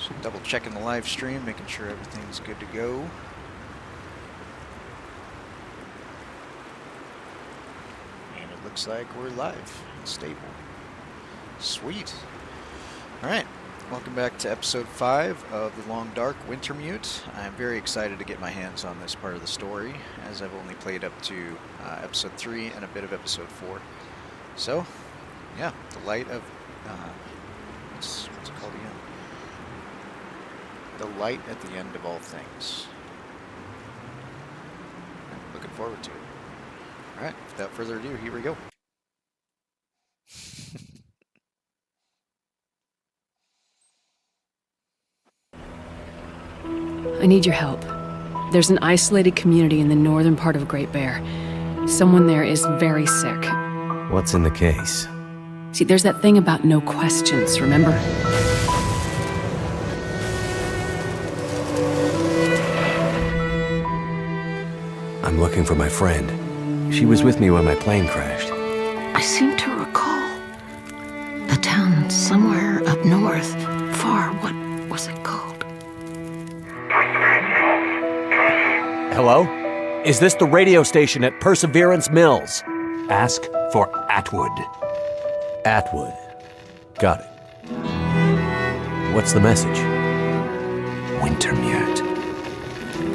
Just double checking the live stream, making sure everything's good to go. And it looks like we're live and stable. Sweet. Alright, welcome back to episode 5 of The Long Dark Wintermute. I'm very excited to get my hands on this part of the story, as I've only played up to episode 3 and a bit of episode 4. So, yeah, the light of... what's it called again? The light at the end of all things. I'm looking forward to it. Alright, without further ado, here we go. I need your help. There's an isolated community in the northern part of Great Bear. Someone there is very sick. What's in the case? See, there's that thing about no questions, remember? I'm looking for my friend. She was with me when my plane crashed. I seem to recall a town somewhere up north, far. What was it called? Hello? Is this the radio station at Perseverance Mills? Ask for Atwood. Atwood. Got it. What's the message? Wintermute.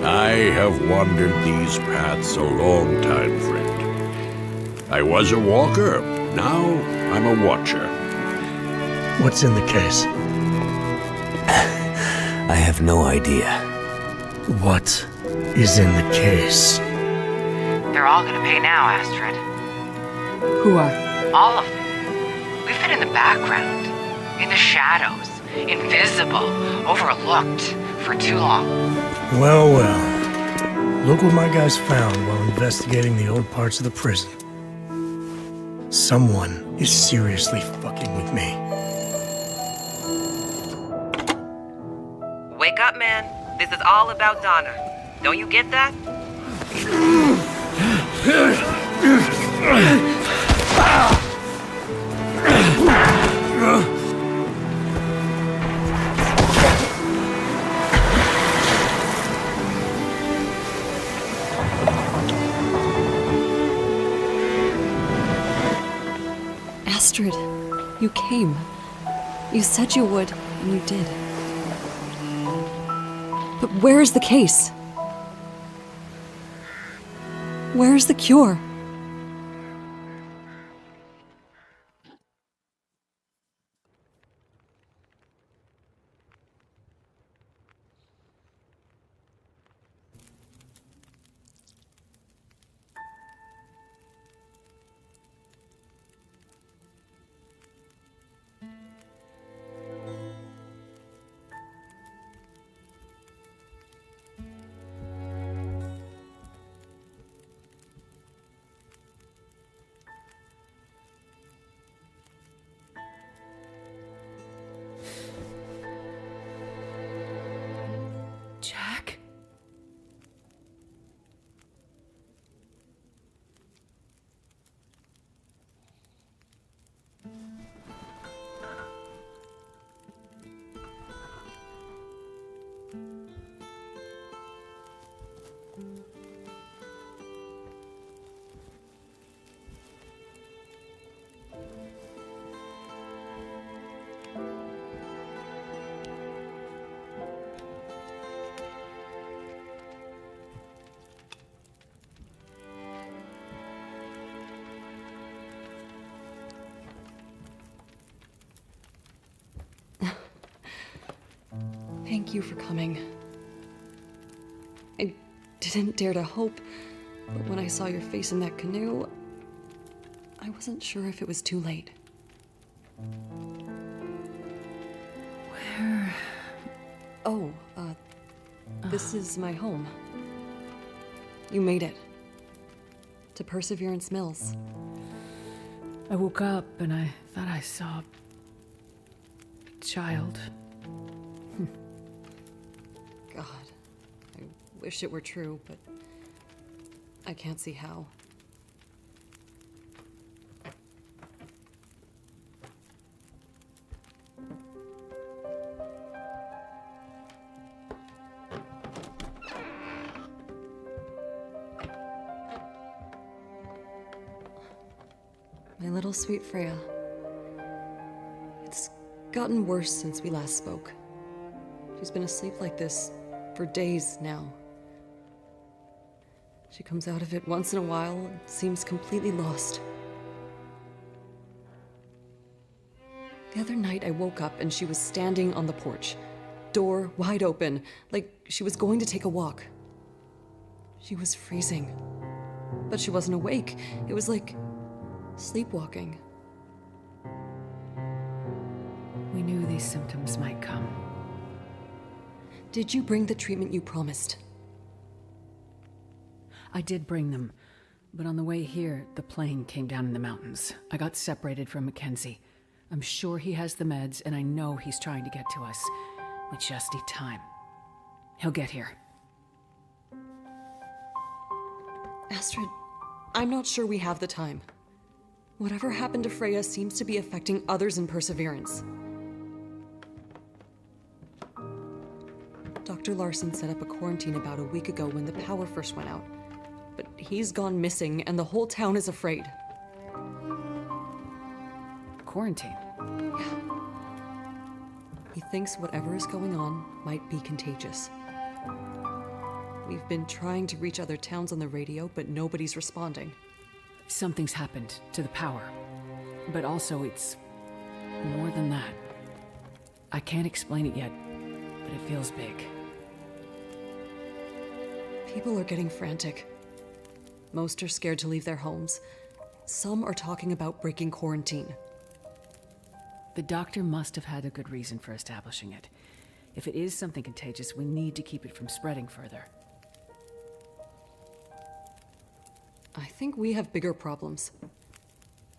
I have wandered these paths a long time, friend. I was a walker, now I'm a watcher. What's in the case? I have no idea. What is in the case? They're all gonna pay now, Astrid. Who are? All of them. We've been in the background, in the shadows, invisible, overlooked for too long. Well, well. Look what my guys found while investigating the old parts of the prison. Someone is seriously fucking with me. Wake up, man. This is all about Donna. Don't you get that? Astrid, you came. You said you would, and you did. But where is the case? Where is the cure? Jack? Thank you for coming. I didn't dare to hope, but when I saw your face in that canoe, I wasn't sure if it was too late. Where? Oh, this is my home. You made it. To Perseverance Mills. I woke up and I thought I saw a child. God, I wish it were true, but I can't see how. little sweet Freya. It's gotten worse since we last spoke. She's been asleep like this for days now. She comes out of it once in a while and seems completely lost. The other night I woke up and she was standing on the porch, door wide open, like she was going to take a walk. She was freezing, but she wasn't awake. It was like sleepwalking. We knew these symptoms might come. Did you bring the treatment you promised? I did bring them, but on the way here, the plane came down in the mountains. I got separated from Mackenzie. I'm sure he has the meds, and I know he's trying to get to us. We just need time. He'll get here. Astrid, I'm not sure we have the time. Whatever happened to Freya seems to be affecting others in Perseverance. Dr. Larson set up a quarantine about a week ago when the power first went out. But he's gone missing, and the whole town is afraid. Quarantine? He thinks whatever is going on might be contagious. We've been trying to reach other towns on the radio, but nobody's responding. Something's happened to the power. But also, it's more than that. I can't explain it yet, but it feels big. People are getting frantic. Most are scared to leave their homes. Some are talking about breaking quarantine. The doctor must have had a good reason for establishing it. If it is something contagious, we need to keep it from spreading further. I think we have bigger problems.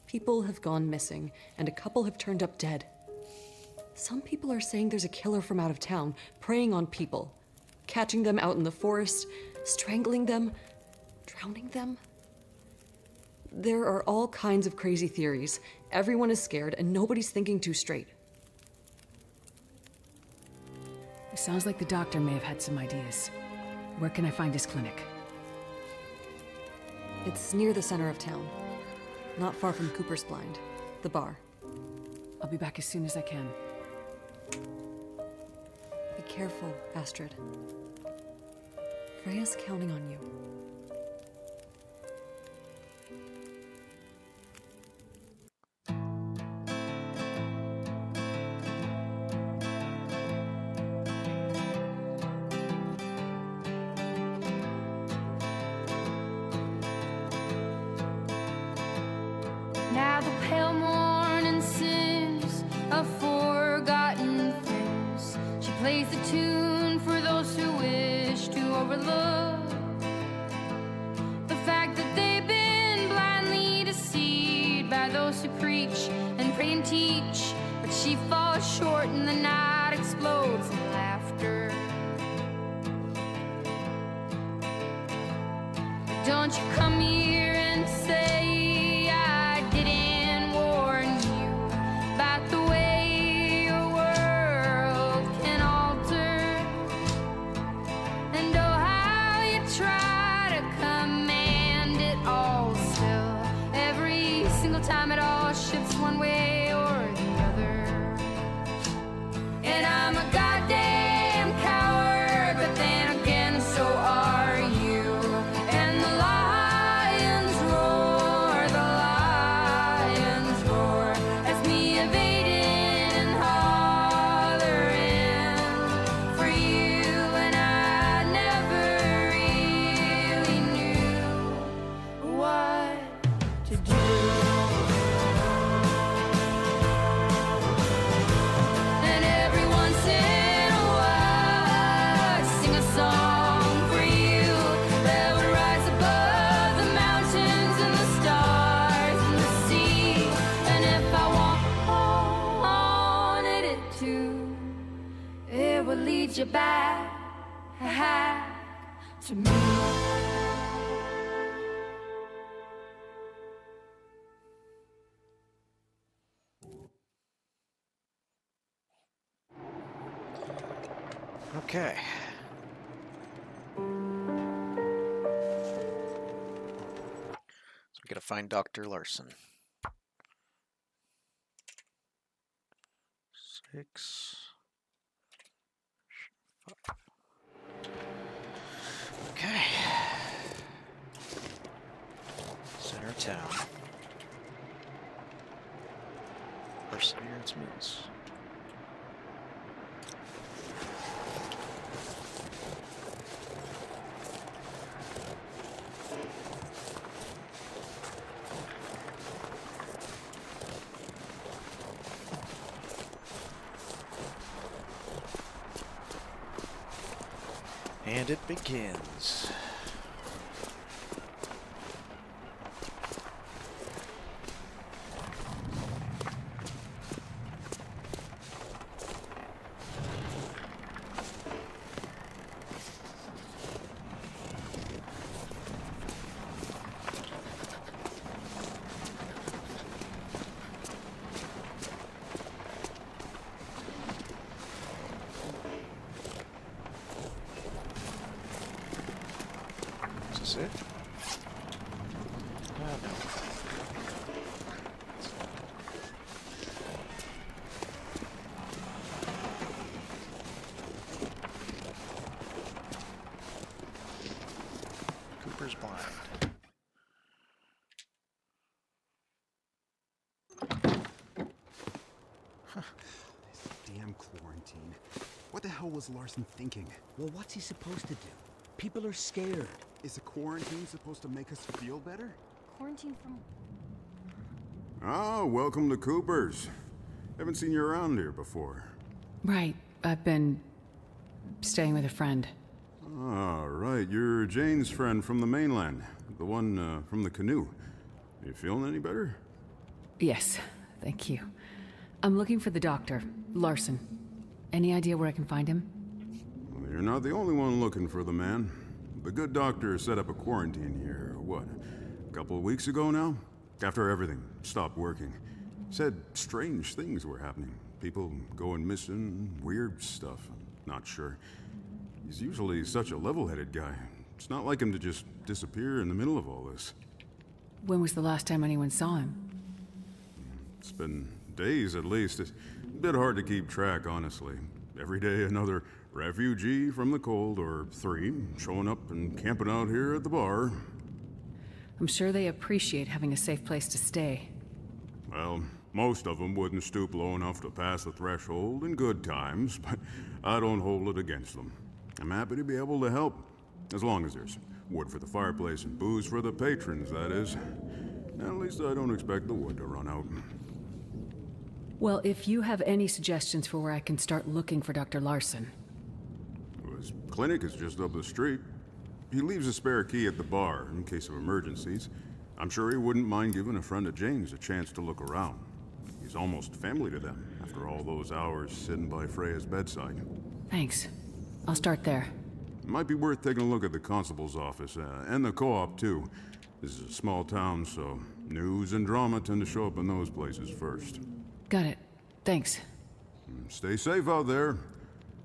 People have gone missing, and a couple have turned up dead. Some people are saying there's a killer from out of town, preying on people, catching them out in the forest, strangling them, drowning them. There are all kinds of crazy theories. Everyone is scared, and nobody's thinking too straight. It sounds like the doctor may have had some ideas. Where can I find his clinic? It's near the center of town, not far from Cooper's Blind, the bar. I'll be back as soon as I can. Be careful, Astrid. Freya's counting on you. Now the pale morning sings of forgotten things. She plays the tune for those who wish to overlook the fact that they've been blindly deceived by those who preach and pray and teach. But she falls short and the night explodes in laughter. Don't you come here and say time it all shifts one way or the other. And I'm a goddamn coward, but then again so are you. And the lions roar as me evading and hollering for you. And I never really knew what to do. Lead you back to me. Okay. So we gotta find Dr. Larson. 6. Okay. Center of town. Perseverance Mills. And it begins. Is it? No. Cooper's blind. Damn quarantine. What the hell was Larson thinking? Well, what's he supposed to do? People are scared. Is the quarantine supposed to make us feel better? Quarantine from... Ah, welcome to Cooper's. Haven't seen you around here before. Right. I've been staying with a friend. Ah, right. You're Jane's friend from the mainland. The one from the canoe. You feeling any better? Yes, thank you. I'm looking for the doctor, Larson. Any idea where I can find him? Well, you're not the only one looking for the man. The good doctor set up a quarantine here, what, a couple of weeks ago now? After everything stopped working. Said strange things were happening. People going missing, weird stuff. Not sure. He's usually such a level-headed guy. It's not like him to just disappear in the middle of all this. When was the last time anyone saw him? It's been days at least. It's a bit hard to keep track, honestly. Every day another refugee from the cold, or 3, showing up and camping out here at the bar. I'm sure they appreciate having a safe place to stay. Well, most of them wouldn't stoop low enough to pass the threshold in good times, but I don't hold it against them. I'm happy to be able to help, as long as there's wood for the fireplace and booze for the patrons, that is. At least I don't expect the wood to run out. Well, if you have any suggestions for where I can start looking for Dr. Larson. His clinic is just up the street. He leaves a spare key at the bar in case of emergencies. I'm sure he wouldn't mind giving a friend of Jane's a chance to look around. He's almost family to them after all those hours sitting by Freya's bedside. Thanks. I'll start there. It might be worth taking a look at the constable's office, and the co-op too. This is a small town, so news and drama tend to show up in those places first. Got it. Thanks. Stay safe out there.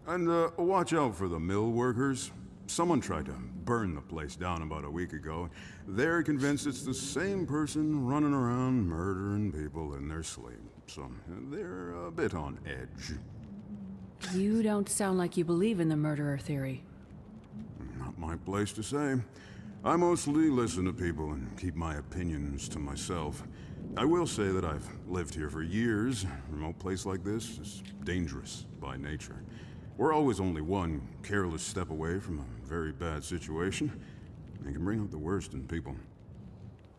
And watch out for the mill workers. Someone tried to burn the place down about a week ago. They're convinced it's the same person running around murdering people in their sleep. So they're a bit on edge. You don't sound like you believe in the murderer theory. Not my place to say. I mostly listen to people and keep my opinions to myself. I will say that I've lived here for years. A remote place like this is dangerous by nature. We're always only one careless step away from a very bad situation. It can bring out the worst in people.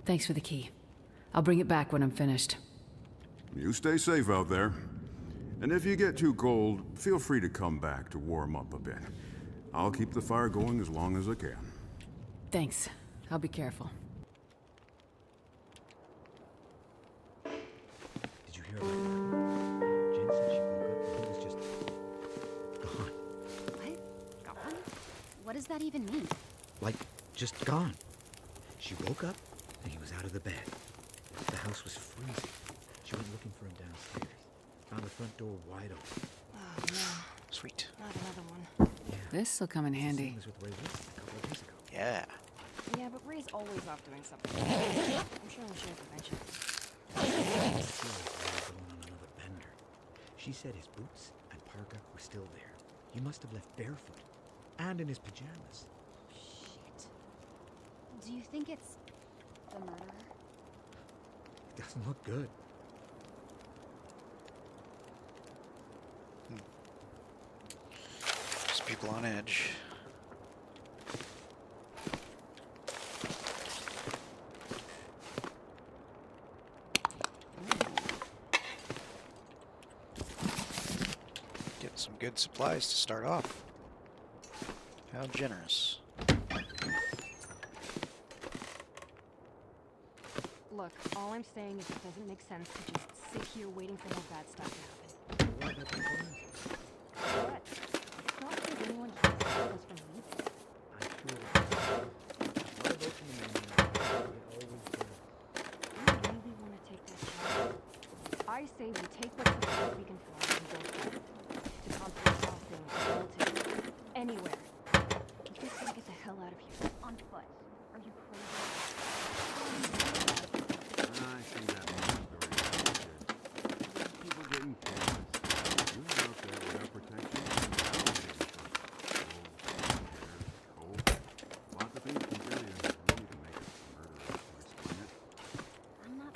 Thanks for the key. I'll bring it back when I'm finished. You stay safe out there. And if you get too cold, feel free to come back to warm up a bit. I'll keep the fire going as long as I can. Thanks. I'll be careful. Did you hear about that? Jen said she woke up and he was just gone. What? Gone? What does that even mean? Like, just gone. She woke up and he was out of the bed. The house was freezing. She went looking for him downstairs. Found the front door wide open. Oh no. Sweet. Not another one. Yeah. This'll come in handy. Same as with Ray Wilson a couple of days ago. Yeah. Yeah, but Ray's always off doing something. I'm sure I'm sure to mention. She was going on another bender. She She said his boots and parka were still there. He must have left barefoot and in his pajamas. Shit. Do you think it's the murderer? It doesn't look good. Just people on edge. Get some good supplies to start off. How generous. Look, all I'm saying is it doesn't make sense to just sit here waiting for more bad stuff to happen. What about the phone? What? It's not because anyone here stole this from me. I'm sure it's not about the man. It always does. You really want to take that chance? I say we take what's supplies we can find and go for it. To conquer something, to anywhere. We just gotta get the hell out of here. On foot. Are you crazy? I see that one story. People getting careless. You're out there without protection. Cold, air, cold. Lots of things can kill you. You need to make a murderer to explain it. I'm not.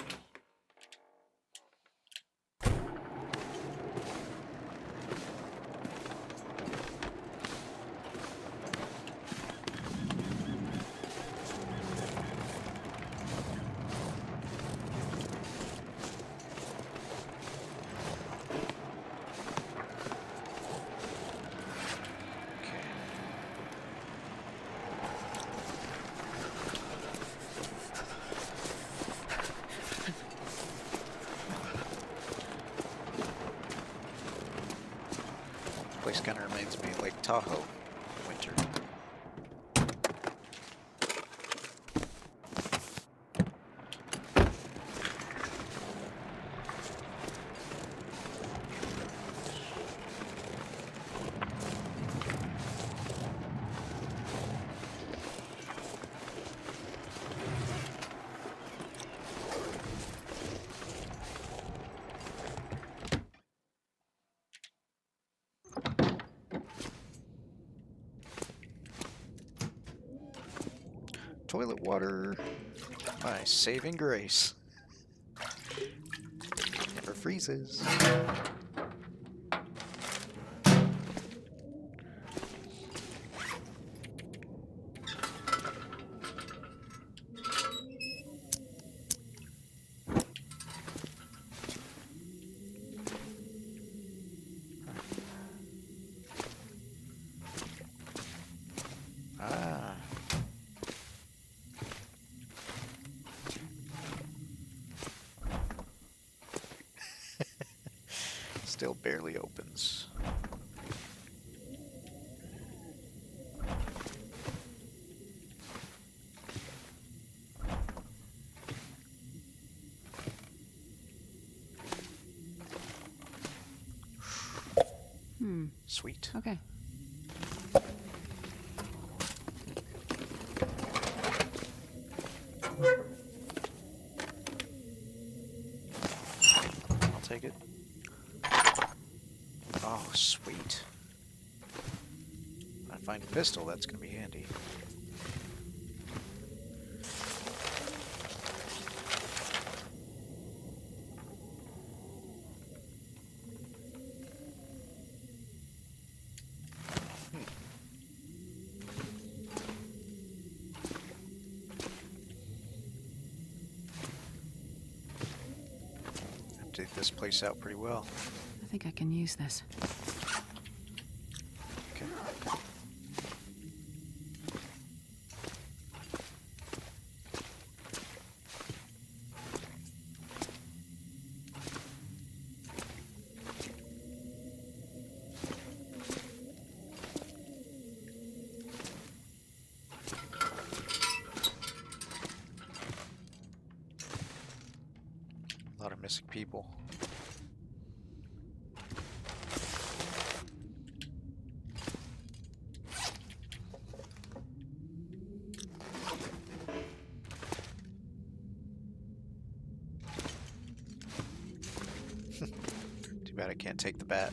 Place kind of reminds me of Lake Tahoe in winter. Toilet water, my saving grace. Never freezes. Ah. Still barely opens. Sweet. Okay. I'll take it. Oh, sweet. If I find a pistol, that's going to be handy. Emptied this place out pretty well. I think I can use this. Okay. A lot of missing people. Too bad I can't take the bat.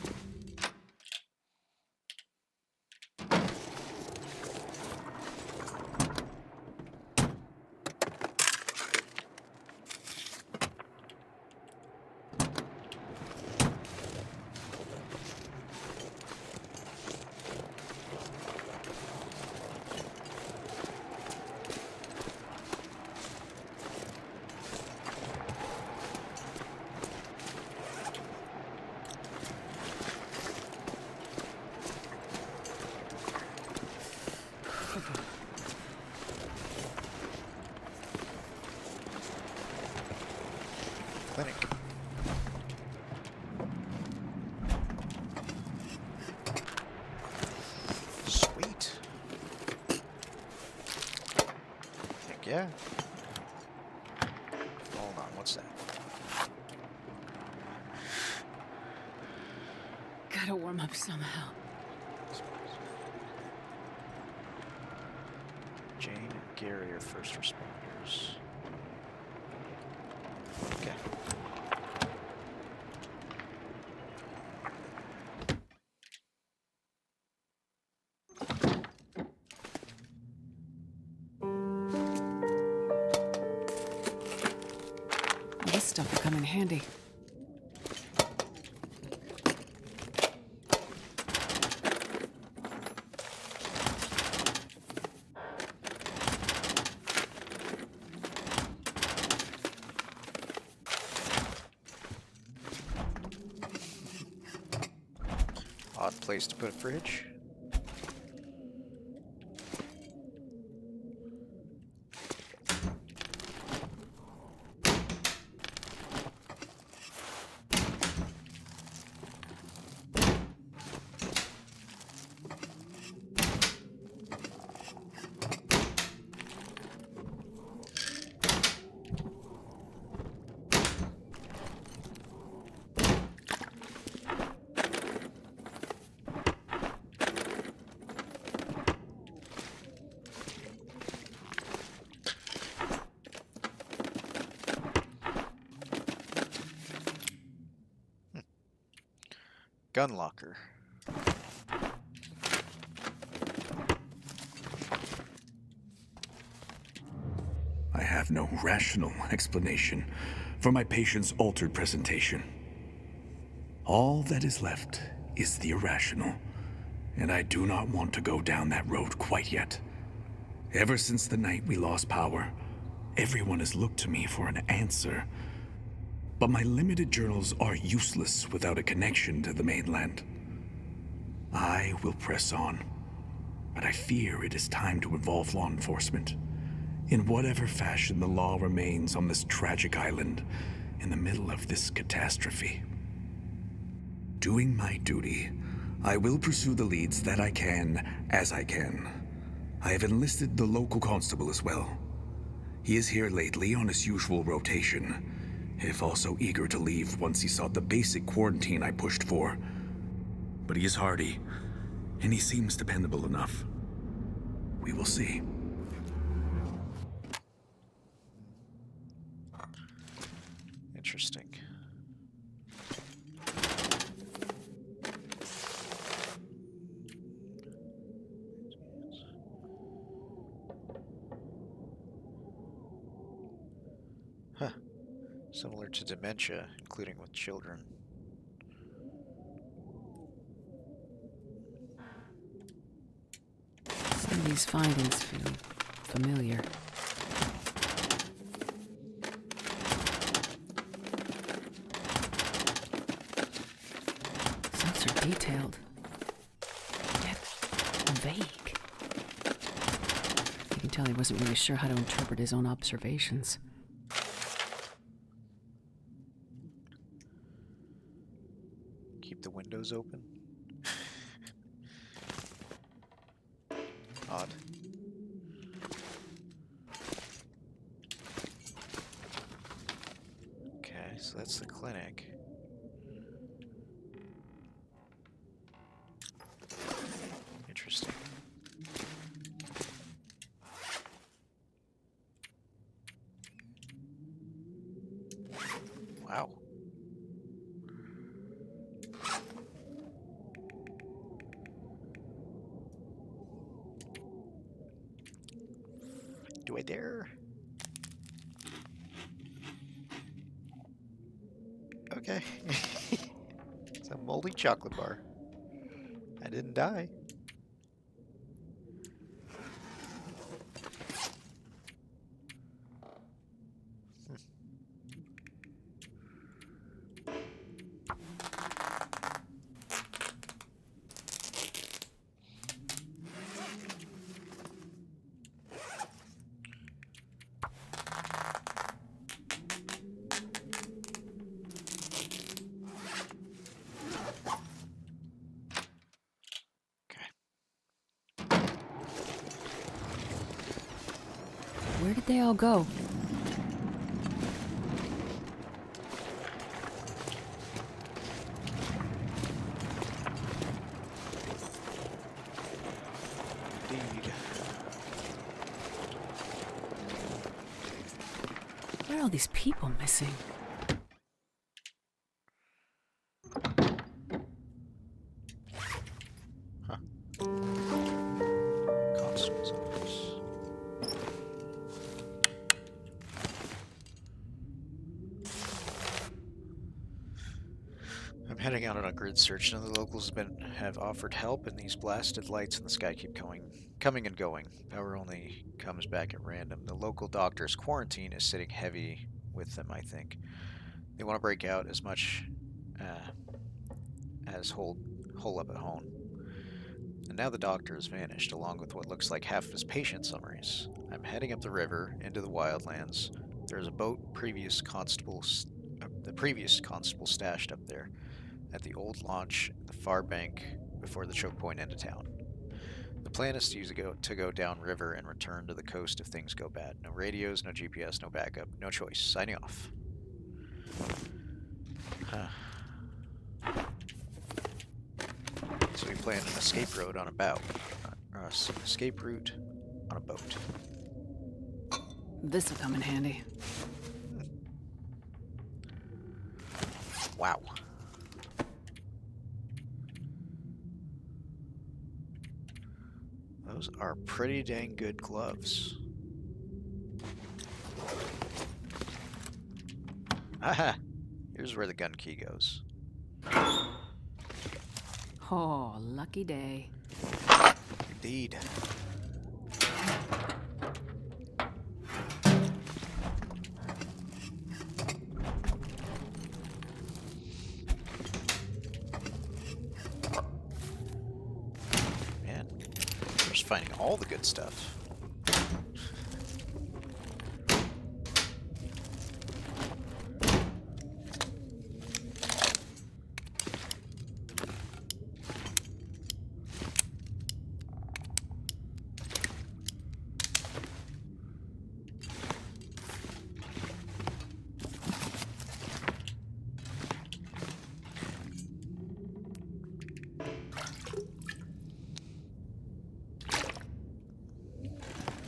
Clinic. Sweet. Heck yeah. Hold on, what's that? Gotta warm up somehow. Jane and Gary are first responders. Okay. This stuff will come in handy. Odd place to put a fridge. Gun locker. I have no rational explanation for my patient's altered presentation. All that is left is the irrational, and I do not want to go down that road quite yet. Ever since the night we lost power, everyone has looked to me for an answer. But my limited journals are useless without a connection to the mainland. I will press on, but I fear it is time to involve law enforcement. In whatever fashion the law remains on this tragic island, in the middle of this catastrophe. Doing my duty, I will pursue the leads that I can, as I can. I have enlisted the local constable as well. He is here lately on his usual rotation, if also eager to leave once he saw the basic quarantine I pushed for. But he is hardy, and he seems dependable enough. We will see. Interesting. Huh. Similar to dementia, including with children. Some of these findings feel familiar. Sense are detailed, yet vague. You can tell he wasn't really sure how to interpret his own observations. Keep the windows open. Odd. Okay, so that's the clinic. Interesting. Wow. Do I dare? Okay. It's a moldy chocolate bar. I didn't die. Where did they all go? Indeed. Where are all these people missing? Huh. Constable's office. I'm heading out on a grid search. None of the locals have offered help, and these blasted lights in the sky keep coming and going. Power only comes back at random. The local doctor's quarantine is sitting heavy with them, I think. They want to break out as much as hole up at home. And now the doctor has vanished, along with what looks like half of his patient summaries. I'm heading up the river into the wildlands. There's a boat the previous constable stashed up there at the old launch at the far bank before the choke point into town. The plan is to go downriver and return to the coast if things go bad. No radios, no GPS, no backup, no choice. Signing off. Huh. So we plan an escape route on a boat. Escape route on a boat. This'll come in handy. Wow. Those are pretty dang good gloves. Aha! Here's where the gun key goes. Oh, lucky day. Indeed. Man, we're just finding all the good stuff.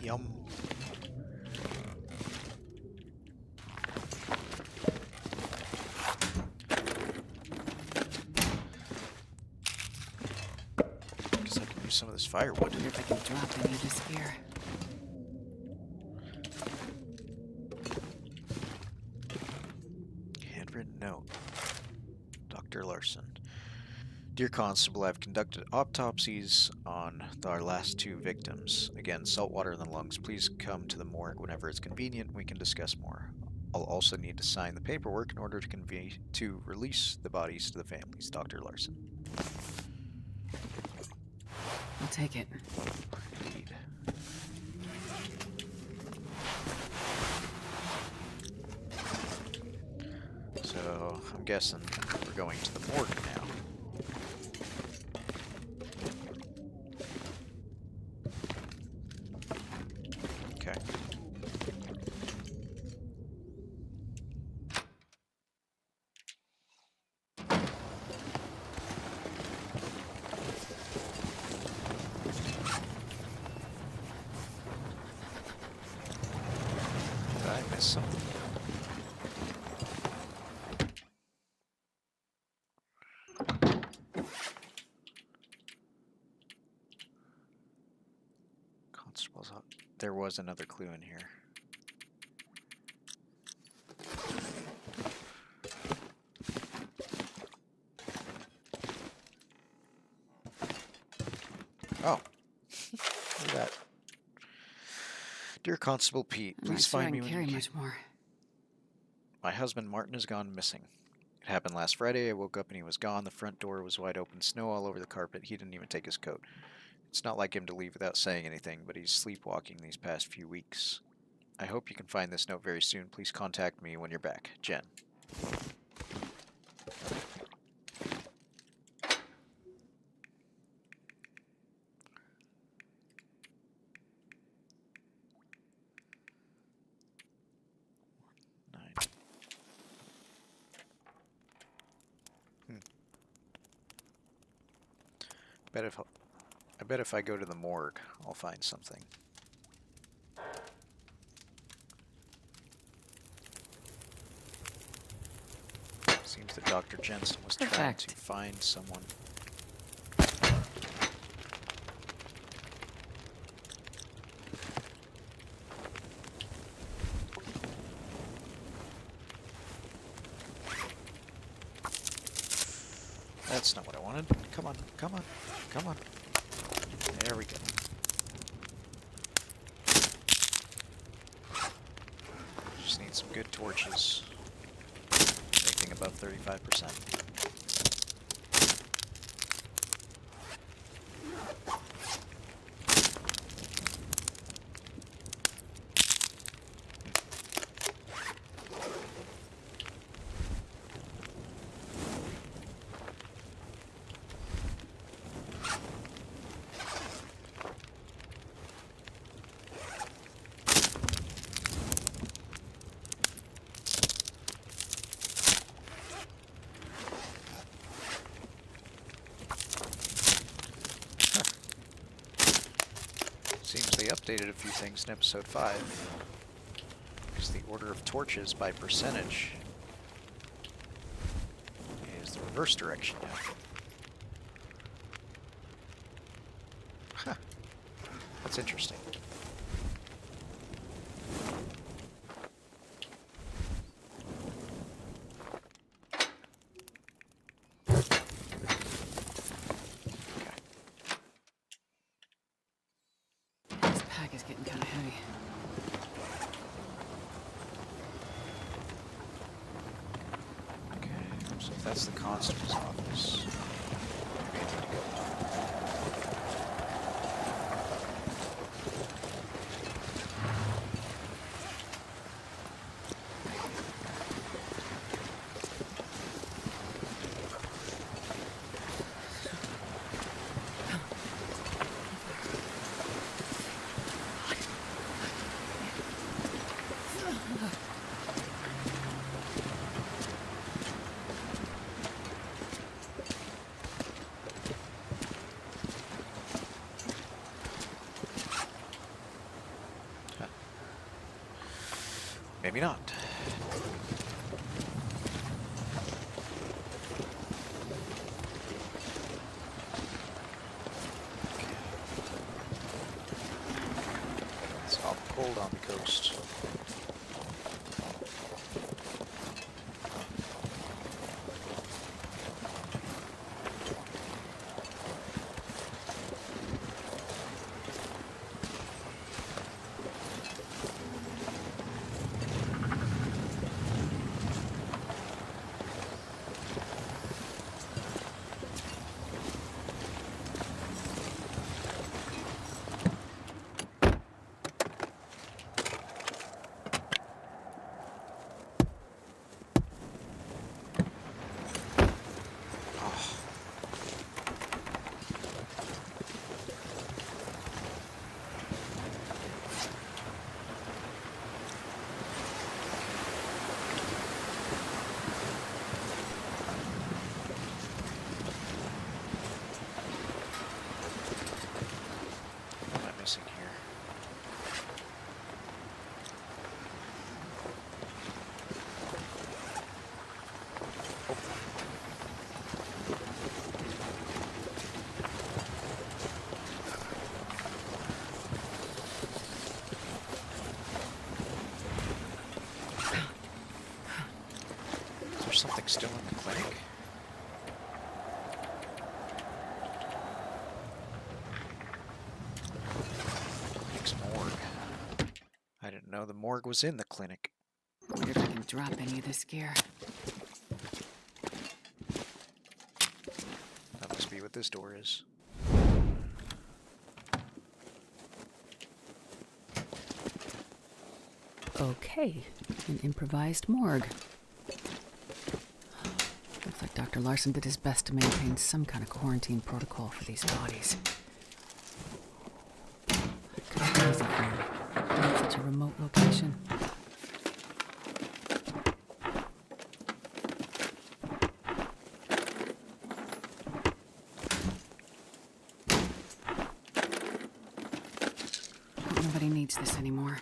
Yum. Guess I can use some of this firewood. If I can drop any of this here. Handwritten note. Dr. Larson. Dear Constable, I've conducted autopsies on our last 2 victims. Again, salt water in the lungs. Please come to the morgue whenever it's convenient. We can discuss more. I'll also need to sign the paperwork in order to release the bodies to the families. Dr. Larson. I'll take it. Indeed. So, I'm guessing we're going to the morgue now. Okay. Did I miss something? Constable there was another clue in here. Oh, look at that. Dear Constable Pete, I'm please not sure find I me can when carry you can. much more. My husband Martin has gone missing. It happened last Friday. I woke up and he was gone. The front door was wide open, snow all over the carpet. He didn't even take his coat. It's not like him to leave without saying anything, but he's sleepwalking these past few weeks. I hope you can find this note very soon. Please contact me when you're back. Jen. I bet if I go to the morgue, I'll find something. Seems that Dr. Jensen was trying to find someone. That's not what I wanted. Come on, come on, come on. There we go. Just need some good torches. Anything above 35%. Seems they updated a few things in episode 5. Because the order of torches by percentage is the reverse direction now. Huh. That's interesting. Is getting kind of heavy. Okay, so if that's the constable's office, maybe I need to go. Maybe not. It's awful cold on the coast. something still in the clinic? Clinic's morgue. I didn't know the morgue was in the clinic. I wonder if I can drop any of this gear. That must be what this door is. Okay, an improvised morgue. Looks like Dr. Larson did his best to maintain some kind of quarantine protocol for these bodies. It could be easy for him. In such a remote location. Hope nobody needs this anymore.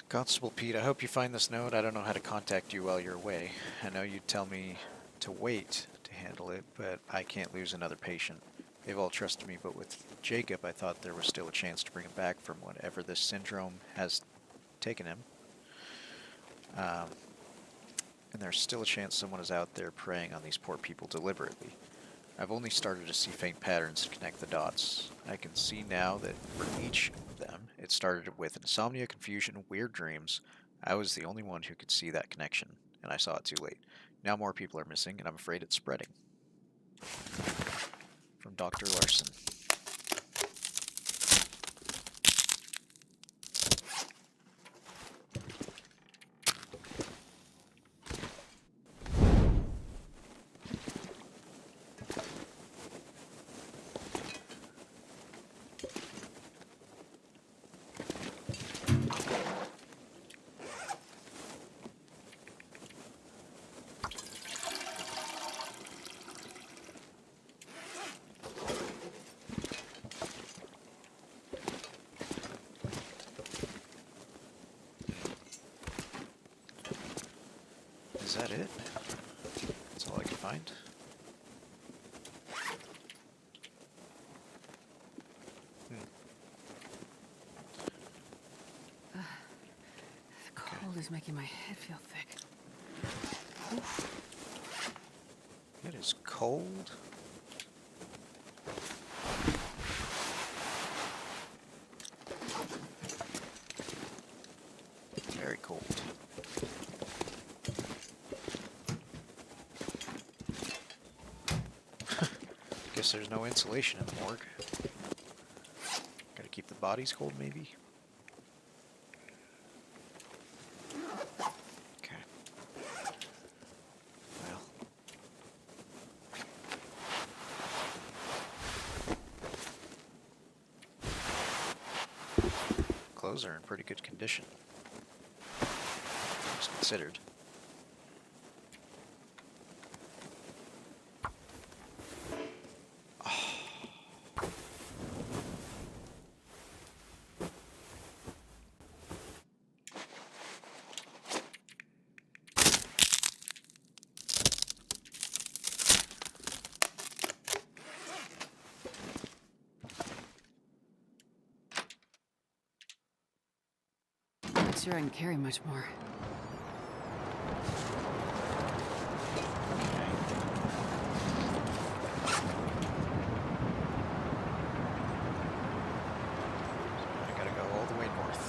Constable Pete, I hope you find this note. I don't know how to contact you while you're away. I know you'd tell me to wait to handle it, but I can't lose another patient. They've all trusted me, but with Jacob, I thought there was still a chance to bring him back from whatever this syndrome has taken him. And there's still a chance someone is out there preying on these poor people deliberately. I've only started to see faint patterns and connect the dots. I can see now that for each of them, it started with insomnia, confusion, weird dreams. I was the only one who could see that connection, and I saw it too late. Now more people are missing, and I'm afraid it's spreading. From Dr. Larson. Is that it? That's all I can find. The cold is making my head feel thick. It is cold. Very cold. Guess there's no insulation in the morgue. Gotta keep the bodies cold, maybe? Okay. Well. Clothes are in pretty good condition. Things considered. Not sure I can carry much more. I gotta go all the way north.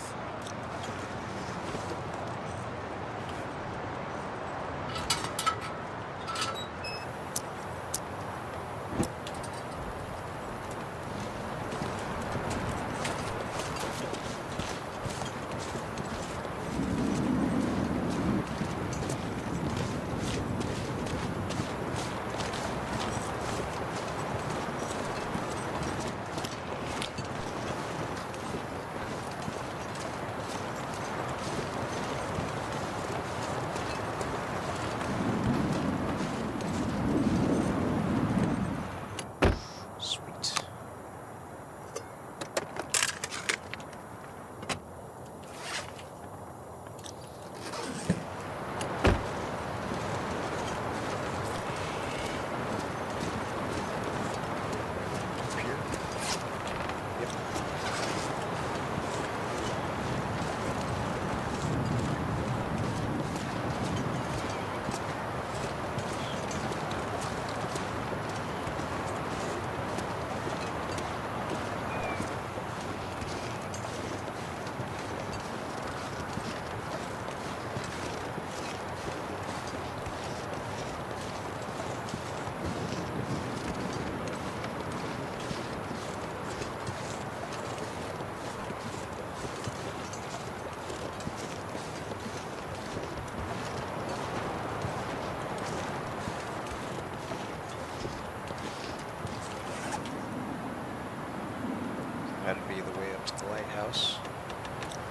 house.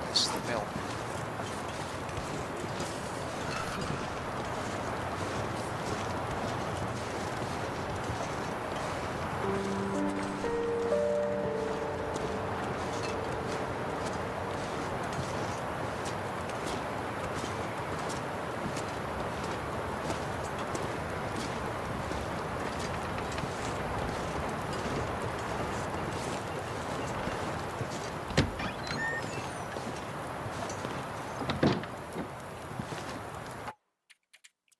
This is the mill.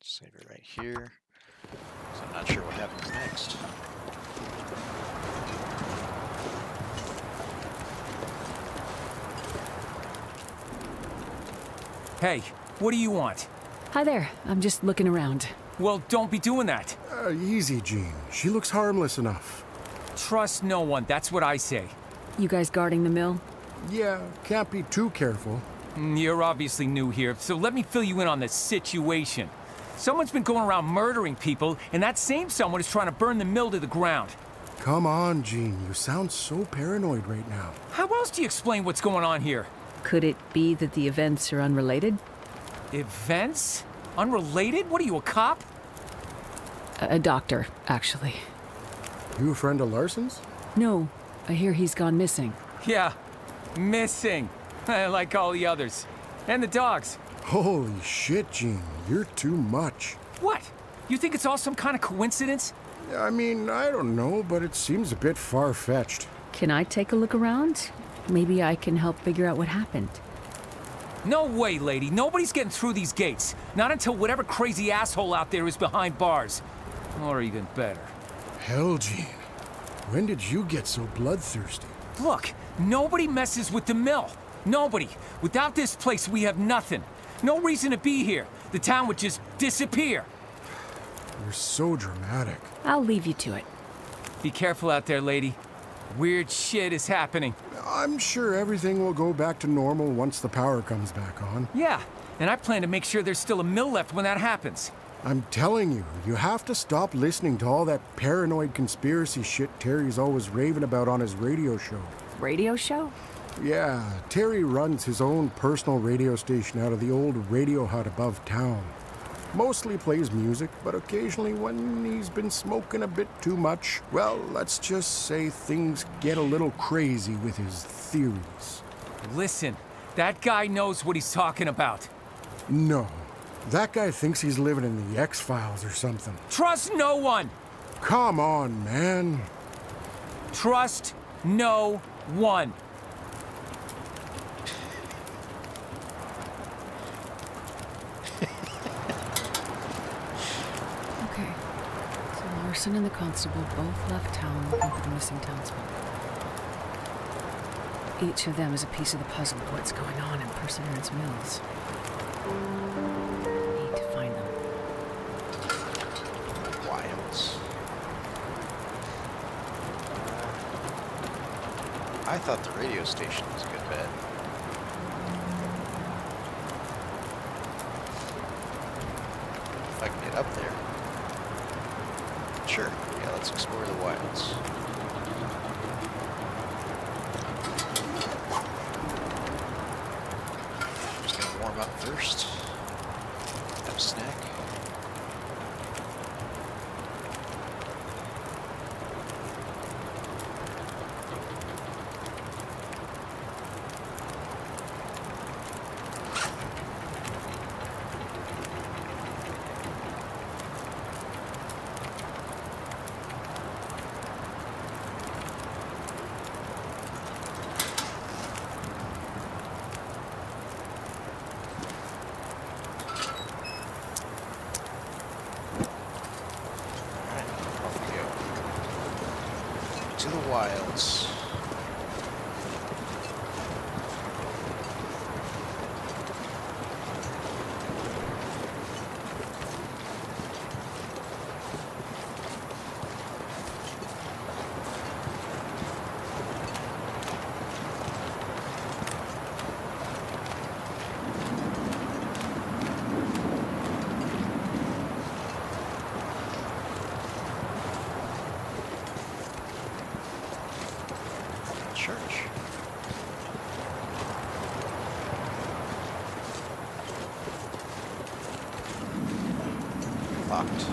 Save it right here. So I'm not sure what happens next. Hey, what do you want? Hi there. I'm just looking around. Well, don't be doing that. Easy, Jean. She looks harmless enough. Trust no one, that's what I say. You guys guarding the mill? Yeah, can't be too careful. You're obviously new here, so let me fill you in on the situation. Someone's been going around murdering people, and that same someone is trying to burn the mill to the ground. Come on, Jean. You sound so paranoid right now. How else do you explain what's going on here? Could it be that the events are unrelated? Events? Unrelated? What are you, a cop? A doctor, actually. You a friend of Larson's? No, I hear he's gone missing. Yeah, missing. Like all the others. And the dogs. Holy shit, Jean. You're too much. What? You think it's all some kind of coincidence? I mean, I don't know, but it seems a bit far-fetched. Can I take a look around? Maybe I can help figure out what happened. No way, lady. Nobody's getting through these gates. Not until whatever crazy asshole out there is behind bars. Or even better. Hell, Jean. When did you get so bloodthirsty? Look, nobody messes with the mill. Nobody. Without this place, we have nothing. No reason to be here. The town would just disappear. You're so dramatic. I'll leave you to it. Be careful out there, lady. Weird shit is happening. I'm sure everything will go back to normal once the power comes back on. Yeah, and I plan to make sure there's still a mill left when that happens. I'm telling you, you have to stop listening to all that paranoid conspiracy shit Terry's always raving about on his radio show. Radio show? Yeah, Terry runs his own personal radio station out of the old radio hut above town. Mostly plays music, but occasionally when he's been smoking a bit too much, well, let's just say things get a little crazy with his theories. Listen, that guy knows what he's talking about. No, that guy thinks he's living in the X-Files or something. Trust no one! Come on, man. Trust no one. Okay. So Larson and the constable both left town looking for the missing townsfolk. Each of them is a piece of the puzzle of what's going on in Perseverance Mills. Need to find them. Wilds. I thought the radio station was a good bet. If I can get up there. Sure. Yeah, let's explore the wilds. Just gonna warm up first. Have a snack. To the wilds. Church. Locked.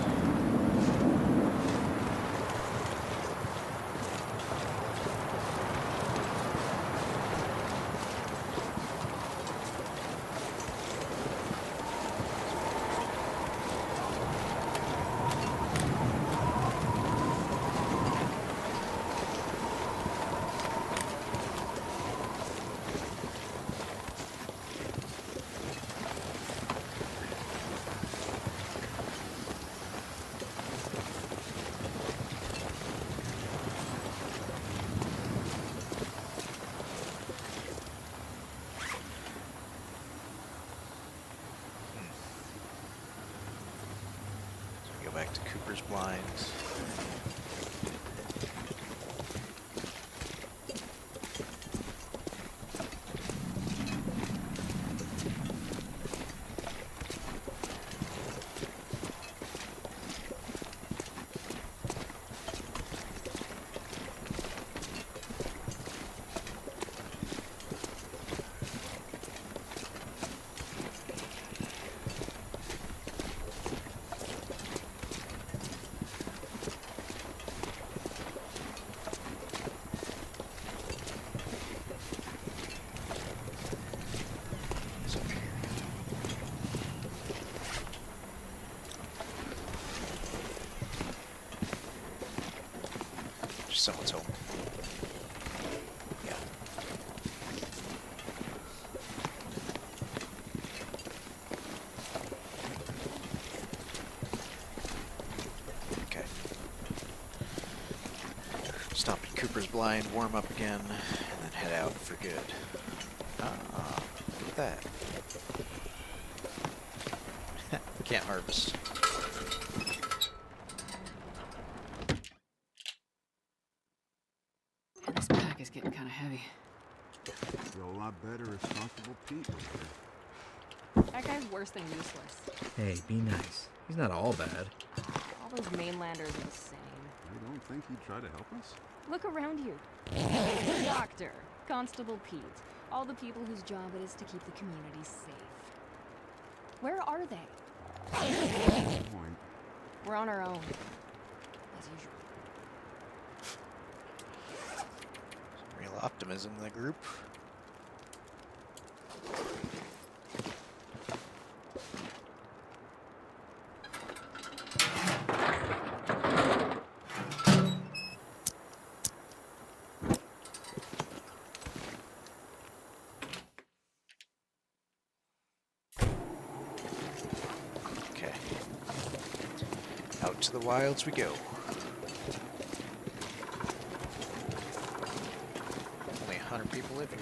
Back to Cooper's blinds. Someone's home. Yeah. Okay. Stop at Cooper's blind, warm up again, and then head out for good. Ah, look at that. Can't harvest. This pack is getting kind of heavy. Feel a lot better as Constable Pete was here. That guy's worse than useless. Hey, be nice. He's not all bad. All those mainlanders are the same. I don't think he'd try to help us. Look around you. Doctor, Constable Pete, all the people whose job it is to keep the community safe. Where are they? Good point. We're on our own, as usual. Real optimism in the group. Okay. Out to the wilds we go. Only 100 people live here.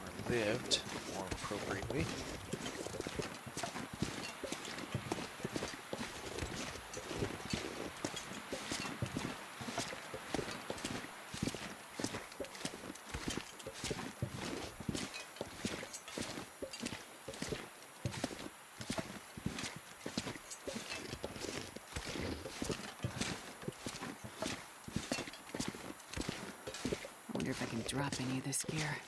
Or lived, more appropriately. I wonder if I can drop any of this gear.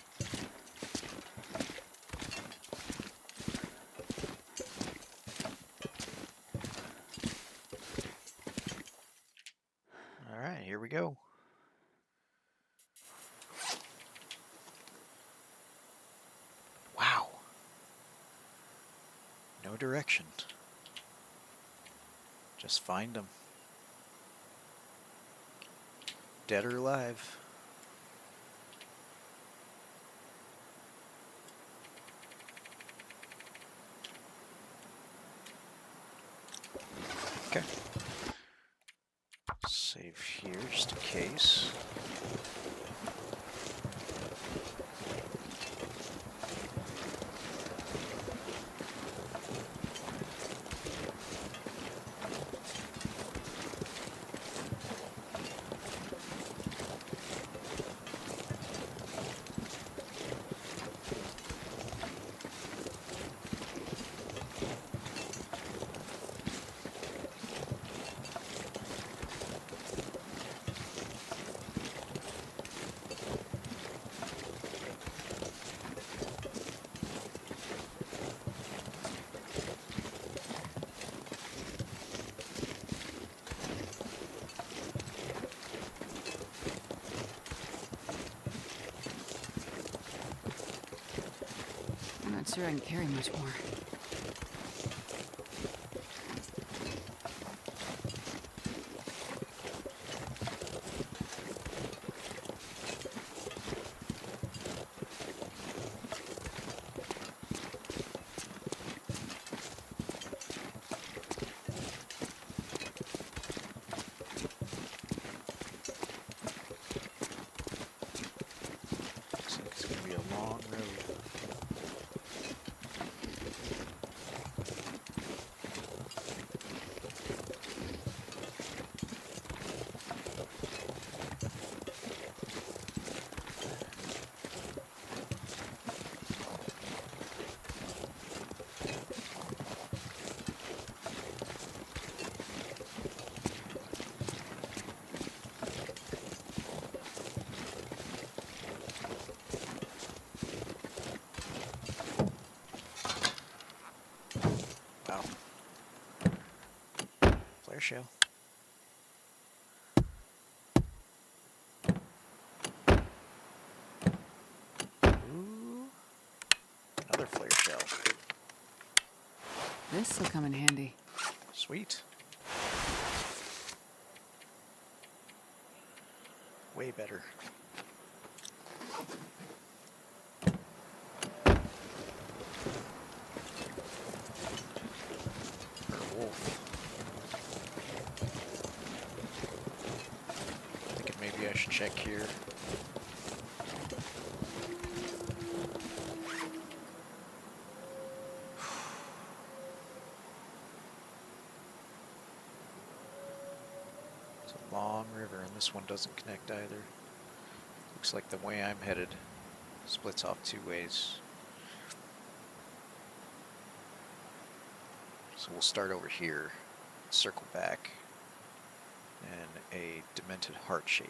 All right, here we go. Wow. No direction. Just find them. Dead or alive. Okay. Save here just in case. Not sure I can carry much more. Looks like it's gonna be a long road. Wow. Flare shell. Ooh. Another flare shell. This'll come in handy. Sweet. Way better. Or a wolf. Thinking maybe I should check here. It's a long river, and this one doesn't connect either. Looks like the way I'm headed splits off two ways. So we'll start over here, circle back, in a demented heart shape.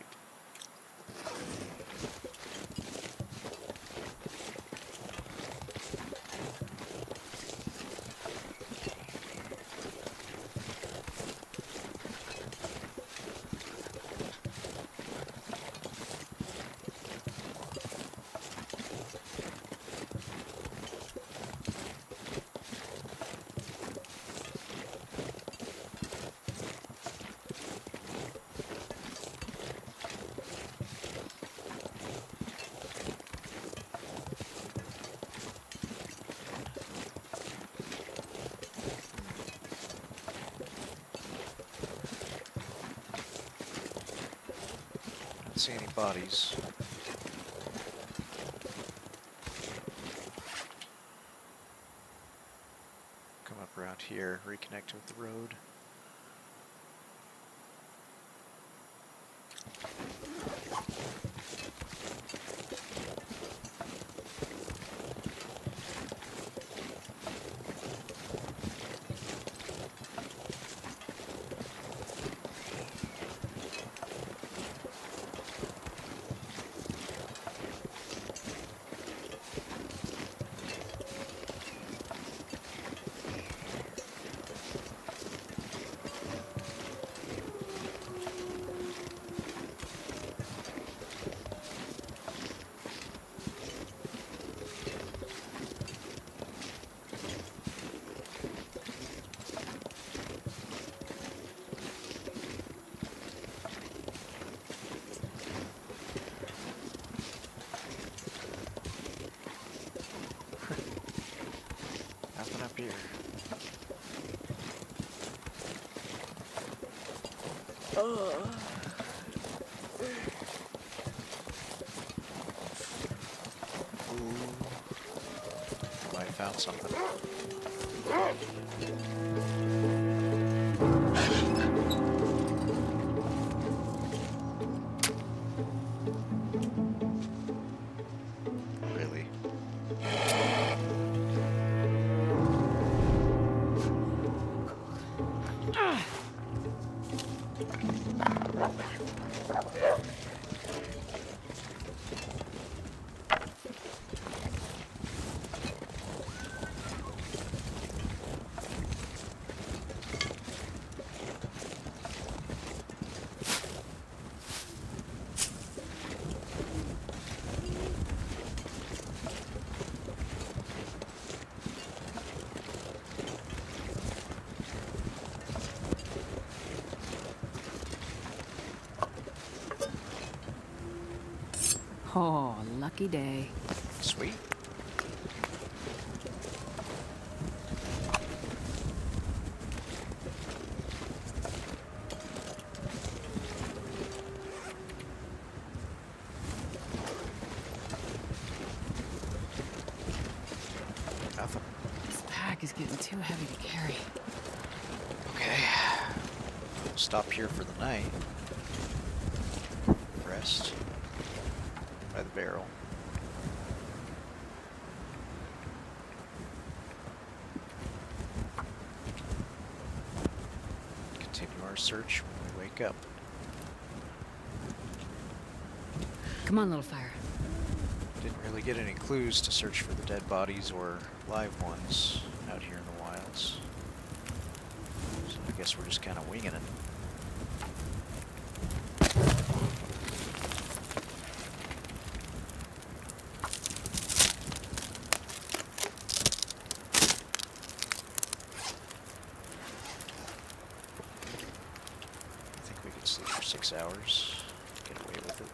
Don't see any bodies. Come up around here, reconnect with the road. Nothing up here. Ooh. Might have found something. Really? Oh, lucky day. Sweet. Nothing. This pack is getting too heavy to carry. Okay. We'll stop here for the night. Rest by the barrel. Continue our search when we wake up. Come on, little fire. Didn't really get any clues to search for the dead bodies or live ones out here in the wilds. So I guess we're just kind of winging it. I think we could sleep for 6 hours, get away with it.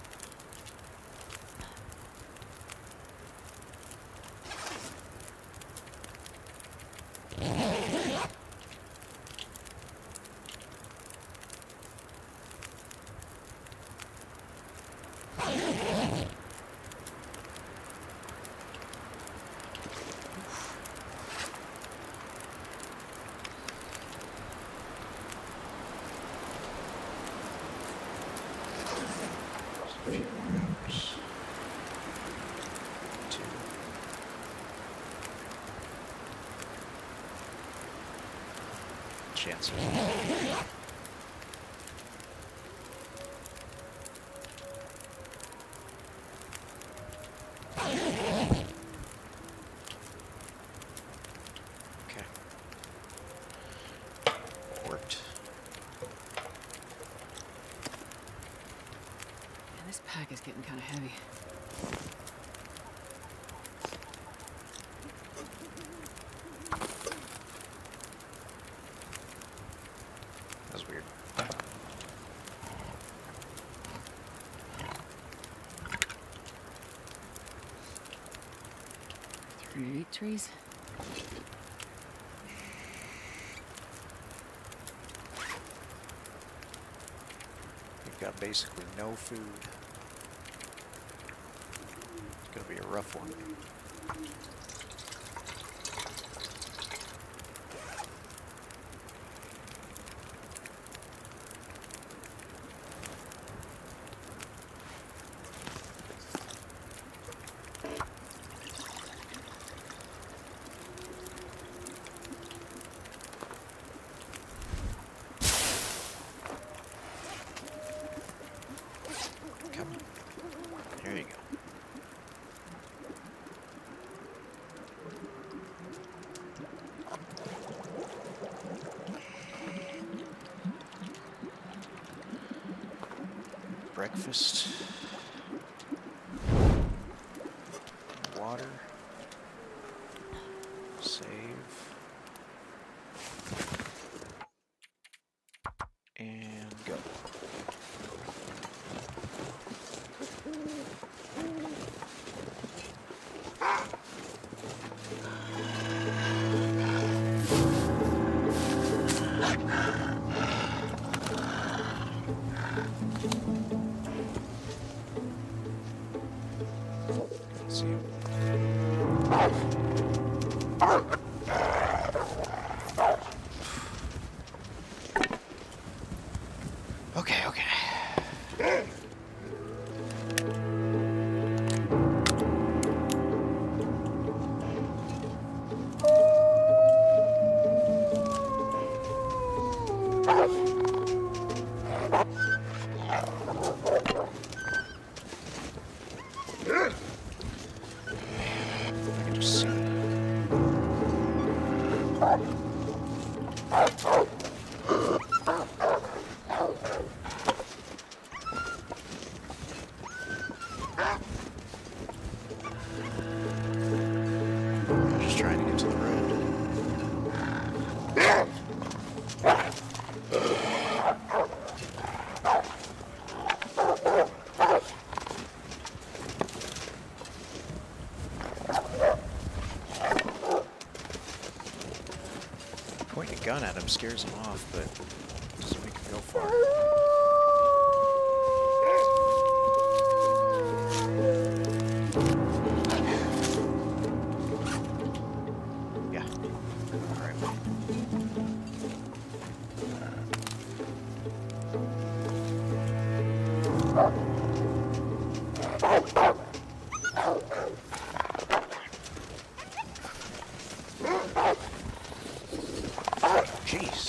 A few more hours. 2. Chance of okay. Worked. Man, this pack is getting kind of heavy. That was weird. Three trees. We've got basically no food. It's gonna be a rough one. Come on. There you go. Breakfast. Water. Save. And go. See him. Okay, okay. I can just see. I'm just trying to get to the road. gun at him scares him off, but doesn't make him go far. Yeah. All right. Jeez.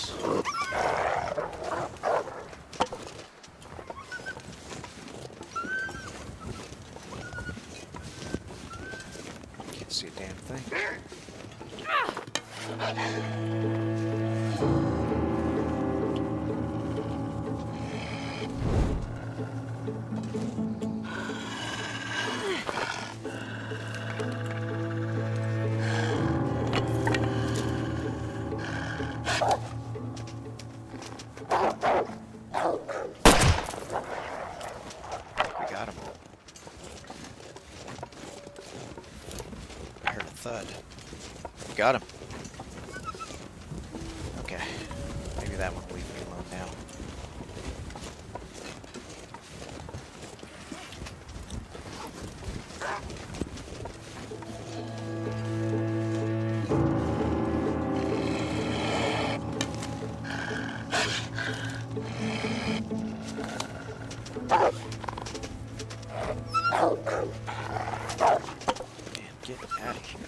Can't see a damn thing. We got him. I heard a thud. We got him. Okay. Maybe that one will leave me alone now. Man, get out of here.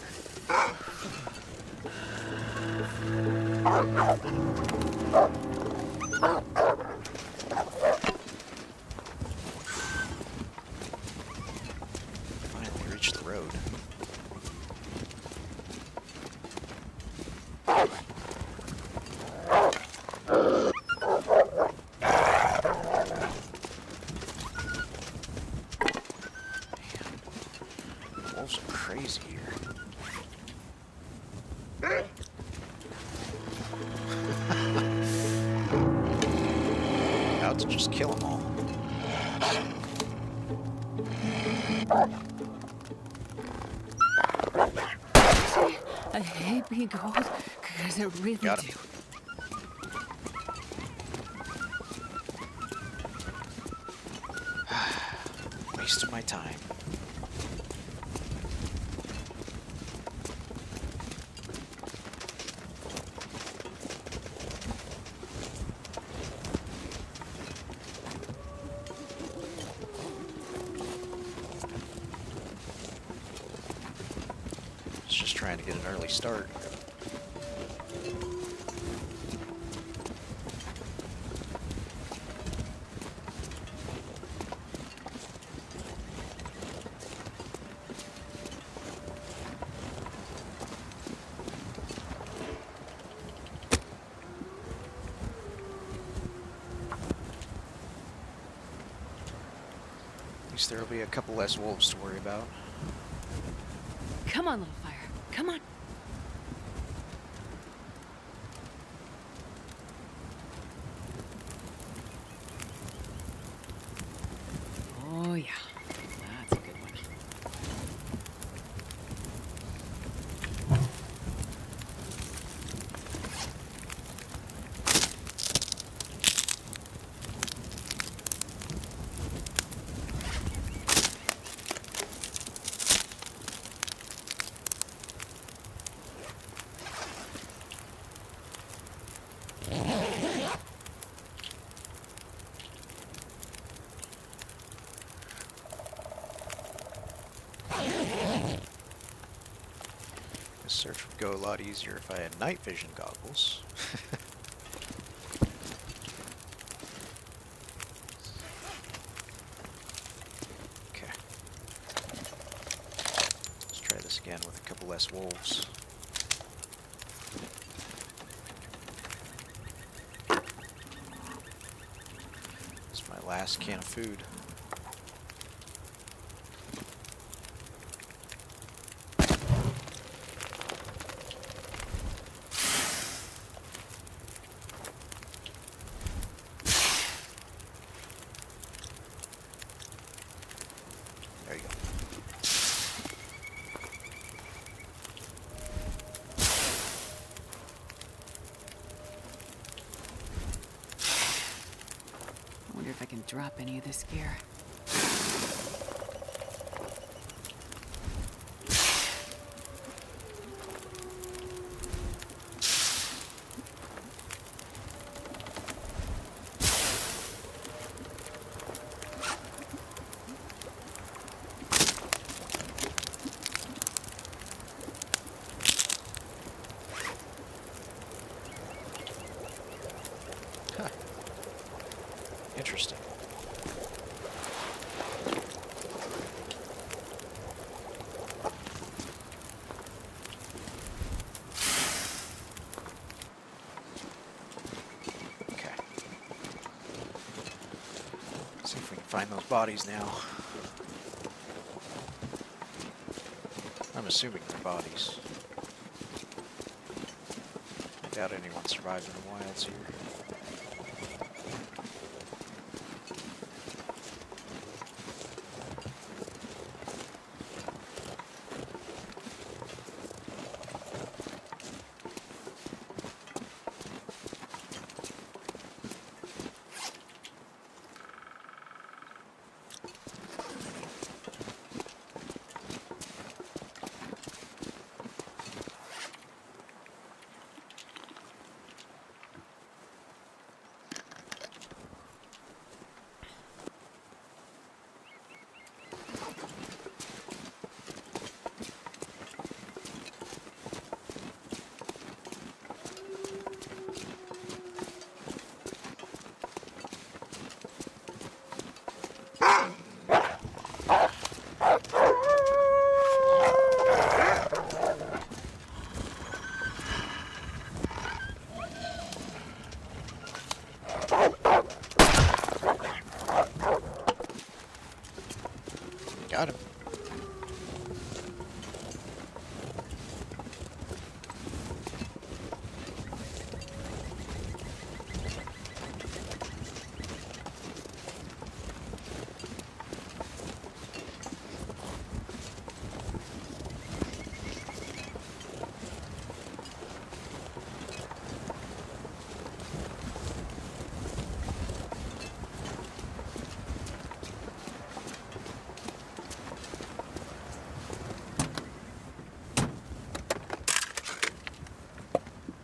Finally reached the road. Wolves are crazy here. About to just kill them all. I hate being cold because I really Got do. him. Wasting my time. Just trying to get an early start. At least there'll be a couple less wolves to worry about. Come on, little fire. Come on. Oh, yeah. That's a good one. This search would go a lot easier if I had night vision goggles. Okay. Let's try this again with a couple less wolves. This is my last can of food. There you go. if I can drop any of this gear. Interesting. Okay. See if we can find those bodies now. I'm assuming they're bodies. I doubt anyone survived in the wilds here. Got him.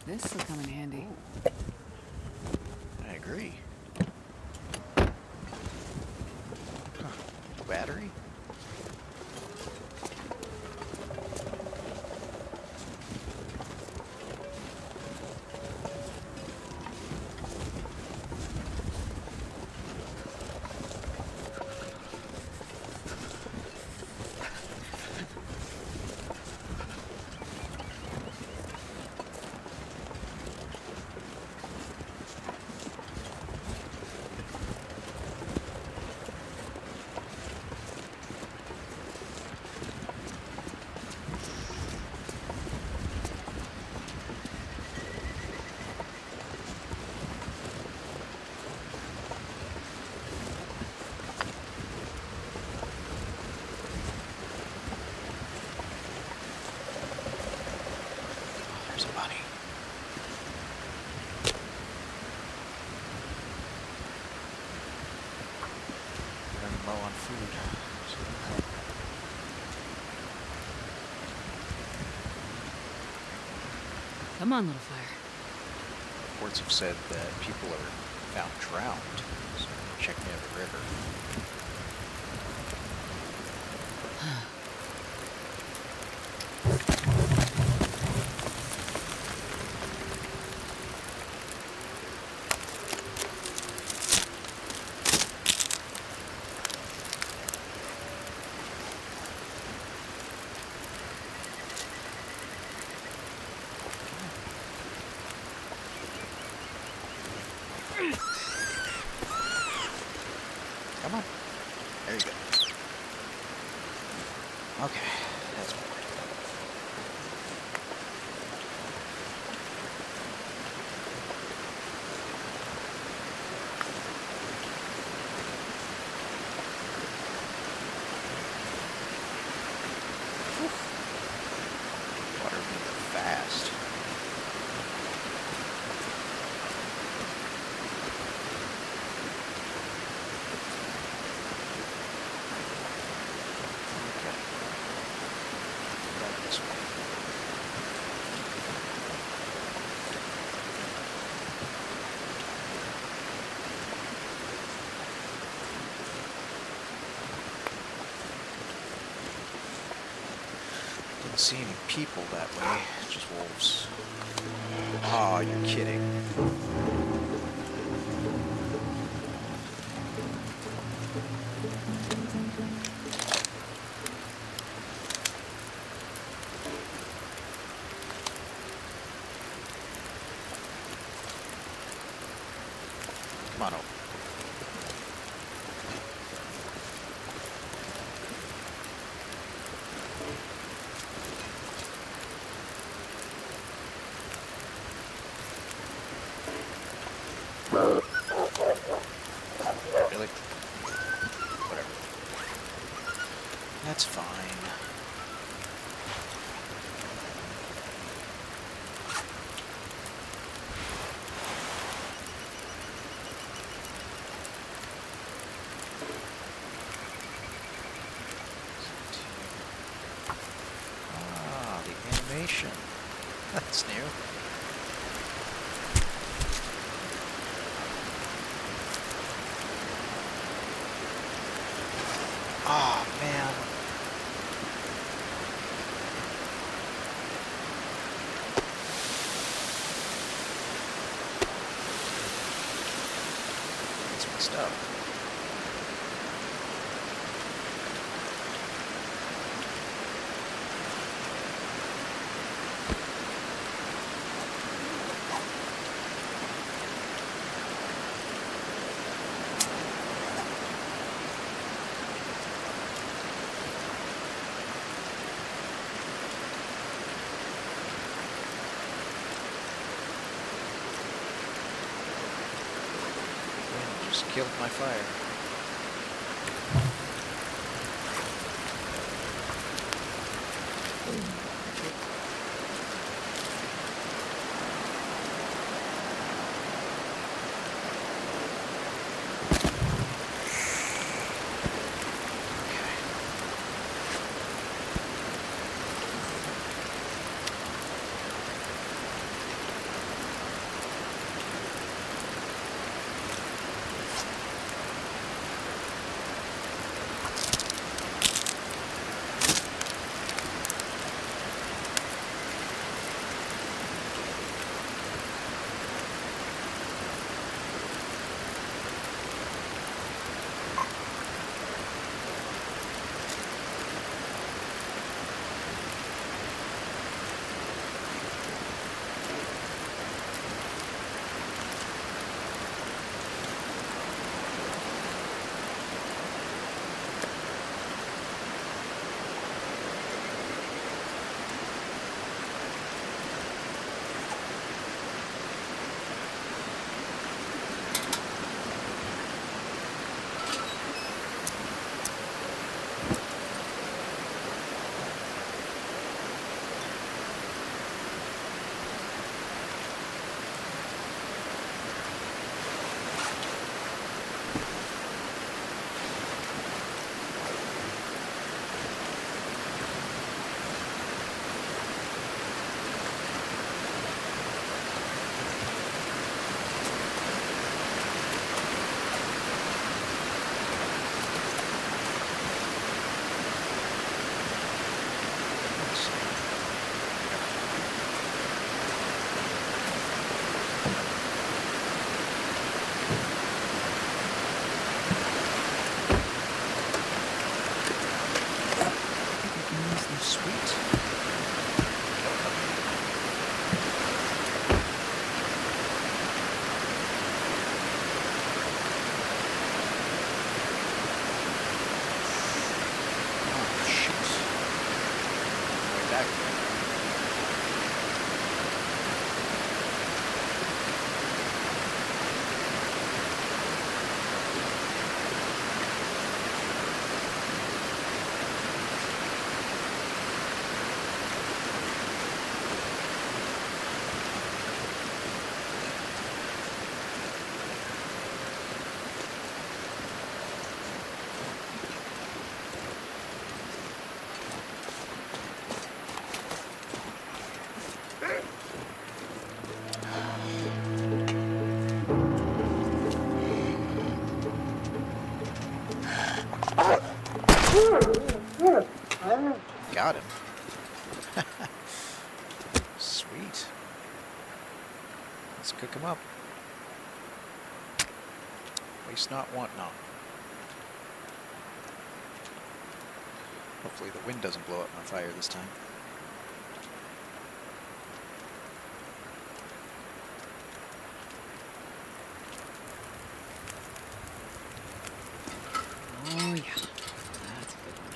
This will come in handy. I agree. Huh. Battery? There's a bunny. Running low on food. So that'll help. Come on, little fire. Reports have said that people are found drowned, so check near the river. Come on. There you go. Don't see any people that way, just wolves. Aw, you're kidding. Come on over. Really? Whatever. That's fine. Ah, the animation. That's new. Oh, man. It's messed up. Just killed my fire. Got him. Sweet. Let's cook them up. Waste not, want not. Hopefully the wind doesn't blow up my fire this time. Oh yeah, that's a good one.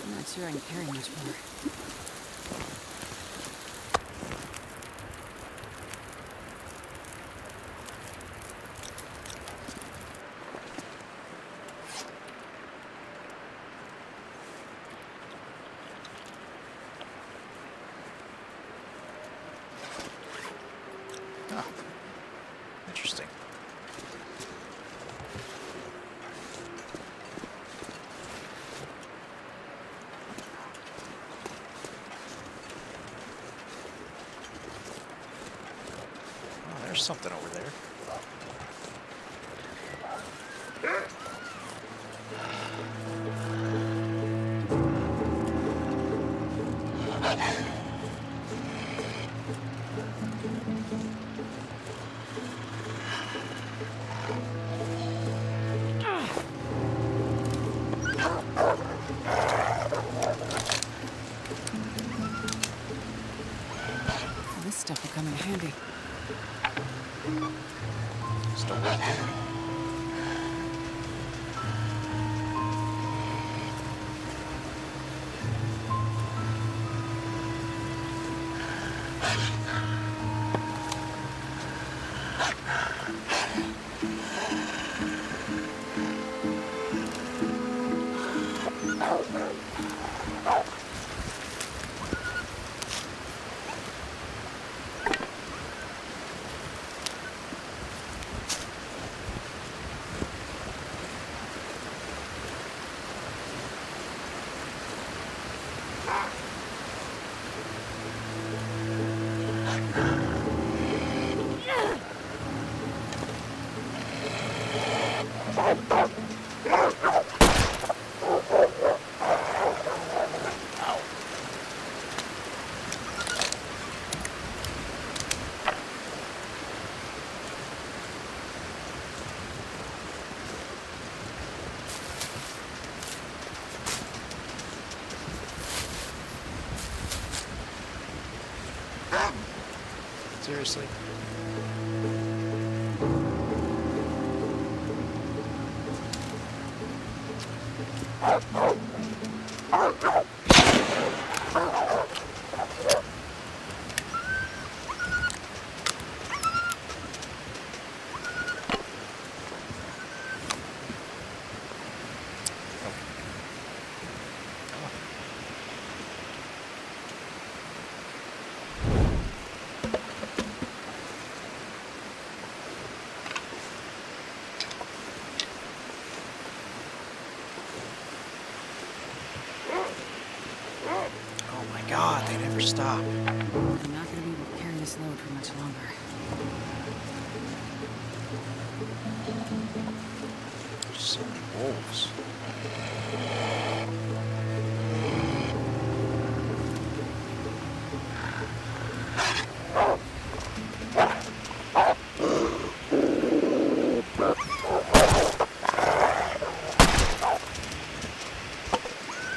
I'm not sure I can carry much more. Oh, interesting. Oh, there's something over there. This stuff will come in handy. Still working. Seriously. God, they never stop. I'm not going to be able to carry this load for much longer. There's so many wolves.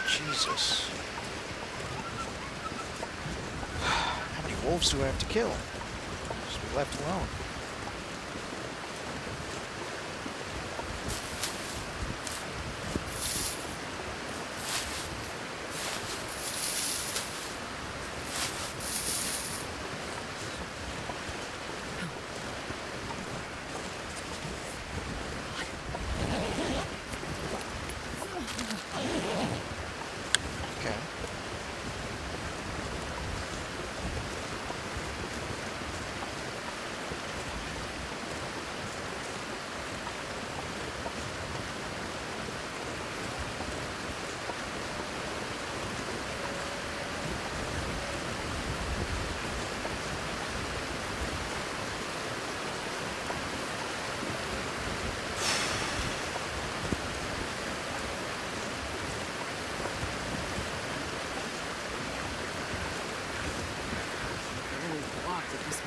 Jesus. How many wolves do I have to kill? Just be left alone.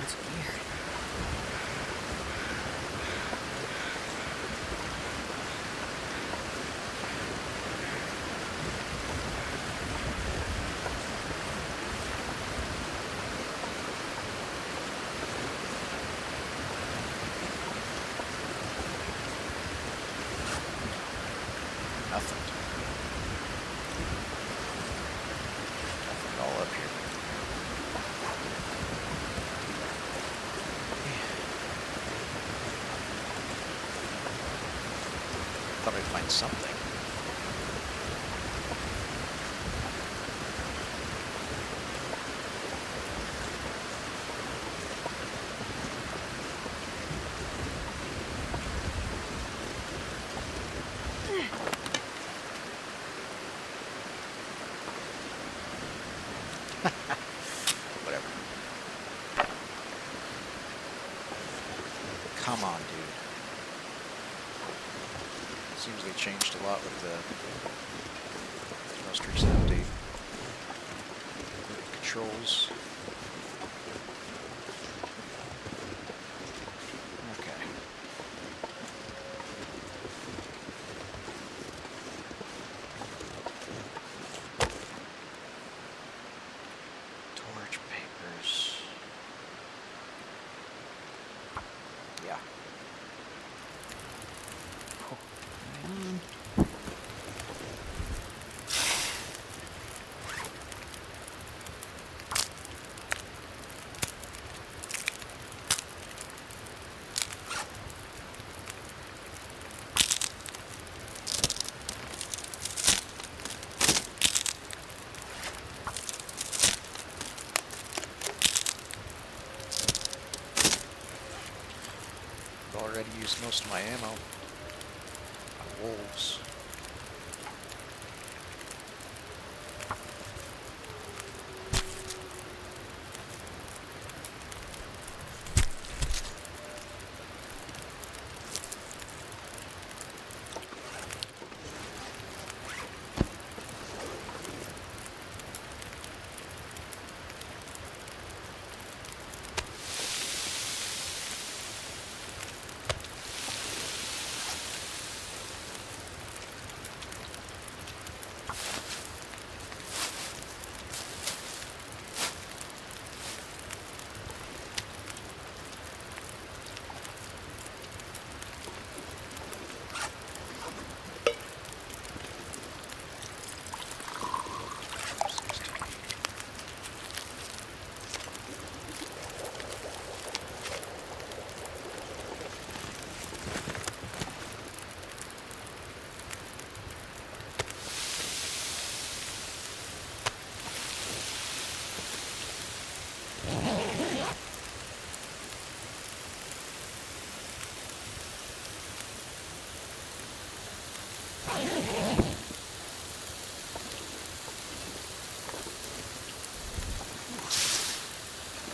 It's weird. Nothing. Nothing all up here. Thought I'd find something. Whatever. Come on, dude. Seems they changed a lot with the most recent update. Controls. Okay. Torch papers. Yeah. I've already used most of my ammo on wolves.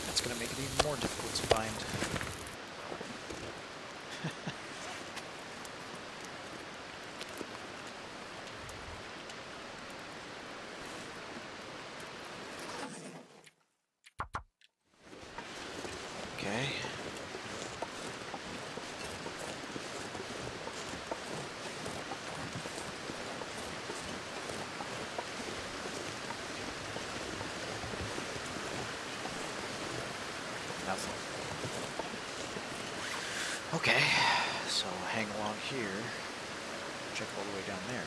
That's going to make it even more difficult to find. Okay. Nothing. Okay, so hang along here. Check all the way down there.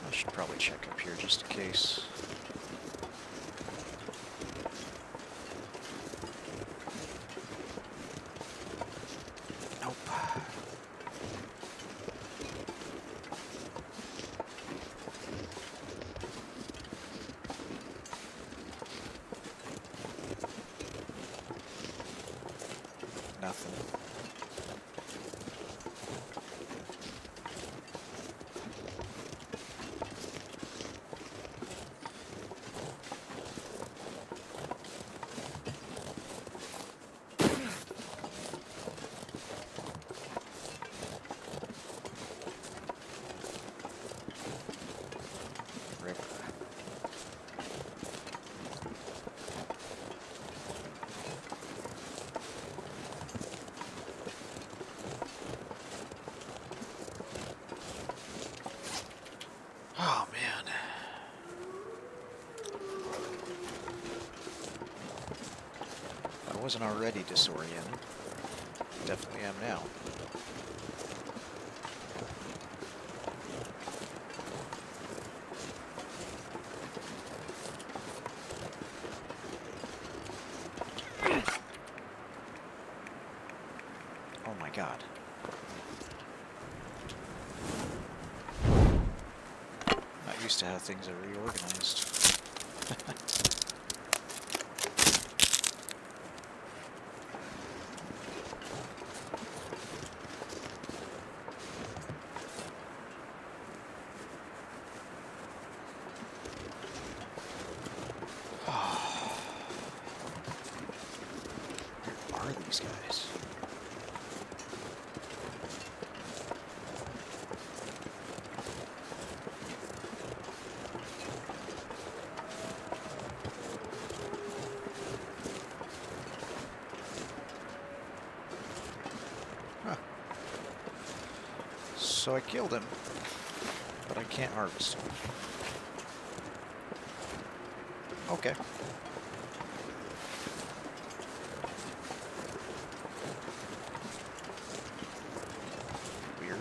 I should probably check up here just in case. wasn't already disoriented. Definitely am now. Oh my god. Not used to how things are reorganized. Where are these guys? Huh. So I killed him, but I can't harvest him. Okay. Weird.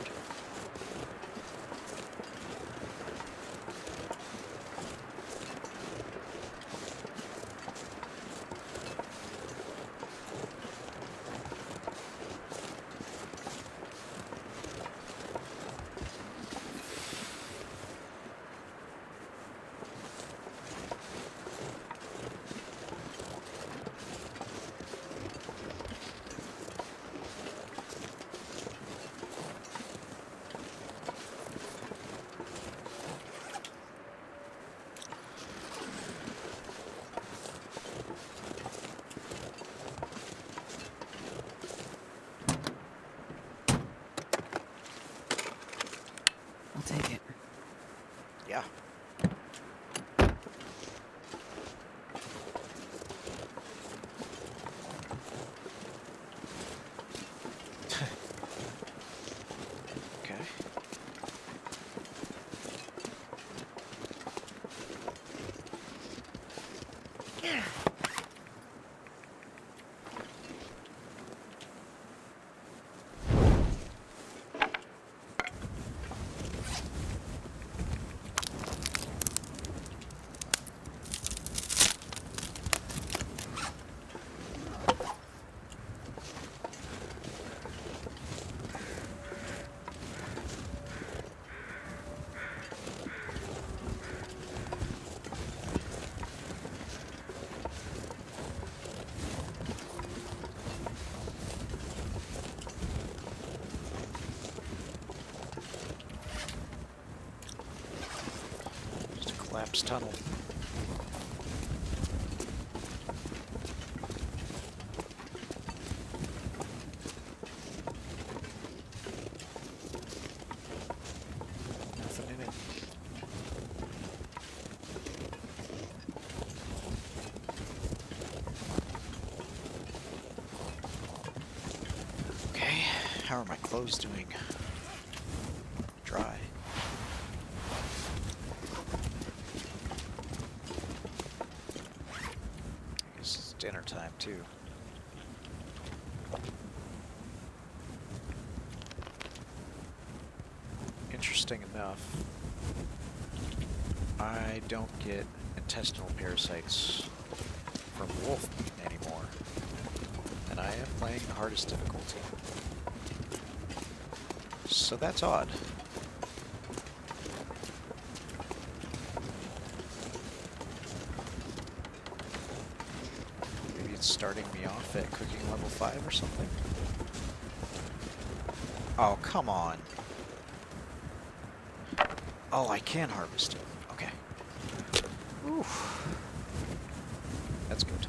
I'll take it. Yeah. Okay. Just a collapsed tunnel. Nothing in it. Okay, how are my clothes doing? Dry. I guess it's dinner time too. Interesting enough, I don't get intestinal parasites from wolf meat anymore. And I am playing the hardest difficulty. So that's odd. Maybe it's starting me off at cooking level 5 or something. Oh, come on. Oh, I can harvest it. Okay. Oof. That's good.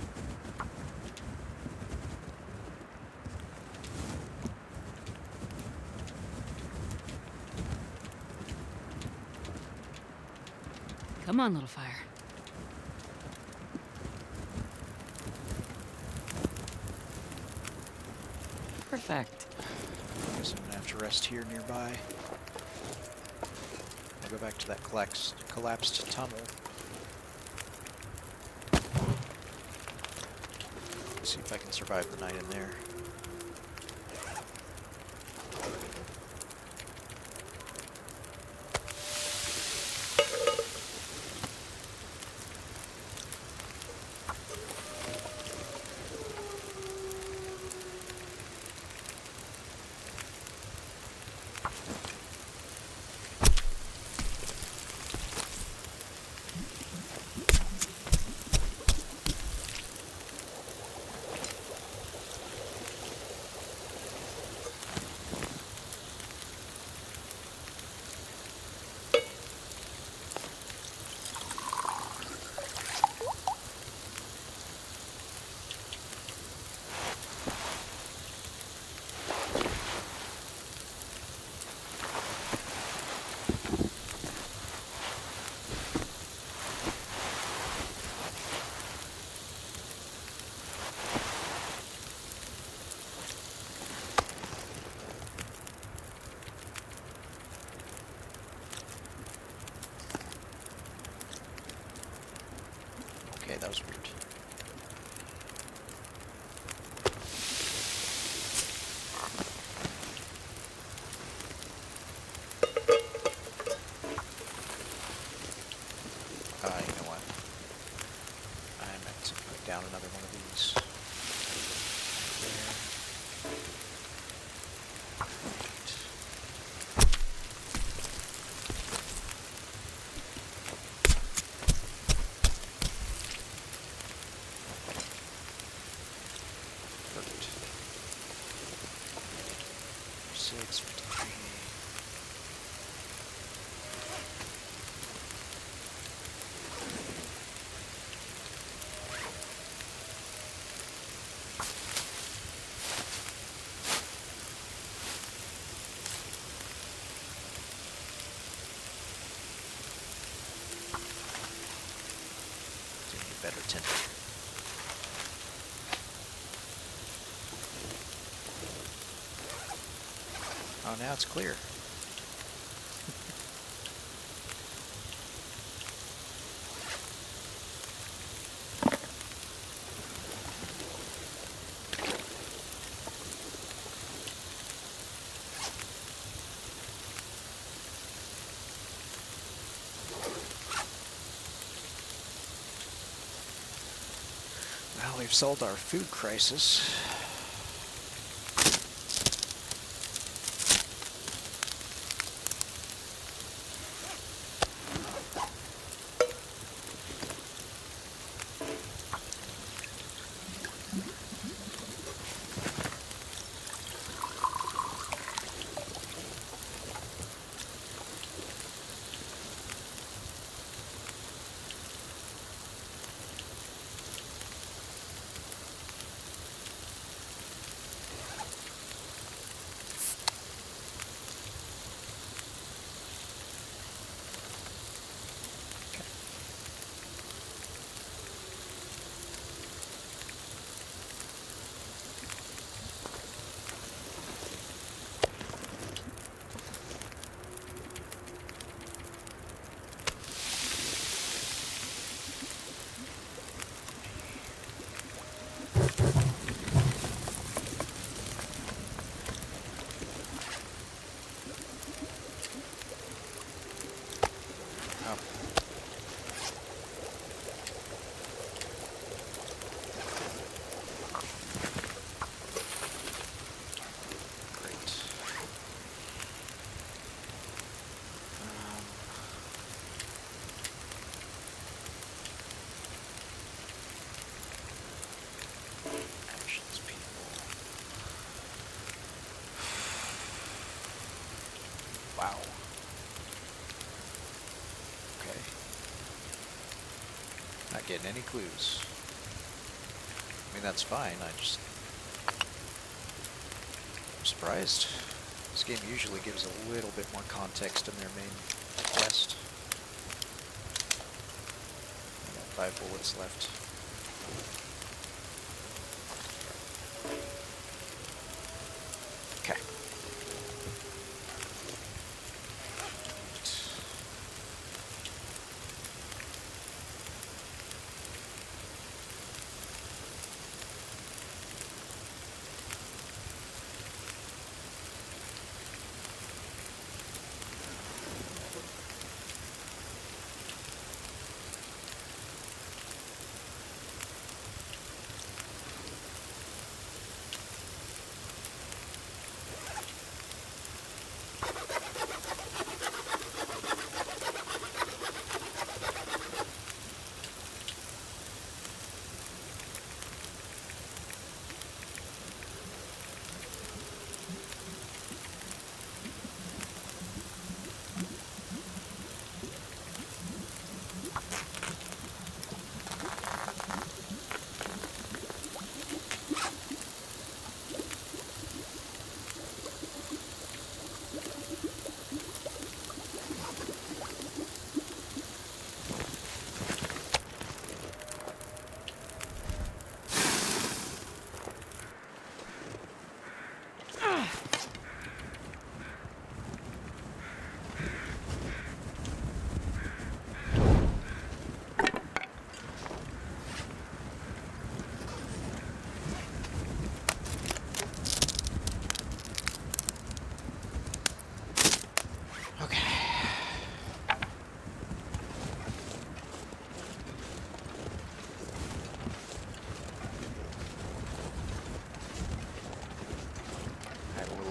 Come on, little fire. Perfect. Guess I'm gonna have to rest here nearby. I'll go back to that collapsed tunnel. See if I can survive the night in there. Okay, that was weird. You know what? I meant to put down another one of these. Better tinted. Oh, now it's clear. Well, we've solved our food crisis. Wow. Okay. Not getting any clues. I mean, that's fine. I'm surprised. This game usually gives a little bit more context in their main quest. I got 5 bullets left. Okay.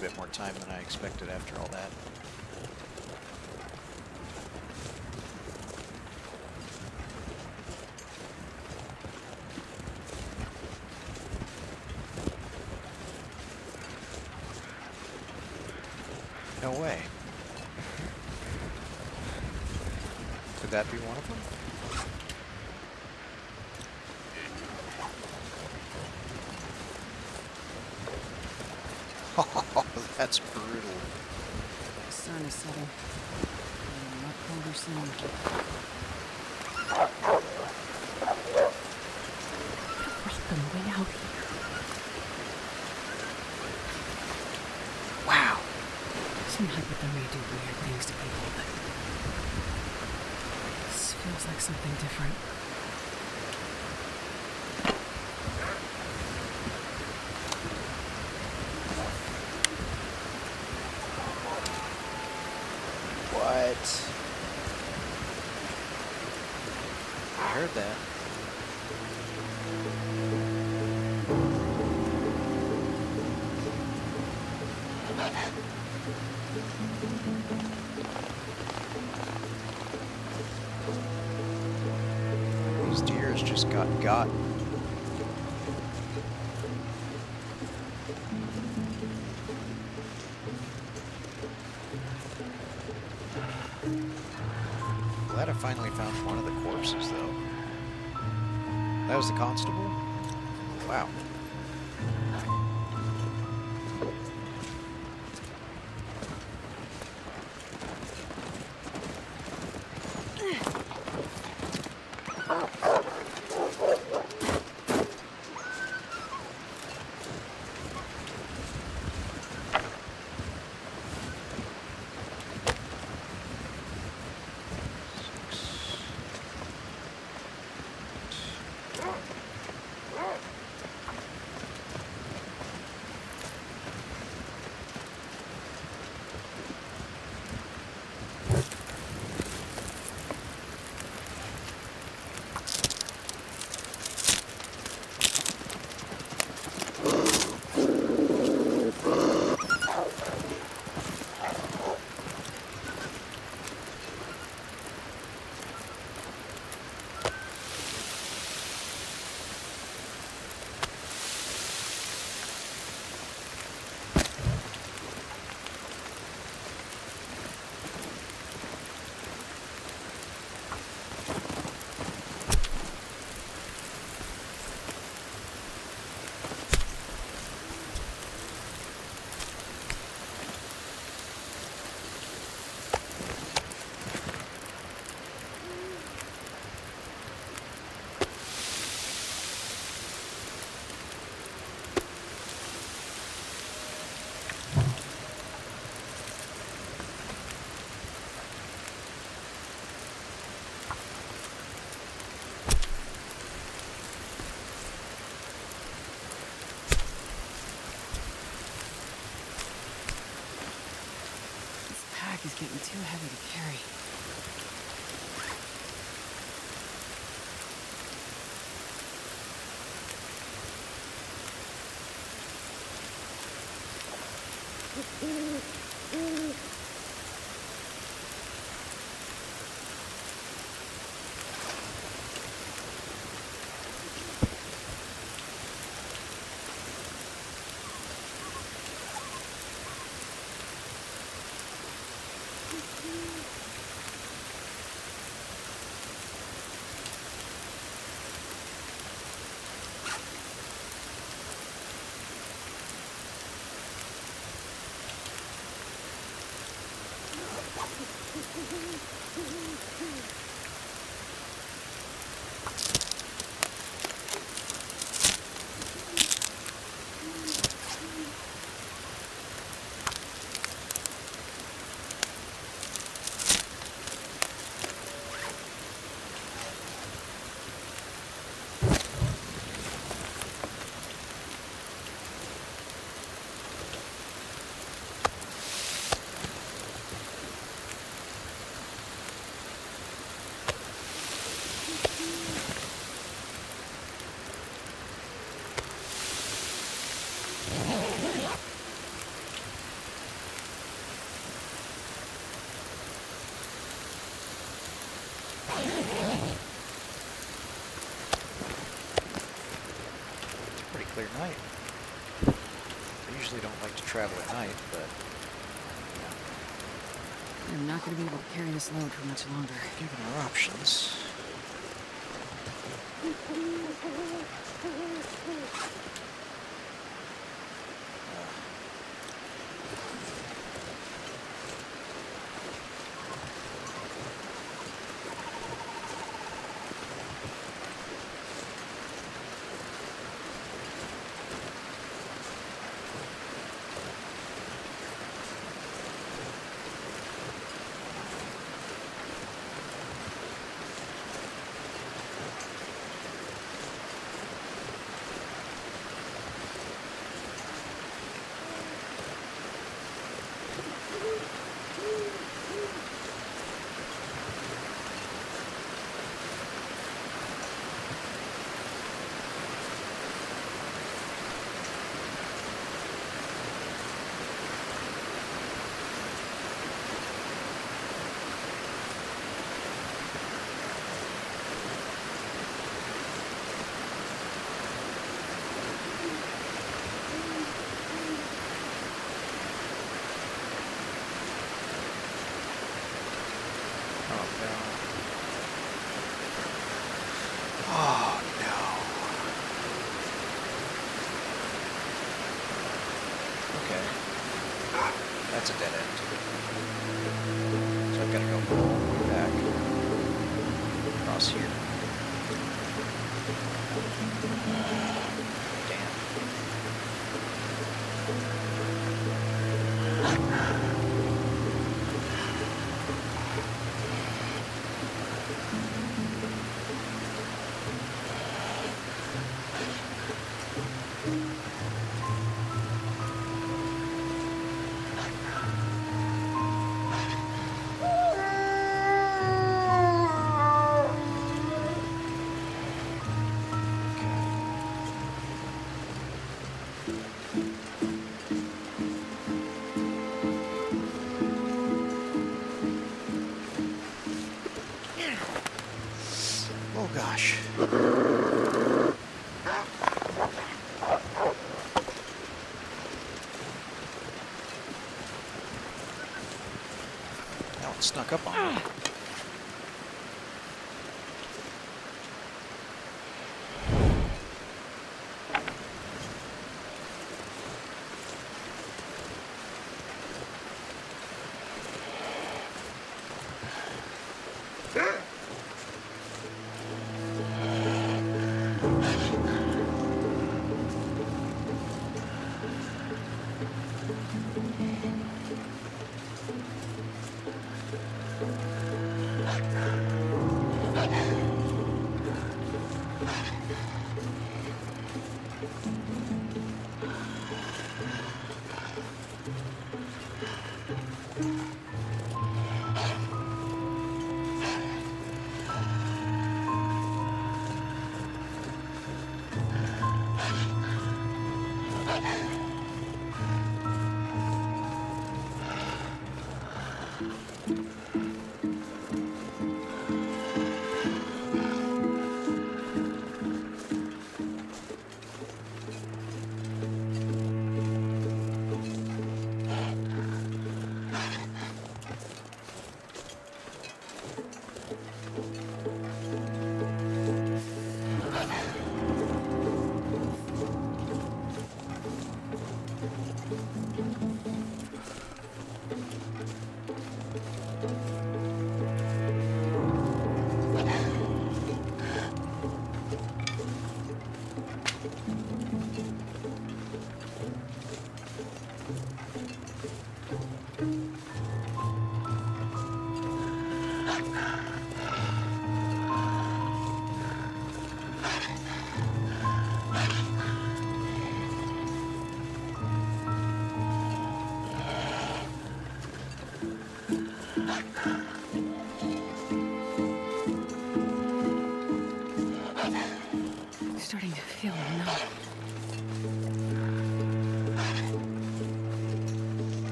bit more time than I expected after all that. No way. Could that be one of them? Oh, that's brutal. The sun is setting. A lot colder soon. What brought them way out here? Wow. Some hypothermia do weird things to people, but this feels like something different. What? I heard that. These deers just got. Glad I finally found one of the corpses, though. That was the constable? Wow. Is getting too heavy to carry. It's a pretty clear night. I usually don't like to travel at night, but I'm not going to be able to carry this load for much longer. given our options. Oh no. Okay. That's a dead end. So I've got to go all the way back. Across here. Damn. Oh gosh. That one snuck up on me.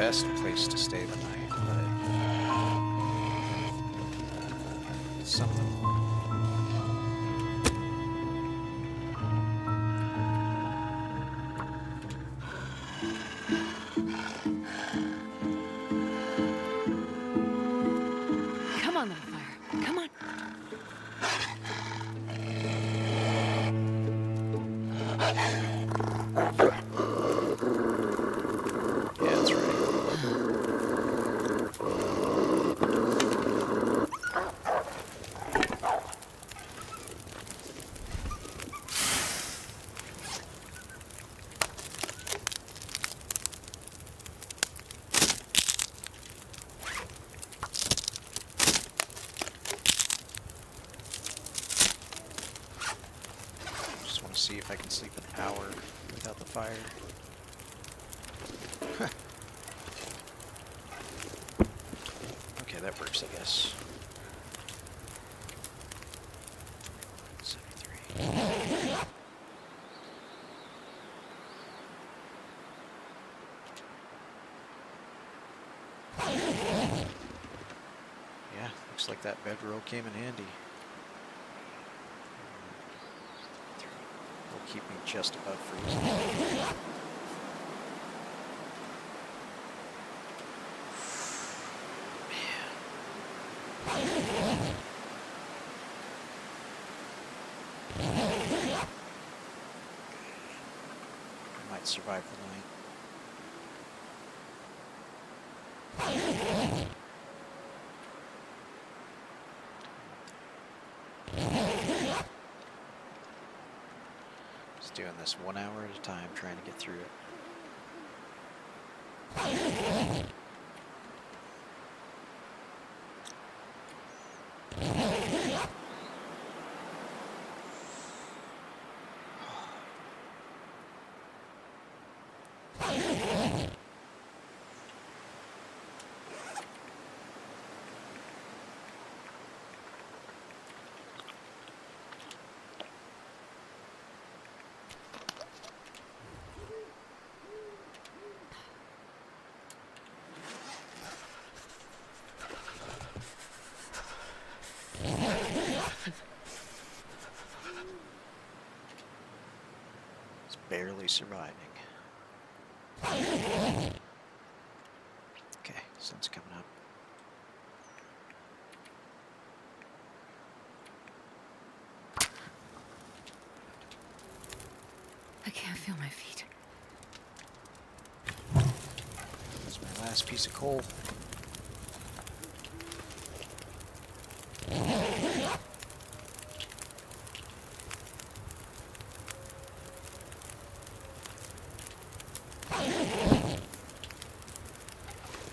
best place to stay the night, but it's something. Come on, little fire. Come on. Yeah, that's right. Just want to see if I can sleep an hour without the fire. Okay, that works, I guess. 73. Yeah, looks like that bedroll came in handy. Will keep me just above freezing. I might survive the night. Just doing this 1 hour at a time, trying to get through it. It's barely surviving. Okay, sun's coming up. I can't feel my feet. That's my last piece of coal.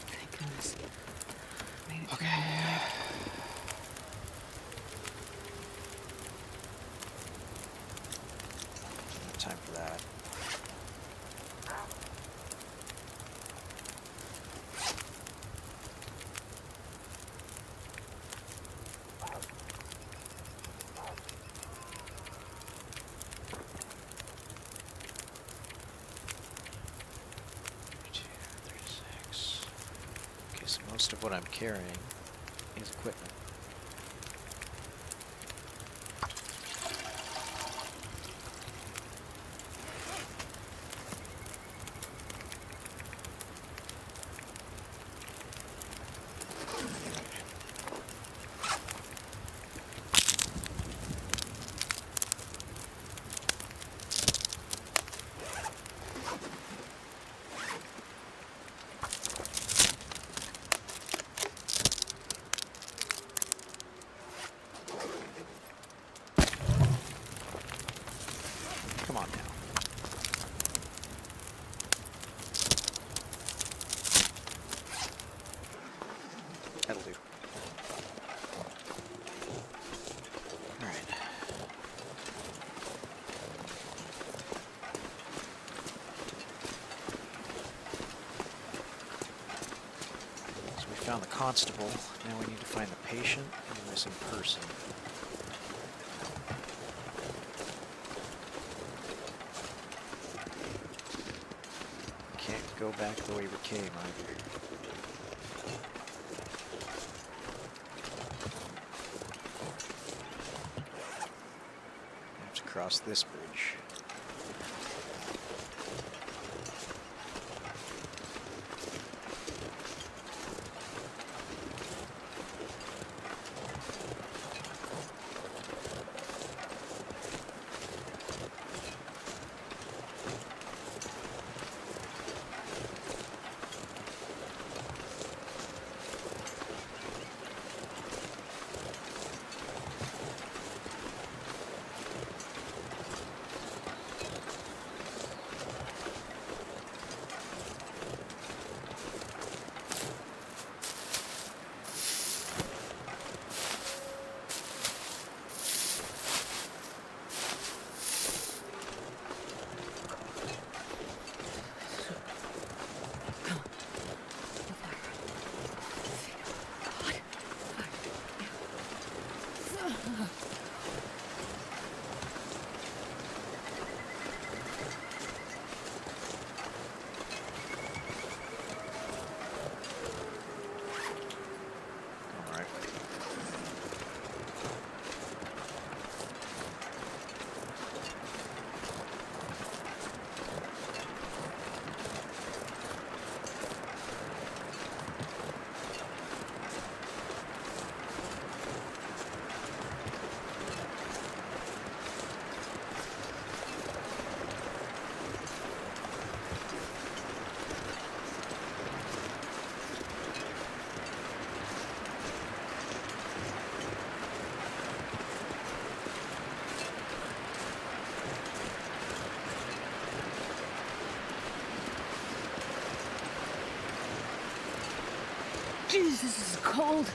Thank goodness. Made it Okay. through the night. No time for that. Okay, so most of what I'm carrying is equipment. Come on now. That'll do. All right. So we found the constable. Now we need to find the patient and the missing person. Can't go go back the way we came either. Have to cross this bridge. Jeez, this is cold.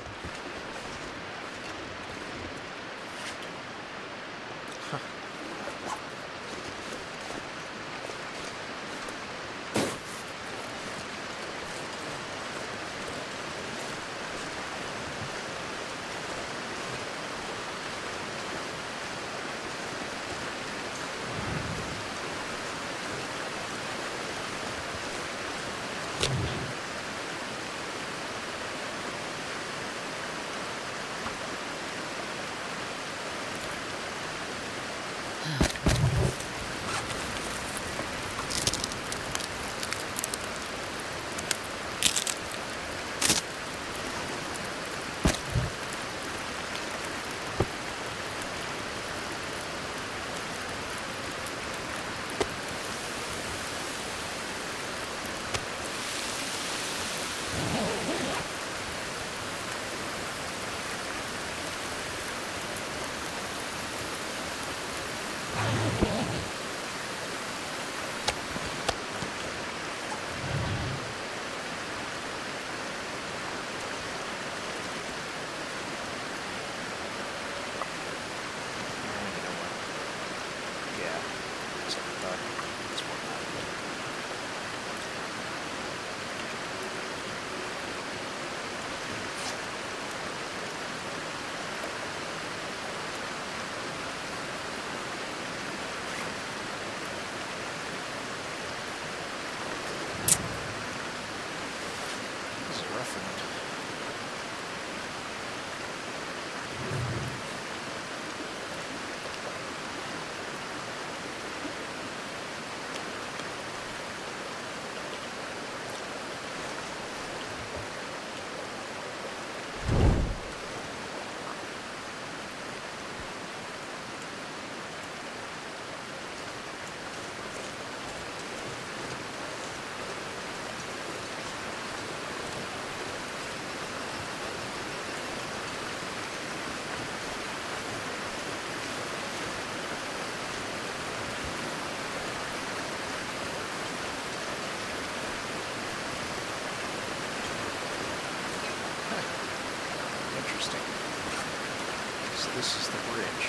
This is the bridge.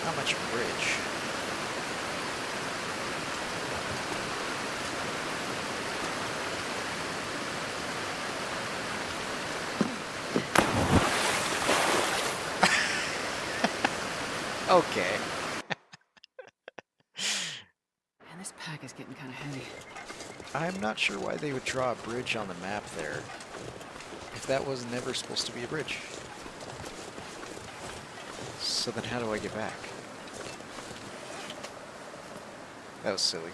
Not much of a bridge. Man, this pack is getting kind of heavy. I'm not sure why they would draw a bridge on the map there, if that was never supposed to be a bridge. So then how do I get back? That was silly.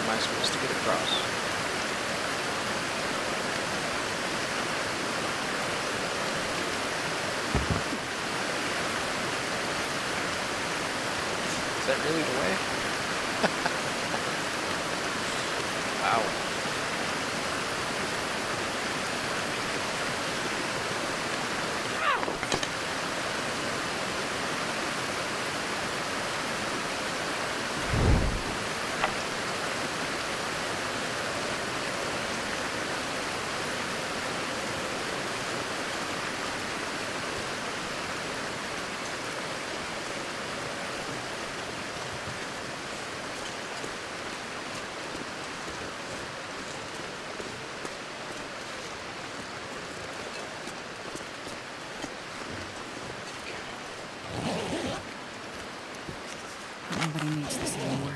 Am I supposed to get across? Is that really the way? Wow. Nobody needs this anymore.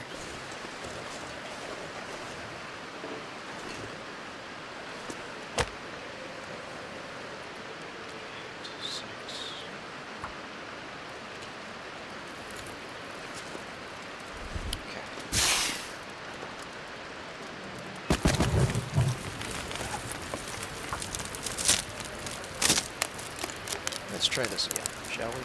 Let's try this again, shall we?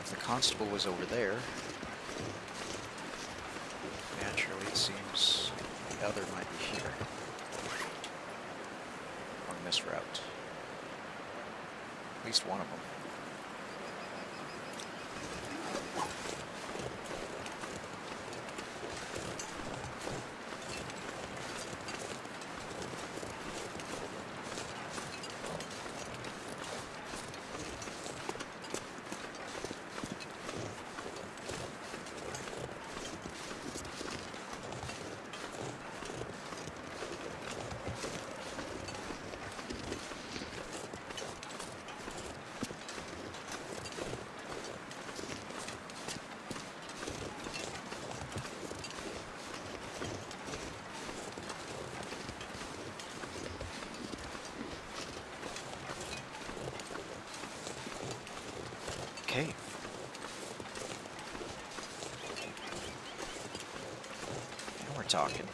If the constable was over there, naturally it seems the other might be here, on this route. At least one of them. start talking.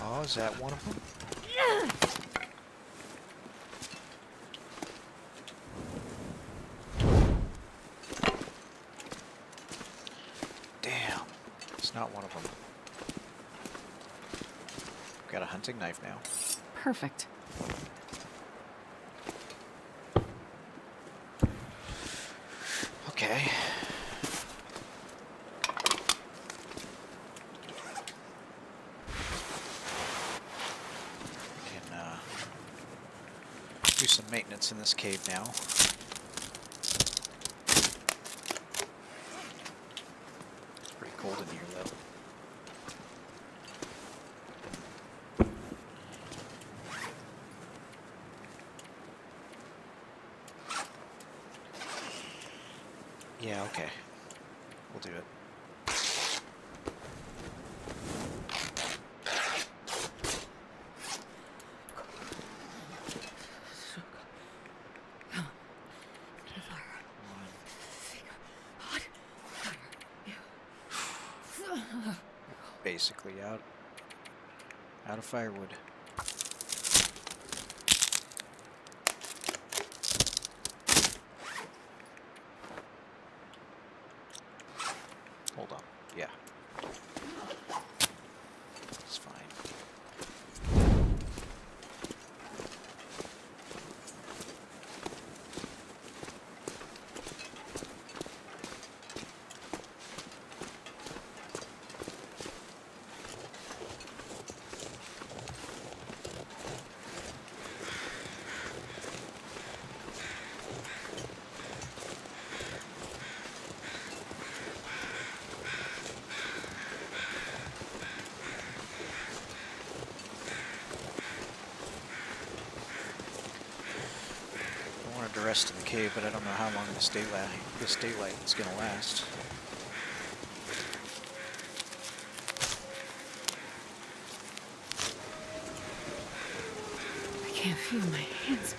Oh, is that one of them? Damn, it's not one of them. Got a hunting knife now. Perfect. Okay. Do some maintenance in this cave now. It's pretty cold in here, though. Yeah, okay. We'll do it. Basically out of firewood. Hold on. Yeah. It's fine. The rest of the cave, but I don't know how long this daylight is going to last. I can't feel my hands.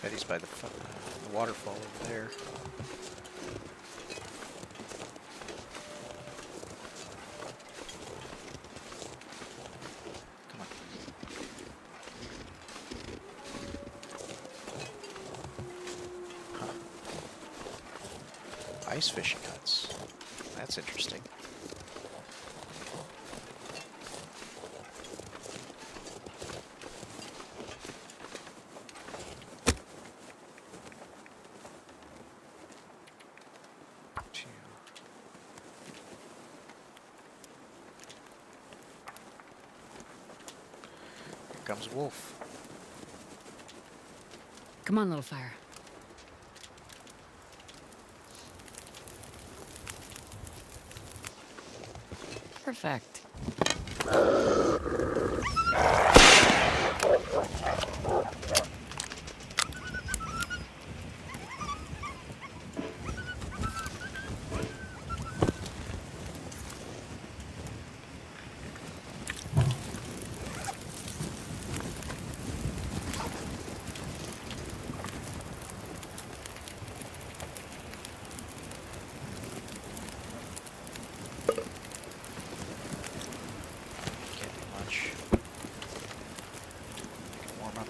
Betty's by the waterfall over there. Come on. Huh. Ice fishing huts. That's interesting. Comes Wolf. Come on, little fire. Perfect.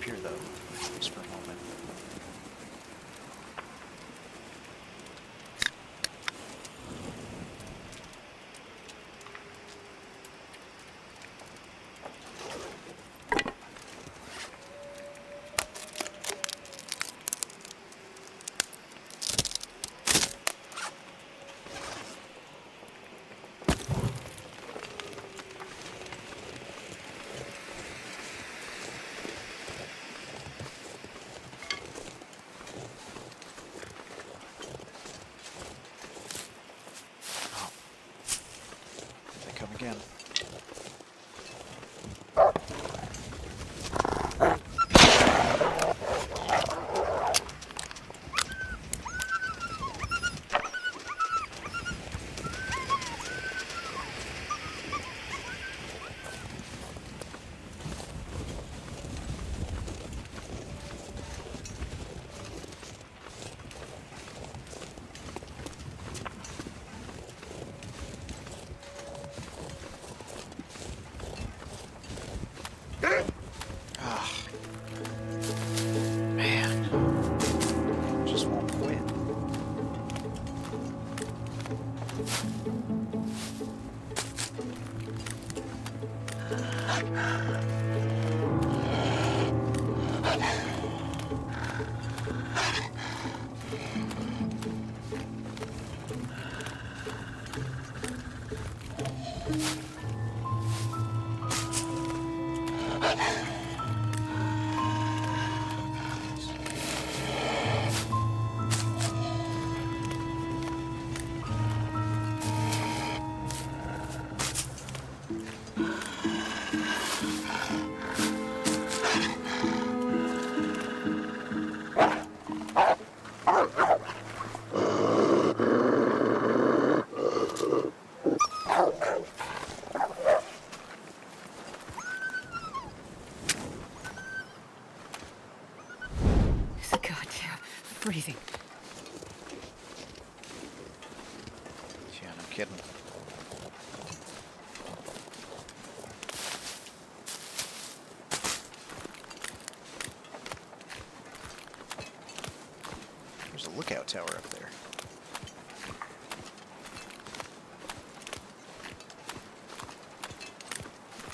Here, though, just for a moment. Come again. Freezing. Yeah, no kidding. There's a lookout tower up there.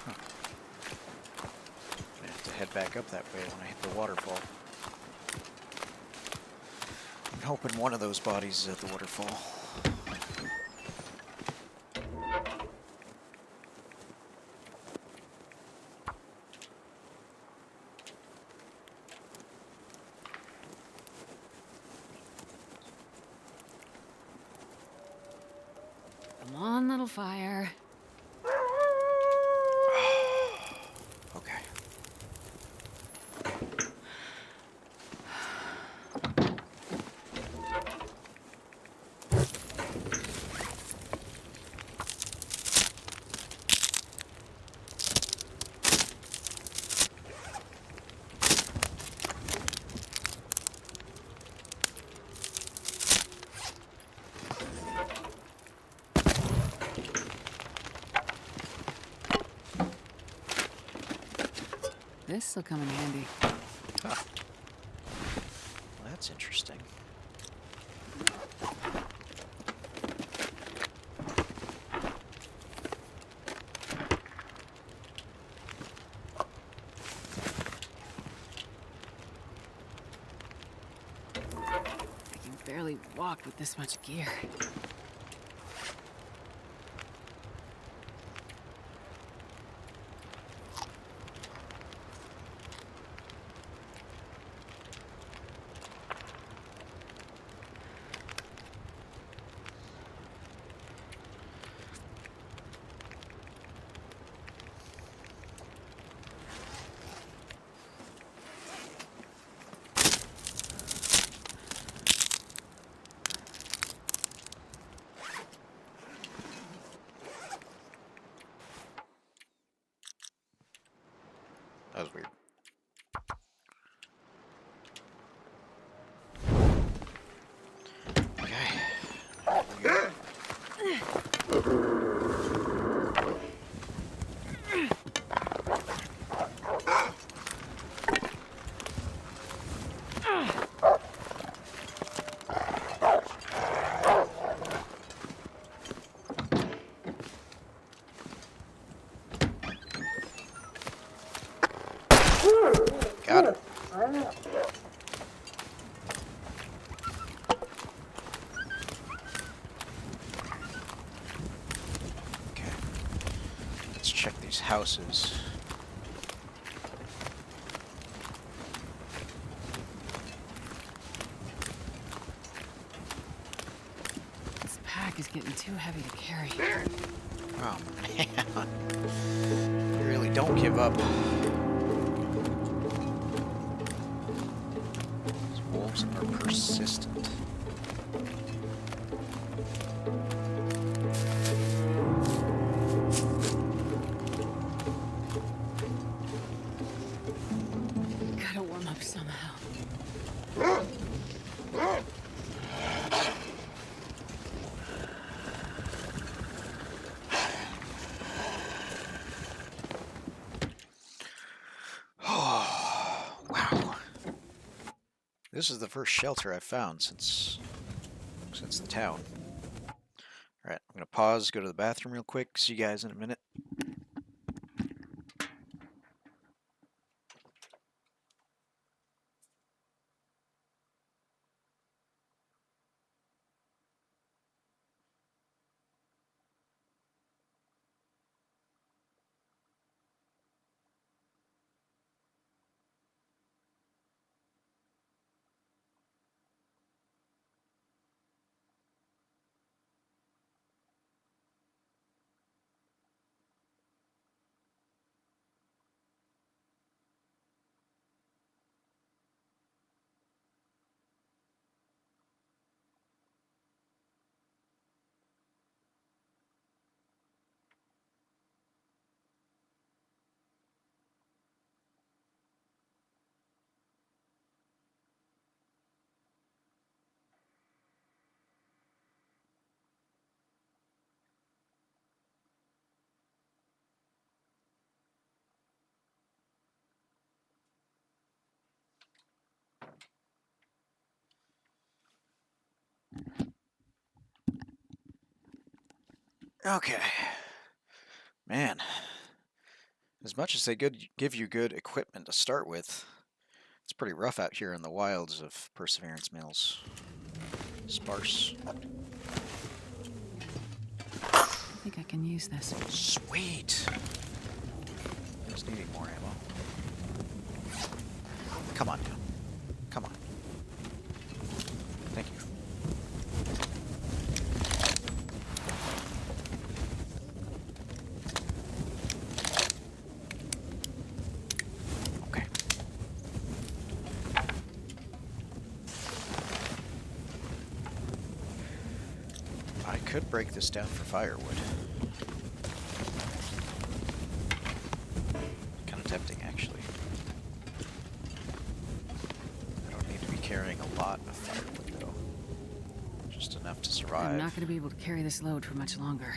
Huh. I have to head back up that way when I hit the waterfall. I'm hoping one of those bodies is at the waterfall. Come on, little fire. Okay. This'll come in handy. Huh. Well, that's interesting. I can barely walk with this much gear. That was weird. Got it. Okay. Let's check these houses. This pack is getting too heavy to carry. Oh, man. You really don't give up. These wolves are persistent. Gotta warm up somehow. Wow. This is the first shelter I've found since the town. Alright, I'm gonna pause, go to the bathroom real quick, see you guys in a minute. Okay. Man. As much as they give you good equipment to start with, it's pretty rough out here in the wilds of Perseverance Mills. Sparse. I think I can use this. Sweet. Just needing more ammo. Come on now. Come on. Thank you. Okay. I could break this down for firewood. Kind of tempting, actually. I don't need to be carrying a lot of firewood, though. Just enough to survive. I'm not going to be able to carry this load for much longer.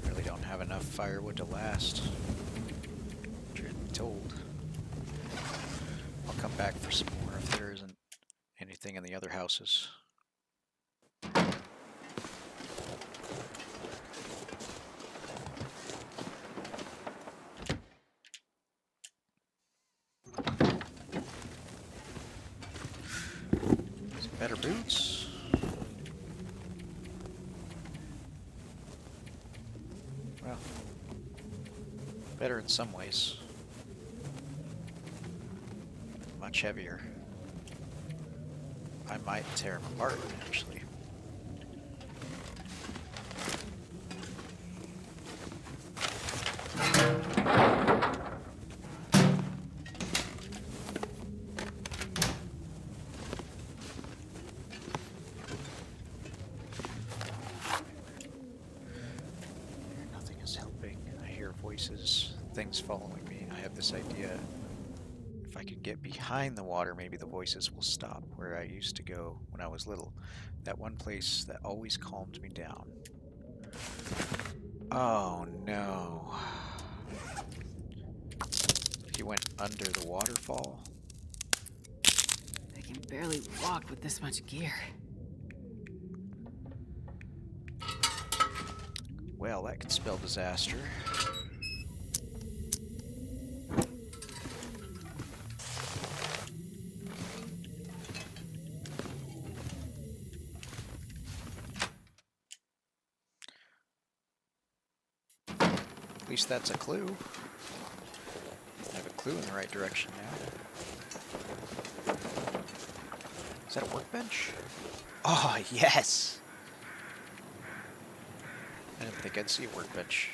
Really don't have enough firewood to last. Truth be told. I'll come back for some more if there isn't anything in the other houses. Some better boots. Well, better in some ways. Much heavier. I might tear them apart, actually. things following me. I have this idea. If I could get behind the water, maybe the voices will stop where I used to go when I was little. That one place that always calmed me down. Oh no. He went under the waterfall. I can barely walk with this much gear. Well, that could spell disaster. At least that's a clue. I have a clue in the right direction now. Is that a workbench? Oh, yes! I didn't think I'd see a workbench.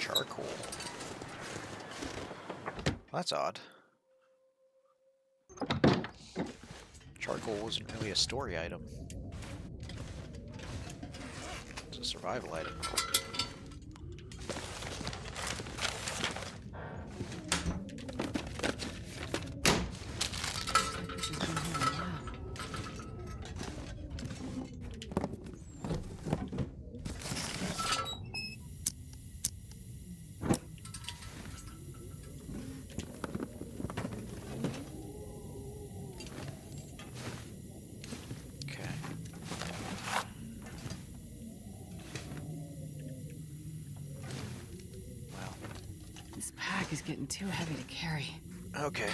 Charcoal. Well, that's odd. Charcoal wasn't really a story item. It's a survival item. Is getting too heavy to carry. Okay.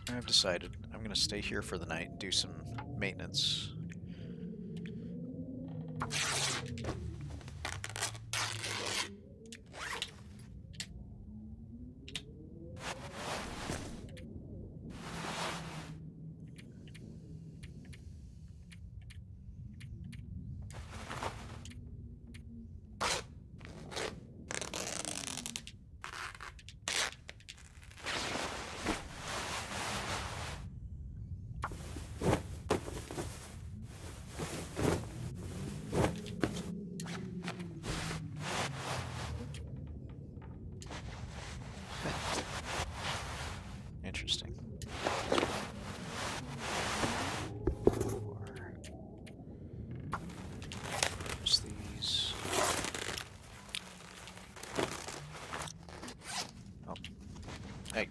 I've decided I'm gonna stay here for the night and do some maintenance. Interesting. There's these. Oh. Hey,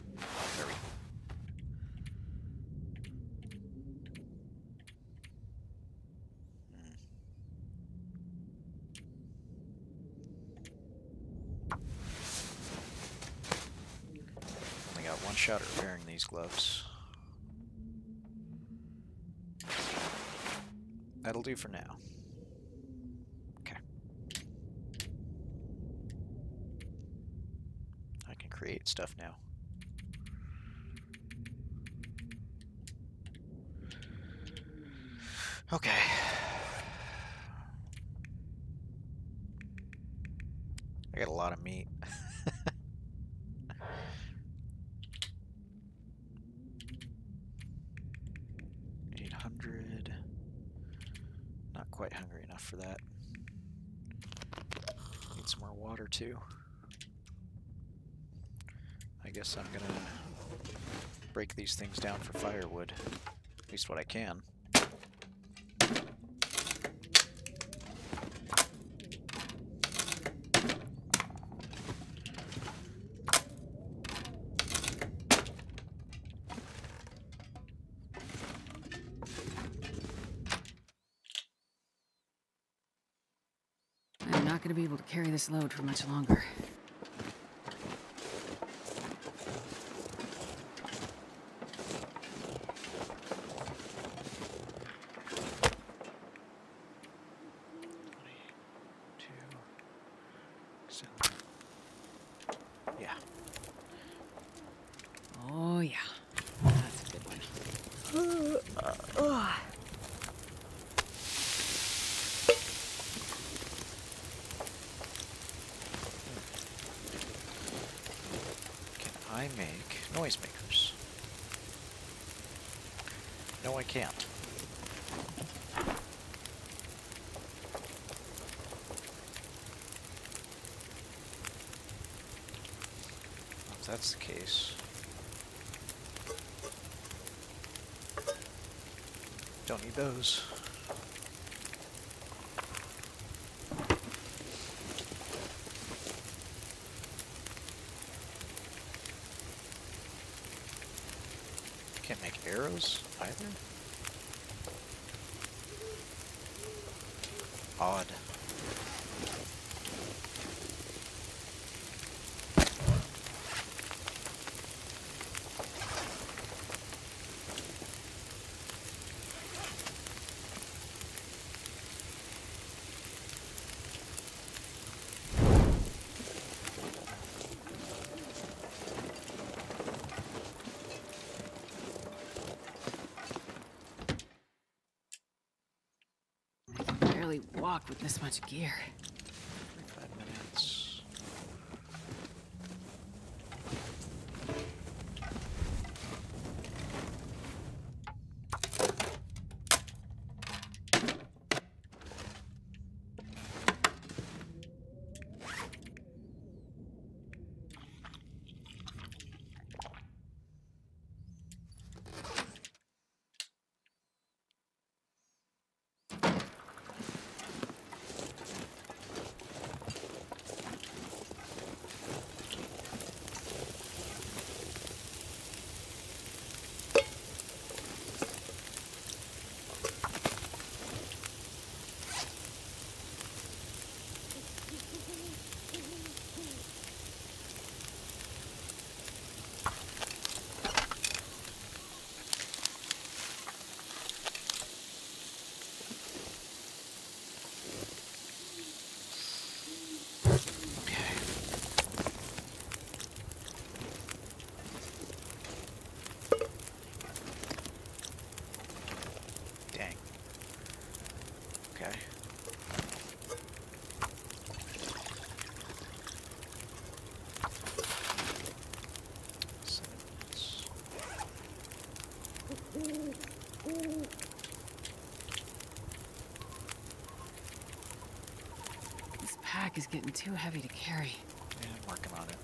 there we go. Only got one shot at repairing these gloves. That'll do for now. Okay. I can create stuff now. Okay. I got a lot of meat. 800. Not quite hungry enough for that. Need some more water too. I guess I'm gonna break these things down for firewood. At least what I can. I'm not going to be able to carry this load for much longer. Yeah. Oh, yeah. That's a good one. Can I make noisemakers? can't. If that's the case, don't need those. Can't make arrows either? Odd. Barely walk with this much gear. 5 minutes. Dang. Okay. 7 minutes. This pack is getting too heavy to carry. Yeah, I'm working on it.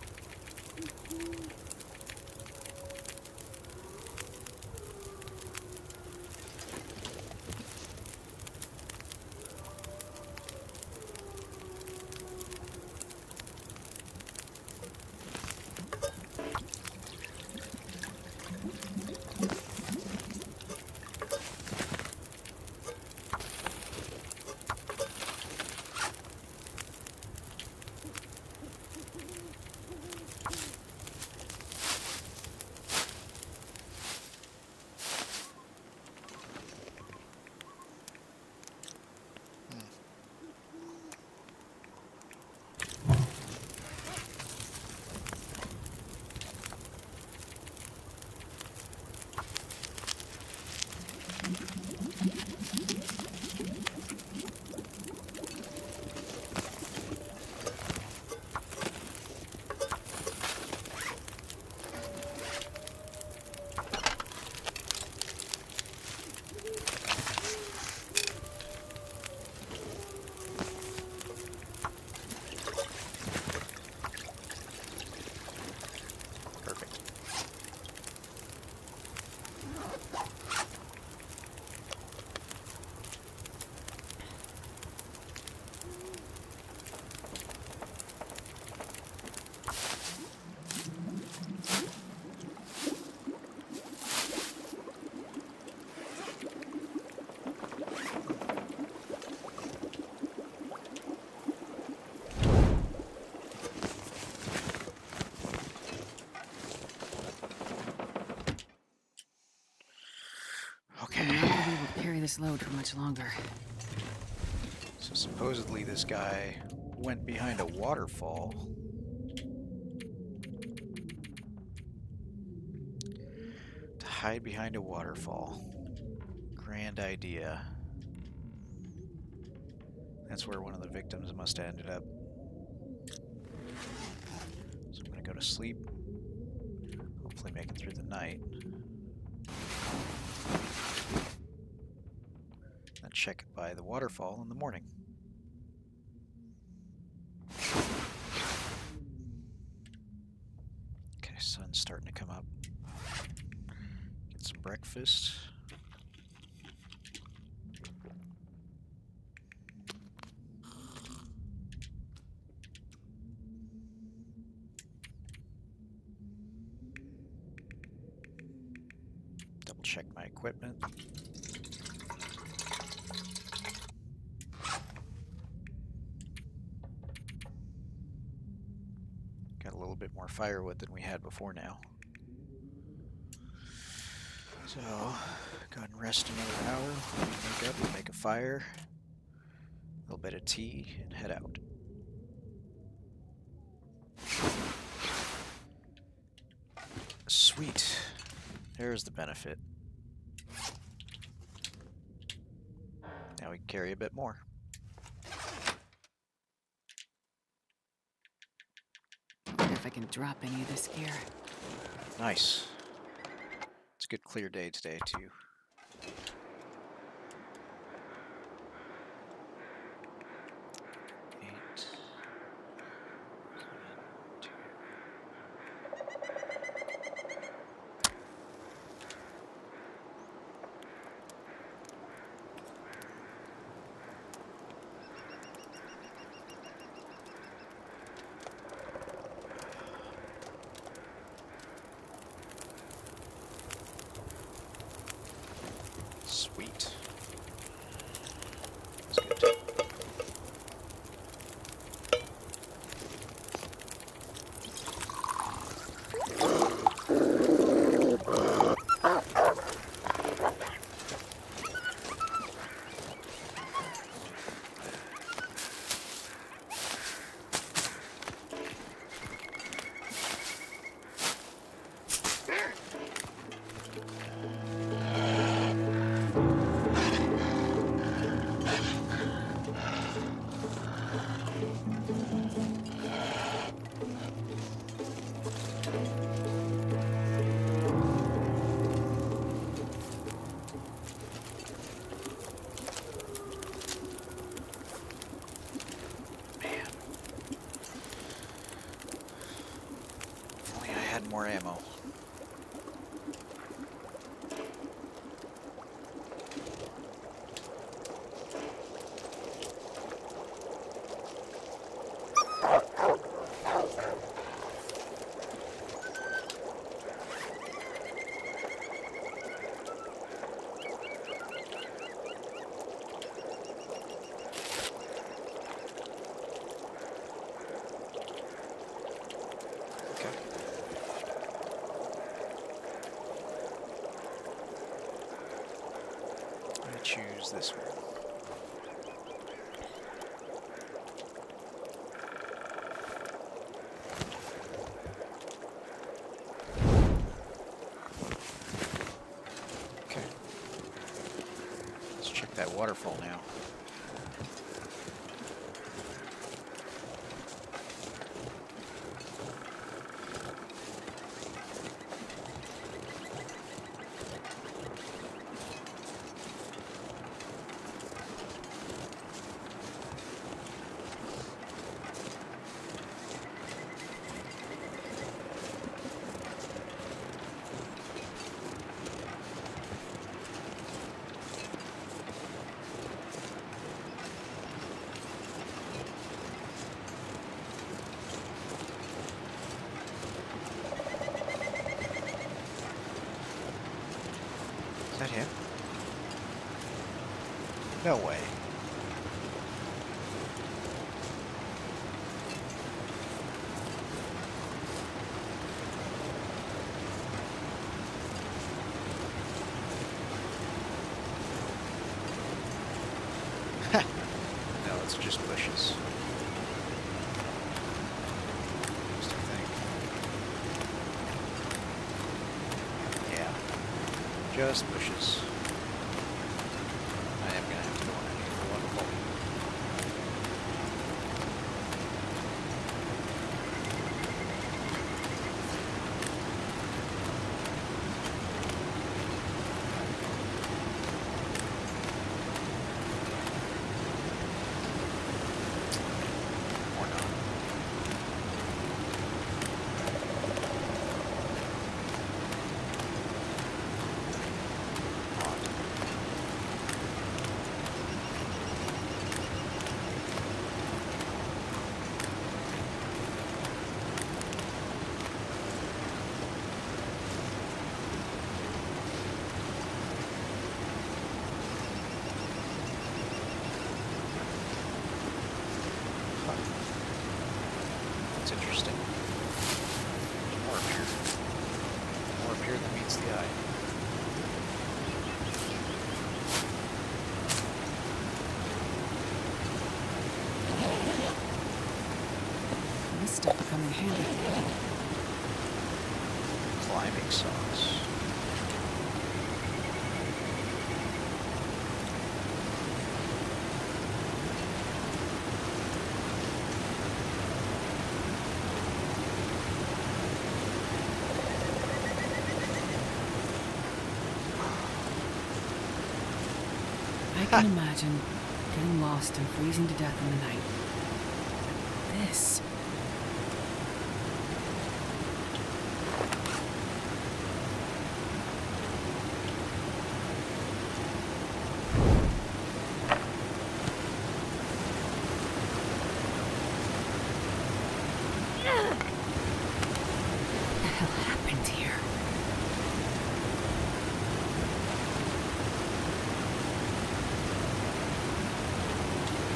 I'm not gonna be able to carry this load for much longer. So supposedly this guy went behind a waterfall. To hide behind a waterfall. Grand idea. That's where one of the victims must have ended up. So I'm gonna go to sleep. Hopefully make it through the night. check it by the waterfall in the morning. Okay, sun's starting to come up. Get some breakfast. Double check my equipment. Got a little bit more firewood than we had before now. So, go ahead and rest another hour. Wake up, make a fire, a little bit of tea, and head out. Sweet. There's the benefit. Now we can carry a bit more. Wonder if I can drop any of this gear. Nice. It's a good clear day today, too. Sweet. That's good. More ammo. Choose this one. Okay. Let's check that waterfall now. Is that him? No way. No, it's just bushes. Just a thing. Yeah. Just bushes. I am gonna have to go underneath the waterfall. That's interesting. More up here. More up here than meets the eye. This stuff will come in handy. Climbing saws. I can imagine getting lost and freezing to death in the night. But this... What the hell happened here?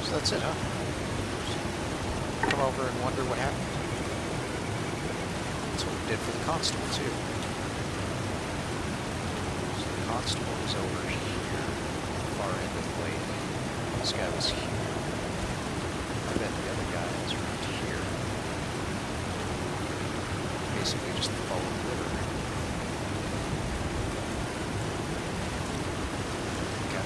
So that's it, huh? Just come over and wonder what happened. That's what we did for the constable, too. So the constable was over here, far end of the lake. This guy was here. I bet the other guy is around here. Basically just follow the river. Okay.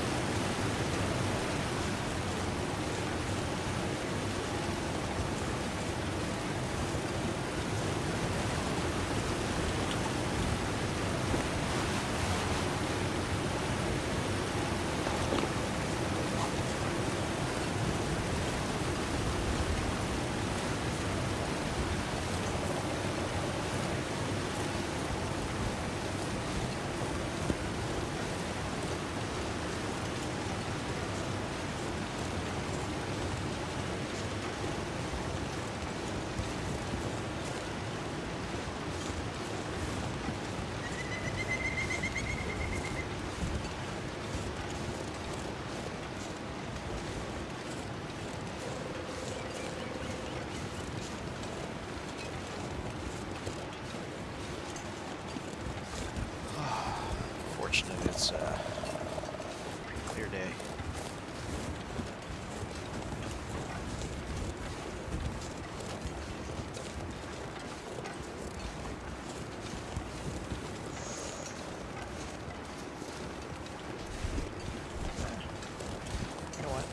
Fortunate it's a clear day. You know what?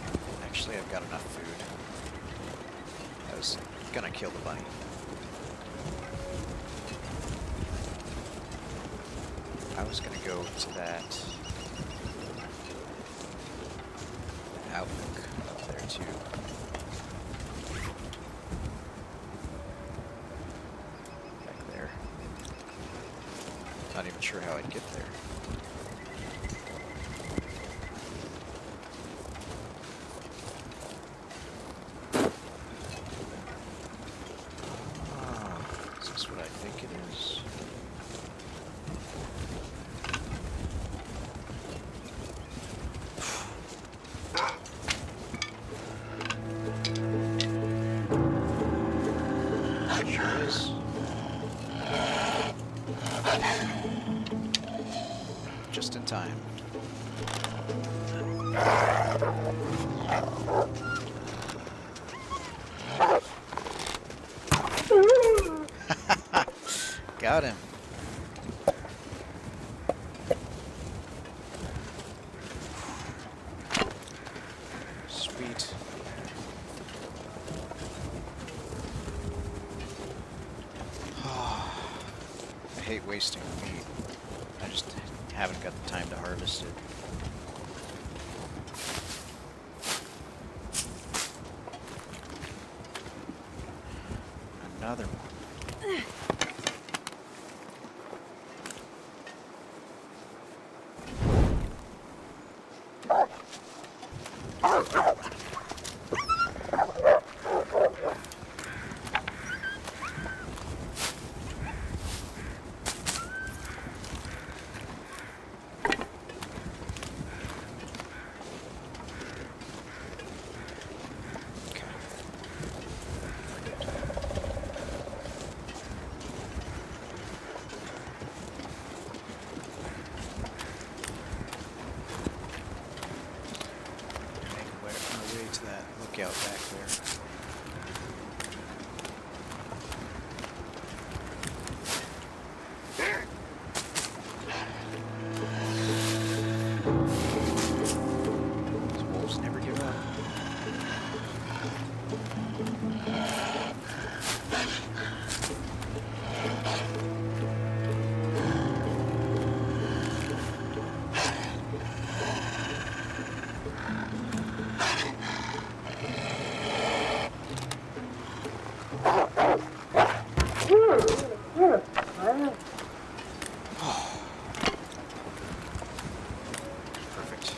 Actually, I've got enough food. I was gonna kill the bunny. I was gonna go to that outlook up there too. Back there. Not even sure how I'd get there. Is this what I think it is? Just in time. Got him. Sweet. I hate wasting meat. I just haven't got the time to harvest it. Another one. Perfect.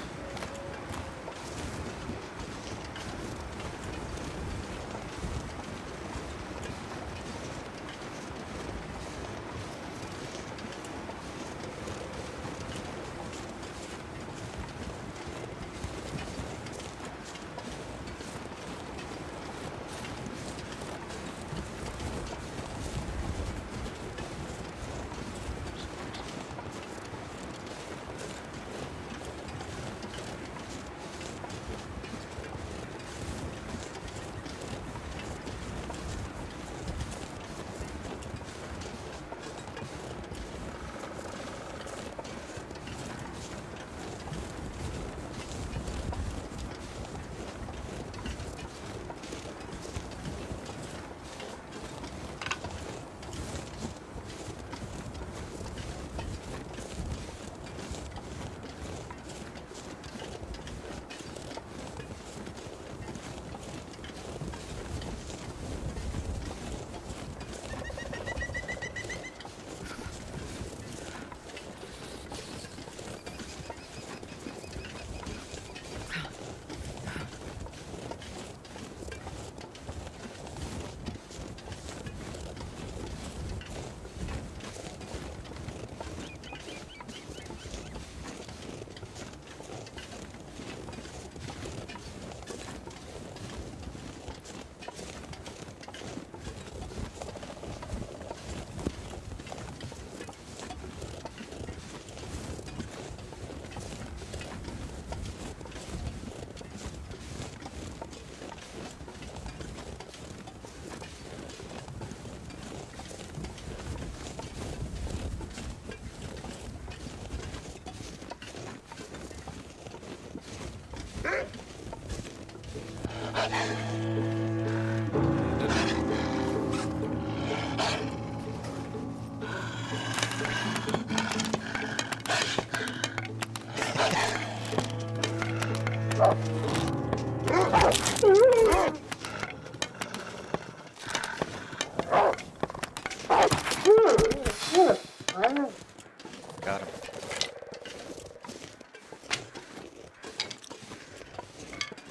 Got him.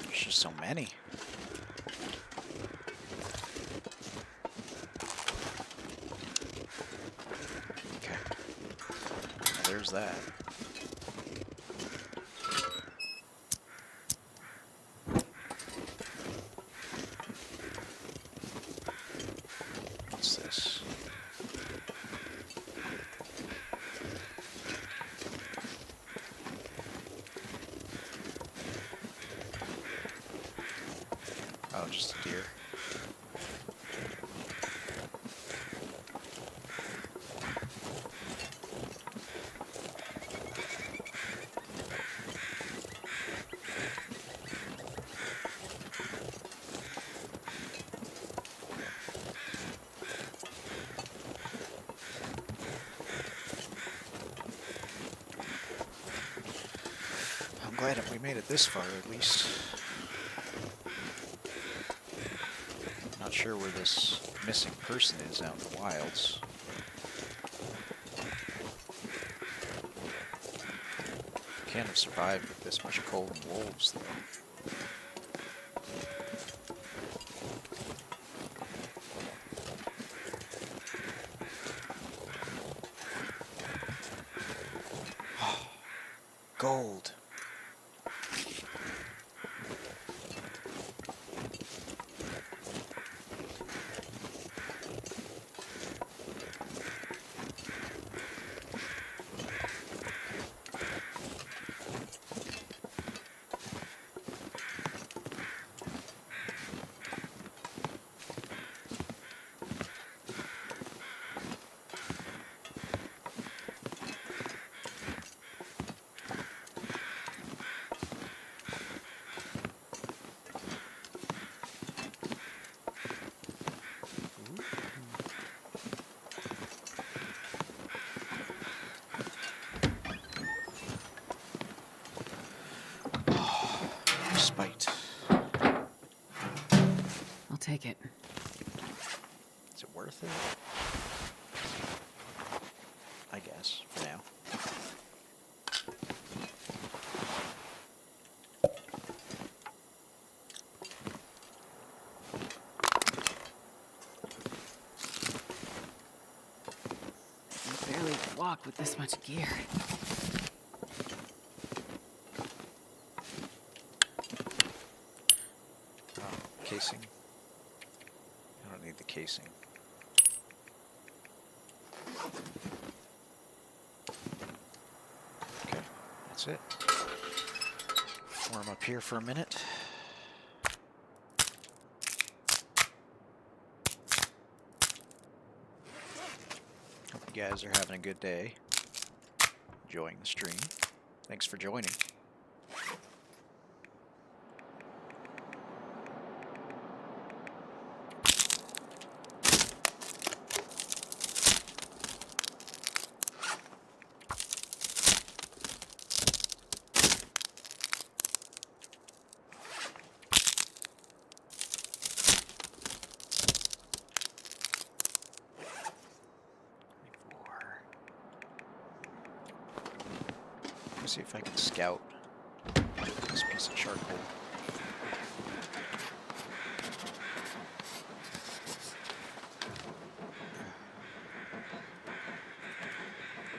There's just so many. Okay. Well, there's that. What's this? Oh, just a deer. I'm glad that we made it this far, at least. Not sure where this missing person is out in the wilds. Can't have survived with this much cold and wolves, though. Gold. I'll take it. worth it. I guess, for now. I barely walk with this much gear. Casing. I don't need the casing. Okay, that's it. Warm up here for a minute. Hope you guys are having a good day. Enjoying the stream. Thanks for joining. See if I can scout this piece of charcoal.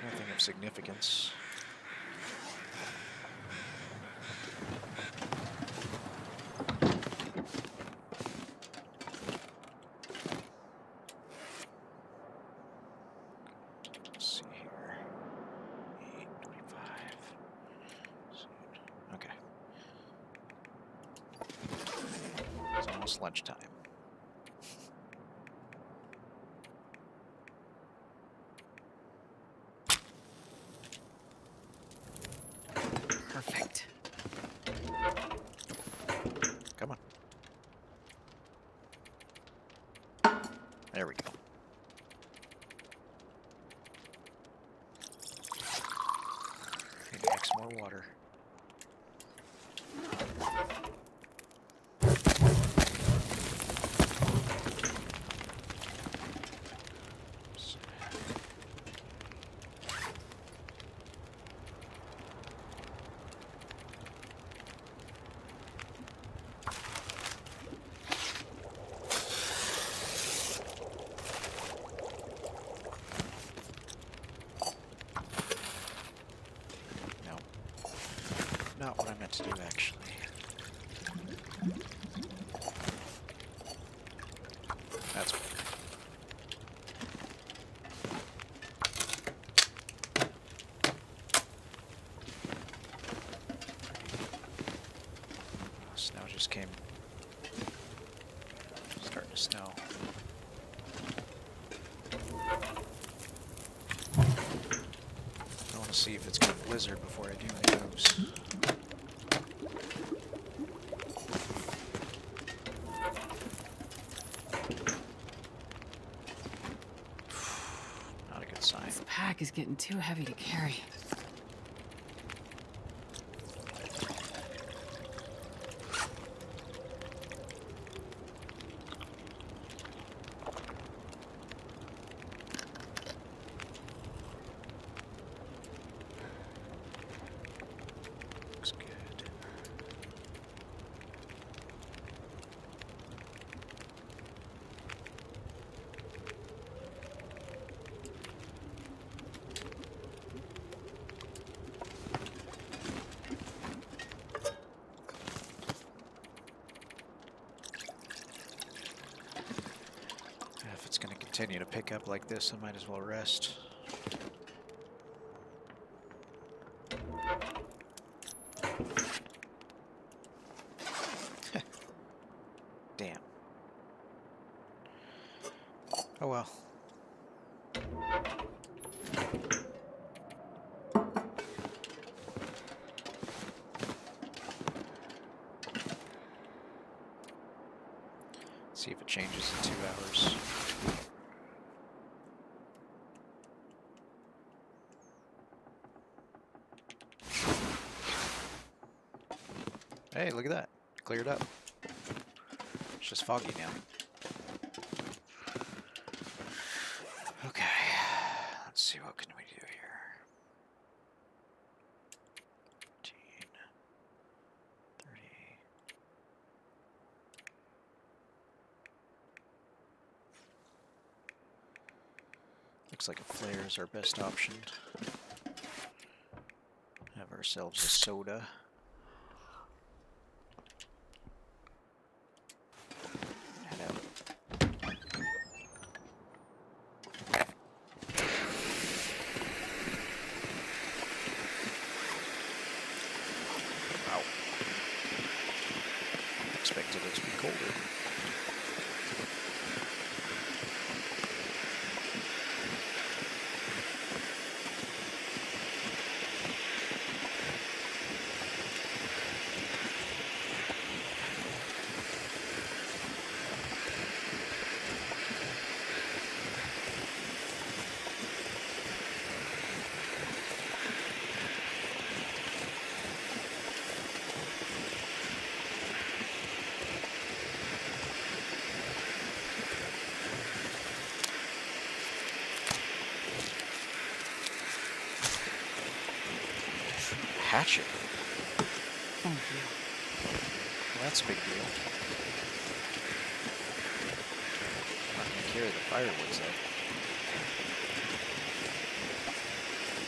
Nothing of significance. Let's see here. 8:25. Okay. It's almost lunchtime. Perfect. Come on. There we go. Need X more water. Not what I meant to do, actually. That's better. Snow just came. Starting to snow. I want to see if it's going to blizzard before I do any moves. Not a good sign. This pack is getting too heavy to carry. Looks good. If it's going to continue to pick up like this, I might as well rest. Damn. Oh well. See if it changes in 2 hours. Hey, look at that. Cleared up. It's just foggy now. Looks like a flare is our best option. Have ourselves a soda. Head out. Wow. Expected it to be colder. Hatchet. Thank you. Well, that's a big deal. Not gonna carry the firewoods though.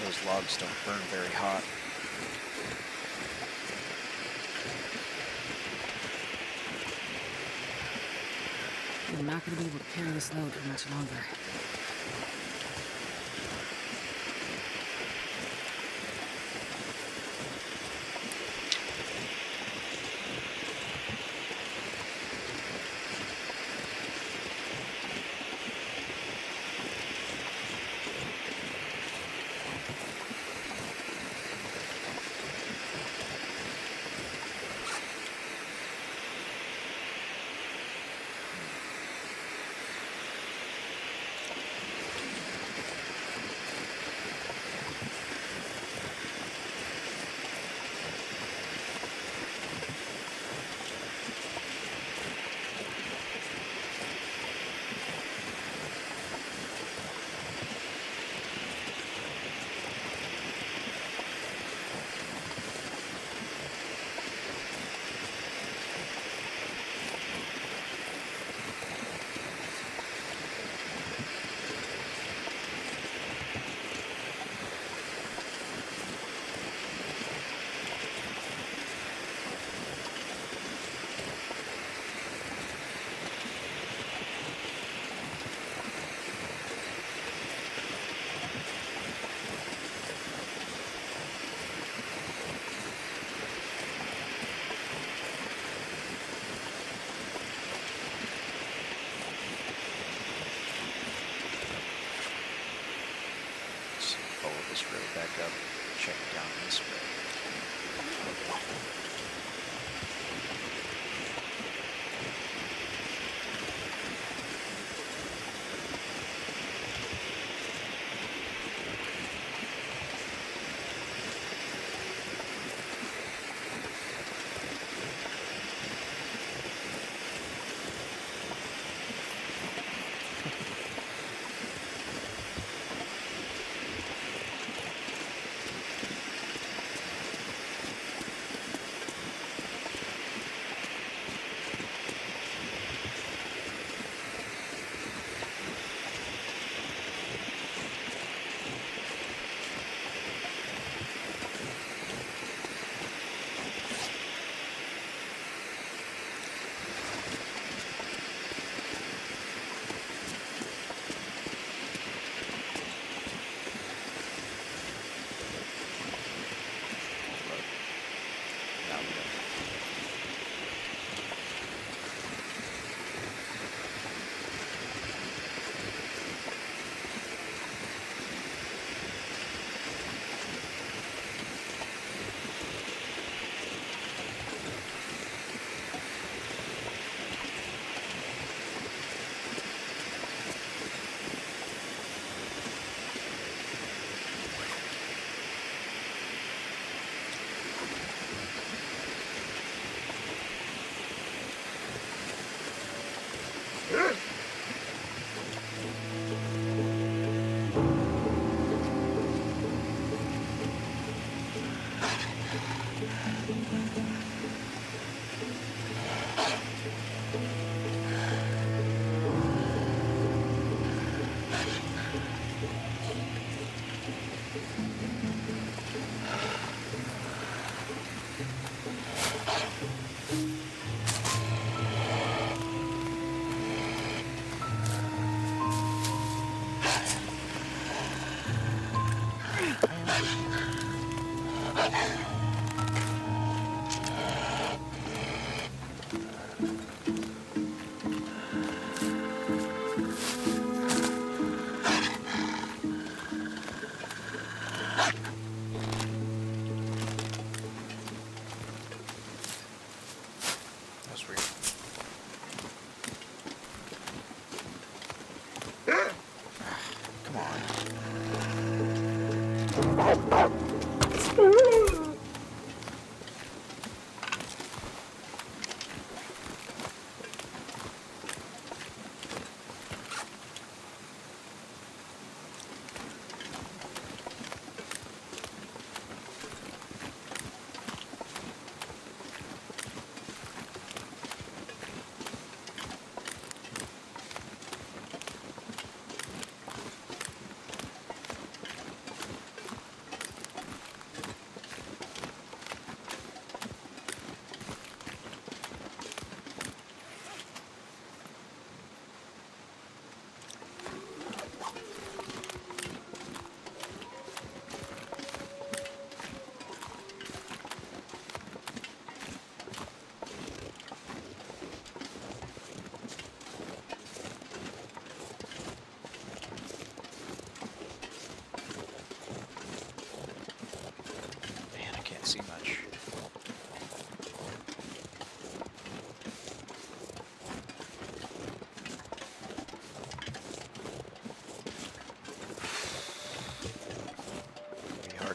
Those logs don't burn very hot. I'm not going to be able to carry this load for much longer. This road back up, check down this way.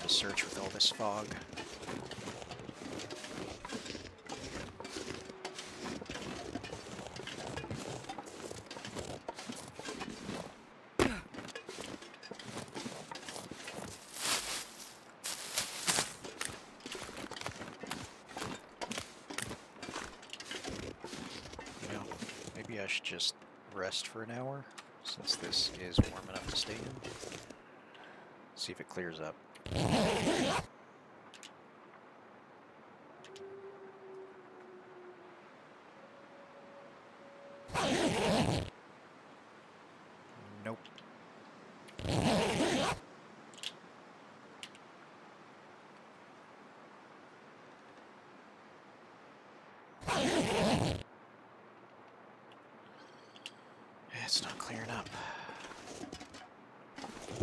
to search with all this fog. You know, maybe I should just rest for an hour, since this is warm enough to stay in. See if it clears up. Nope. It's not clearing up.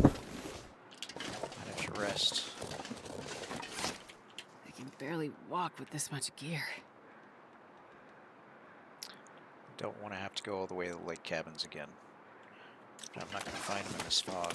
Might have to rest. I can barely walk with this much gear. Don't want to have to go all the way to the lake cabins again. But I'm not going to find them in this fog.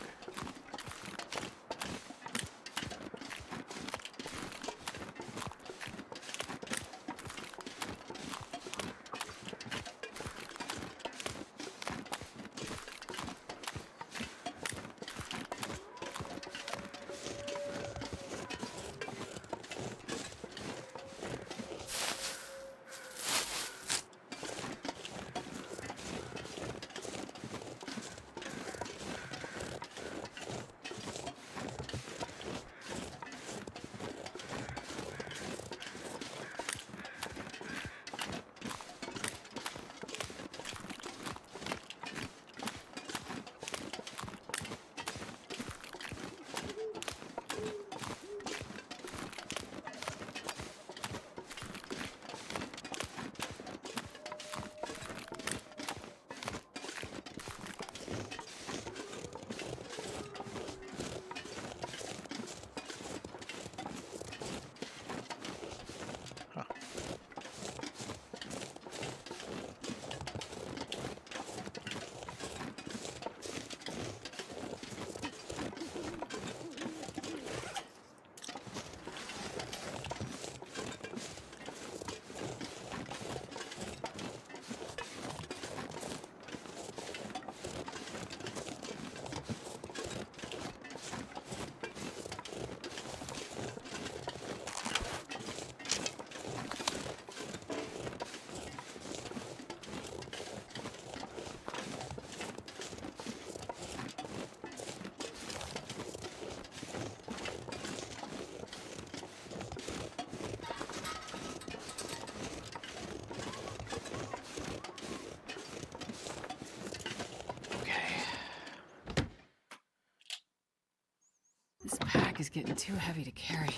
This pack is getting too heavy to carry.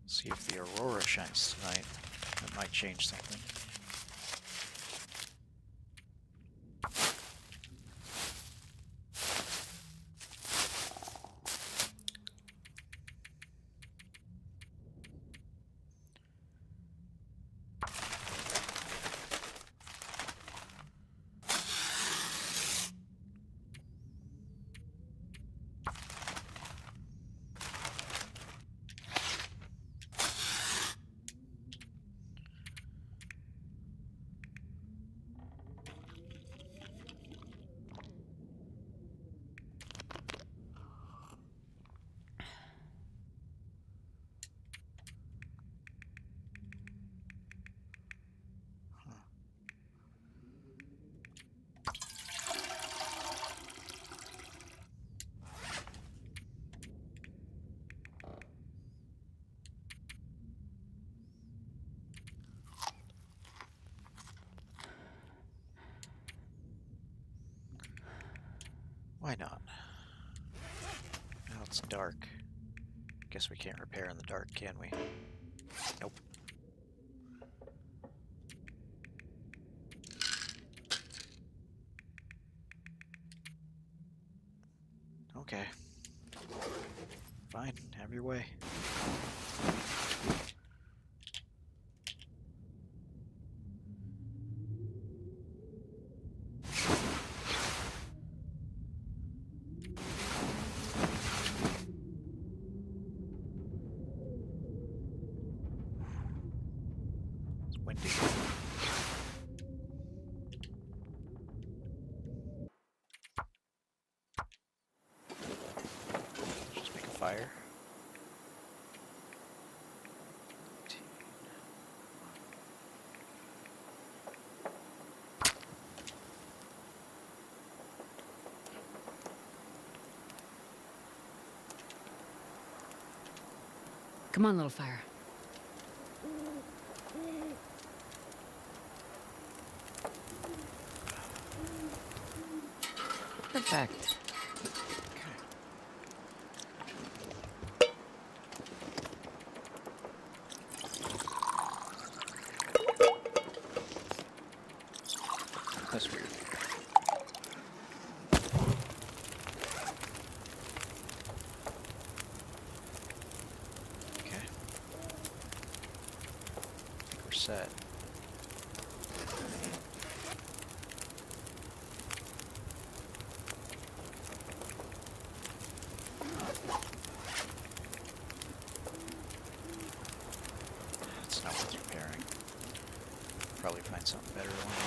See if the aurora shines tonight. That might change something. Why not? Now it's dark. Guess we can't repair in the dark, can we? Nope. Okay. Fine, have your way. windy. Just make a fire. Come on, little fire. Perfect. That's weird. Okay. I think we're set. It's not worth repairing. Probably find something better along the way.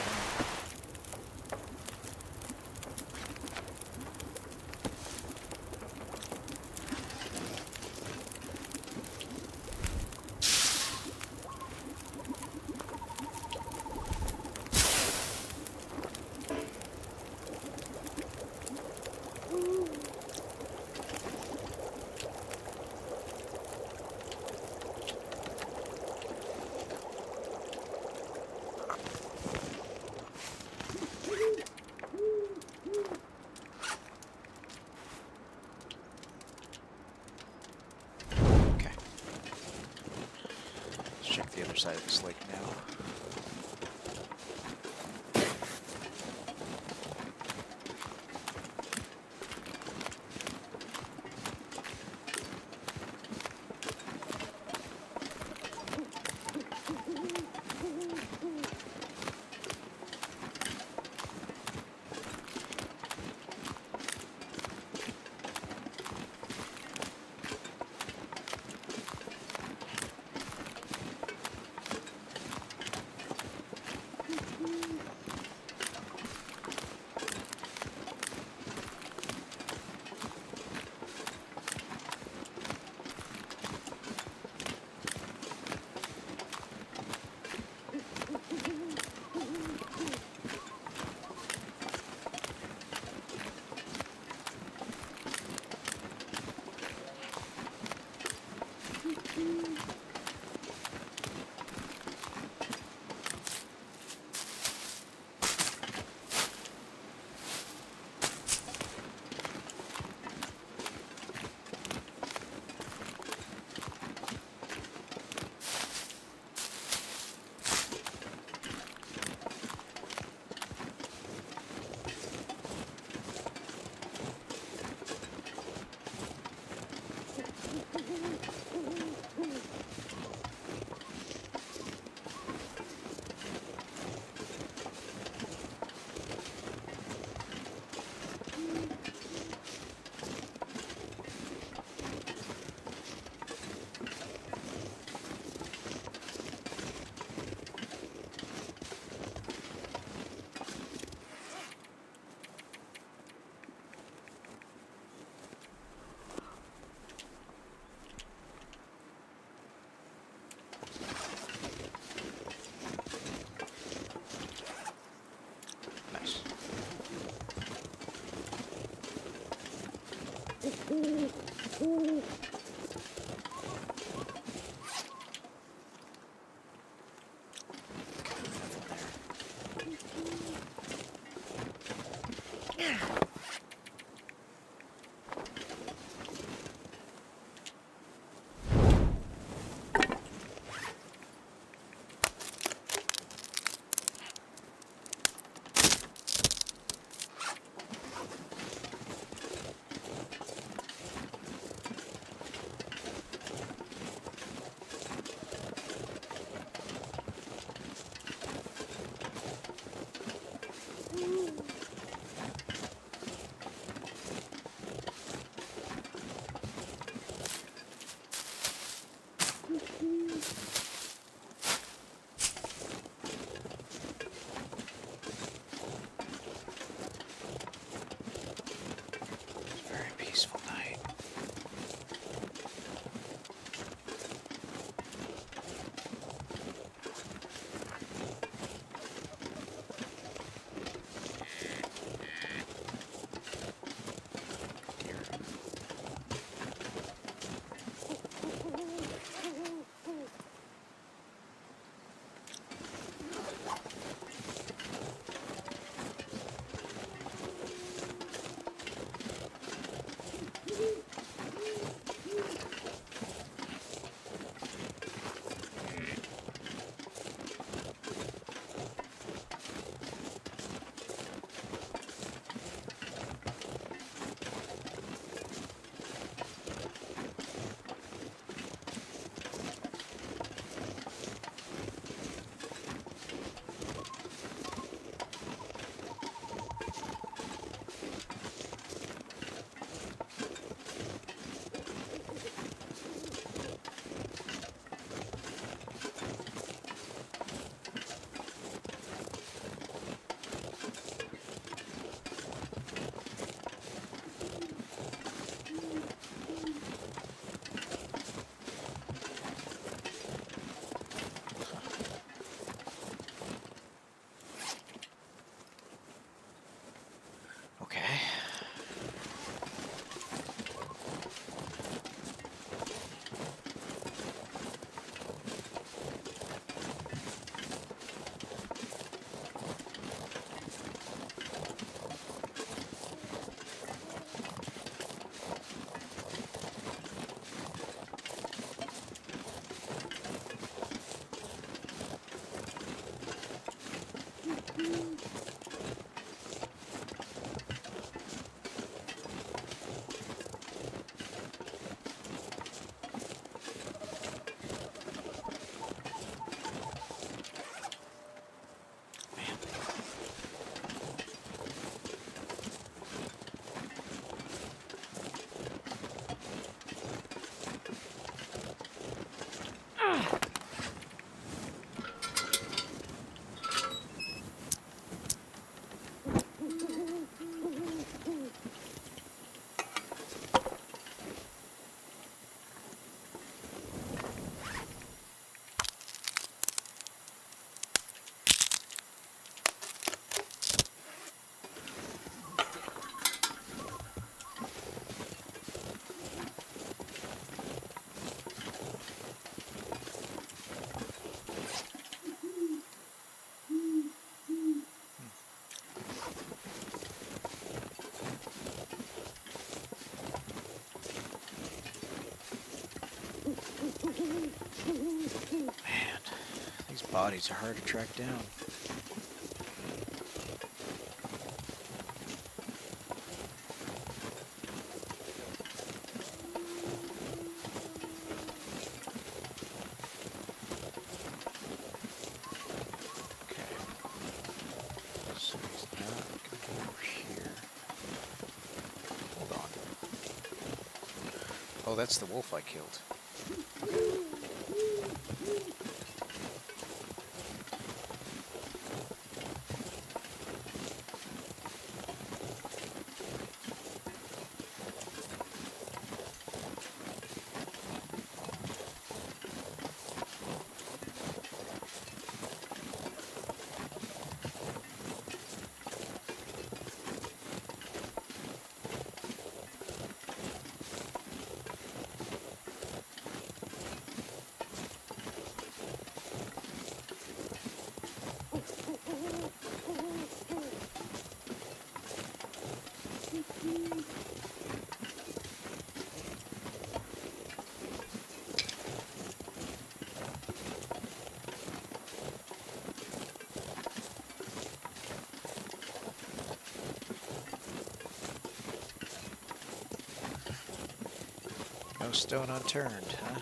Check the other side of this lake now. Bodies are hard to track down. Oh, that's the wolf I killed. No stone unturned, huh?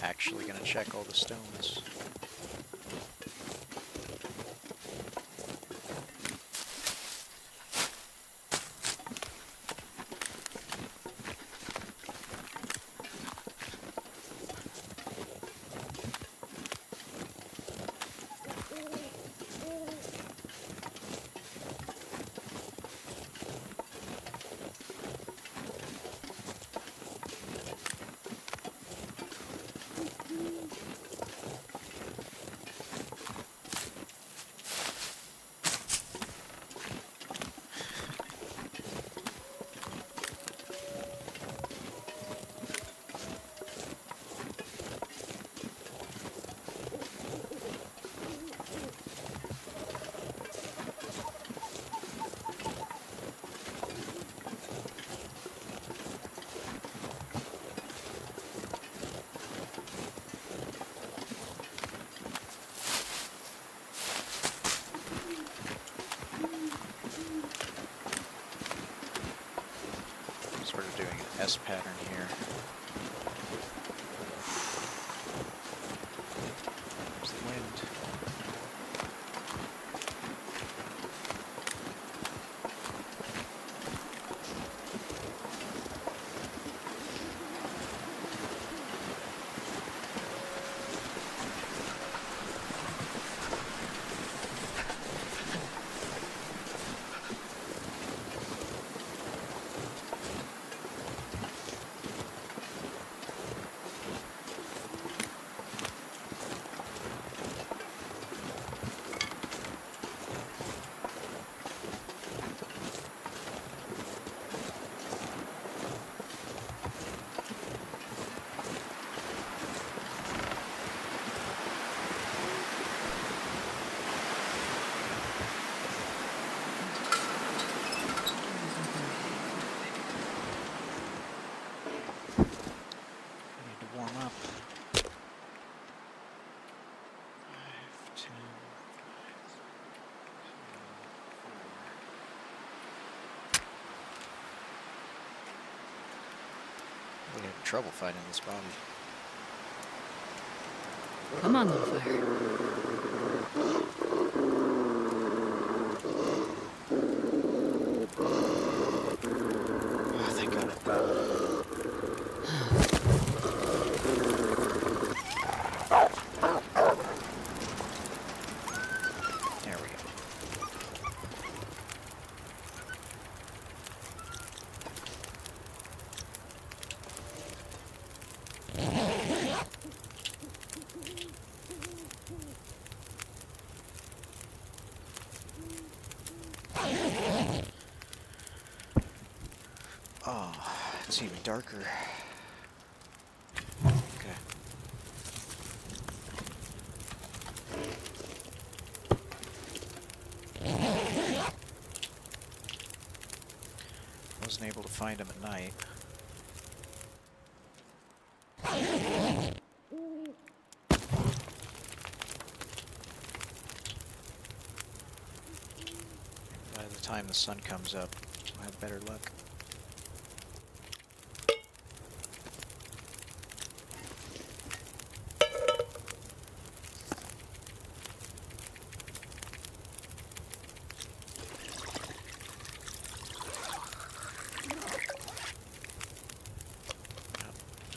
Actually gonna check all the stones. Sort of doing an S pattern here. There's the wind. We're having trouble fighting this body. Come on, little fire. Oh, thank God. There we go. Oh, it's even darker. Okay. wasn't able to find him at night. By the time the sun comes up, we'll have better luck.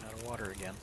Out of water again.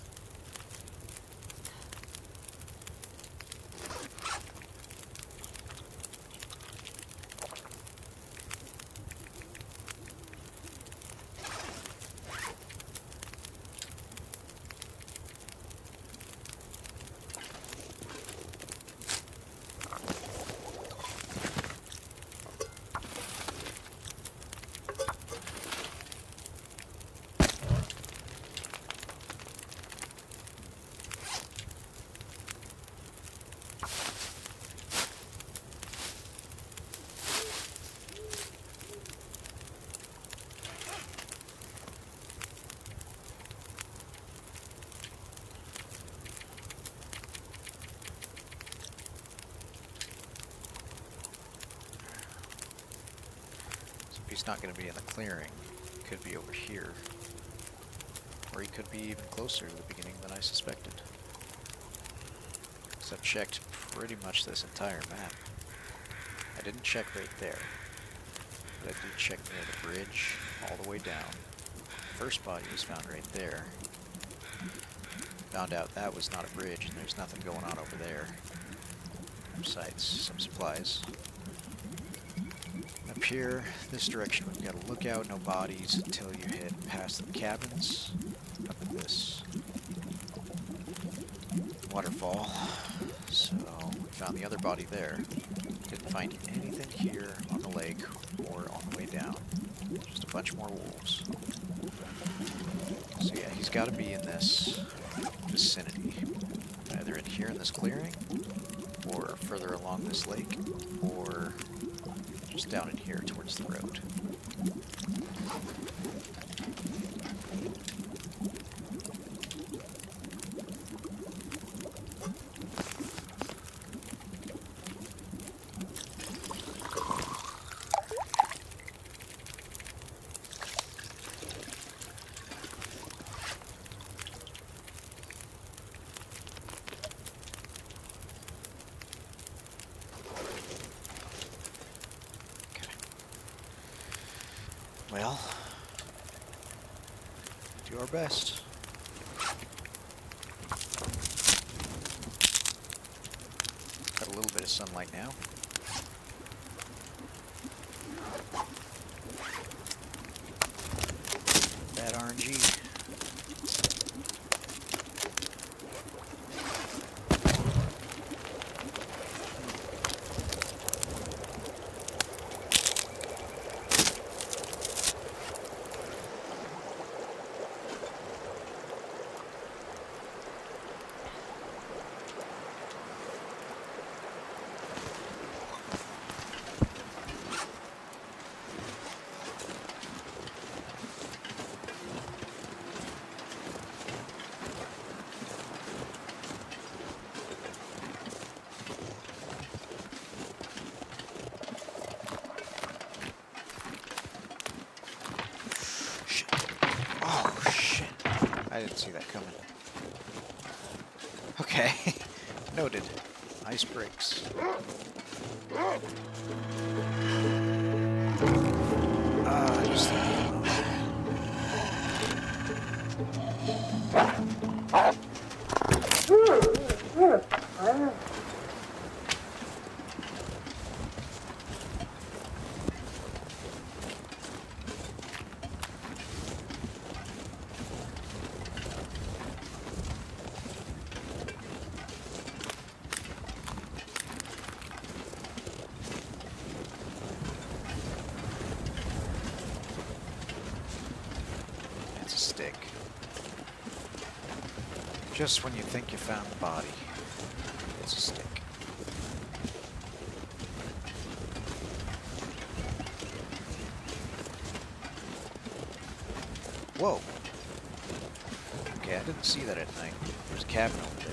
He's not going to be in the clearing. He could be over here. Or he could be even closer to the beginning than I suspected. Because I've checked pretty much this entire map. I didn't check right there. But I did check near the bridge, all the way down. First body was found right there. Found out that was not a bridge and there's nothing going on over there. Besides some supplies. Up here, this direction, we've got a lookout, no bodies until you hit past the cabins. Up at this waterfall. So, we found the other body there. Didn't find anything here on the lake or on the way down. Just a bunch more wolves. So yeah, he's got to be in this vicinity. Either in here in this clearing, or further along this lake, or just down in here towards the road. Well, do our best. Got a little bit of sunlight now. Bad RNG. I didn't see that coming. Okay, noted. Ice breaks. Just it's a stick. Just when you think you found the body, it's a stick. Whoa. Okay, I didn't see that at night. There's a cabin over there.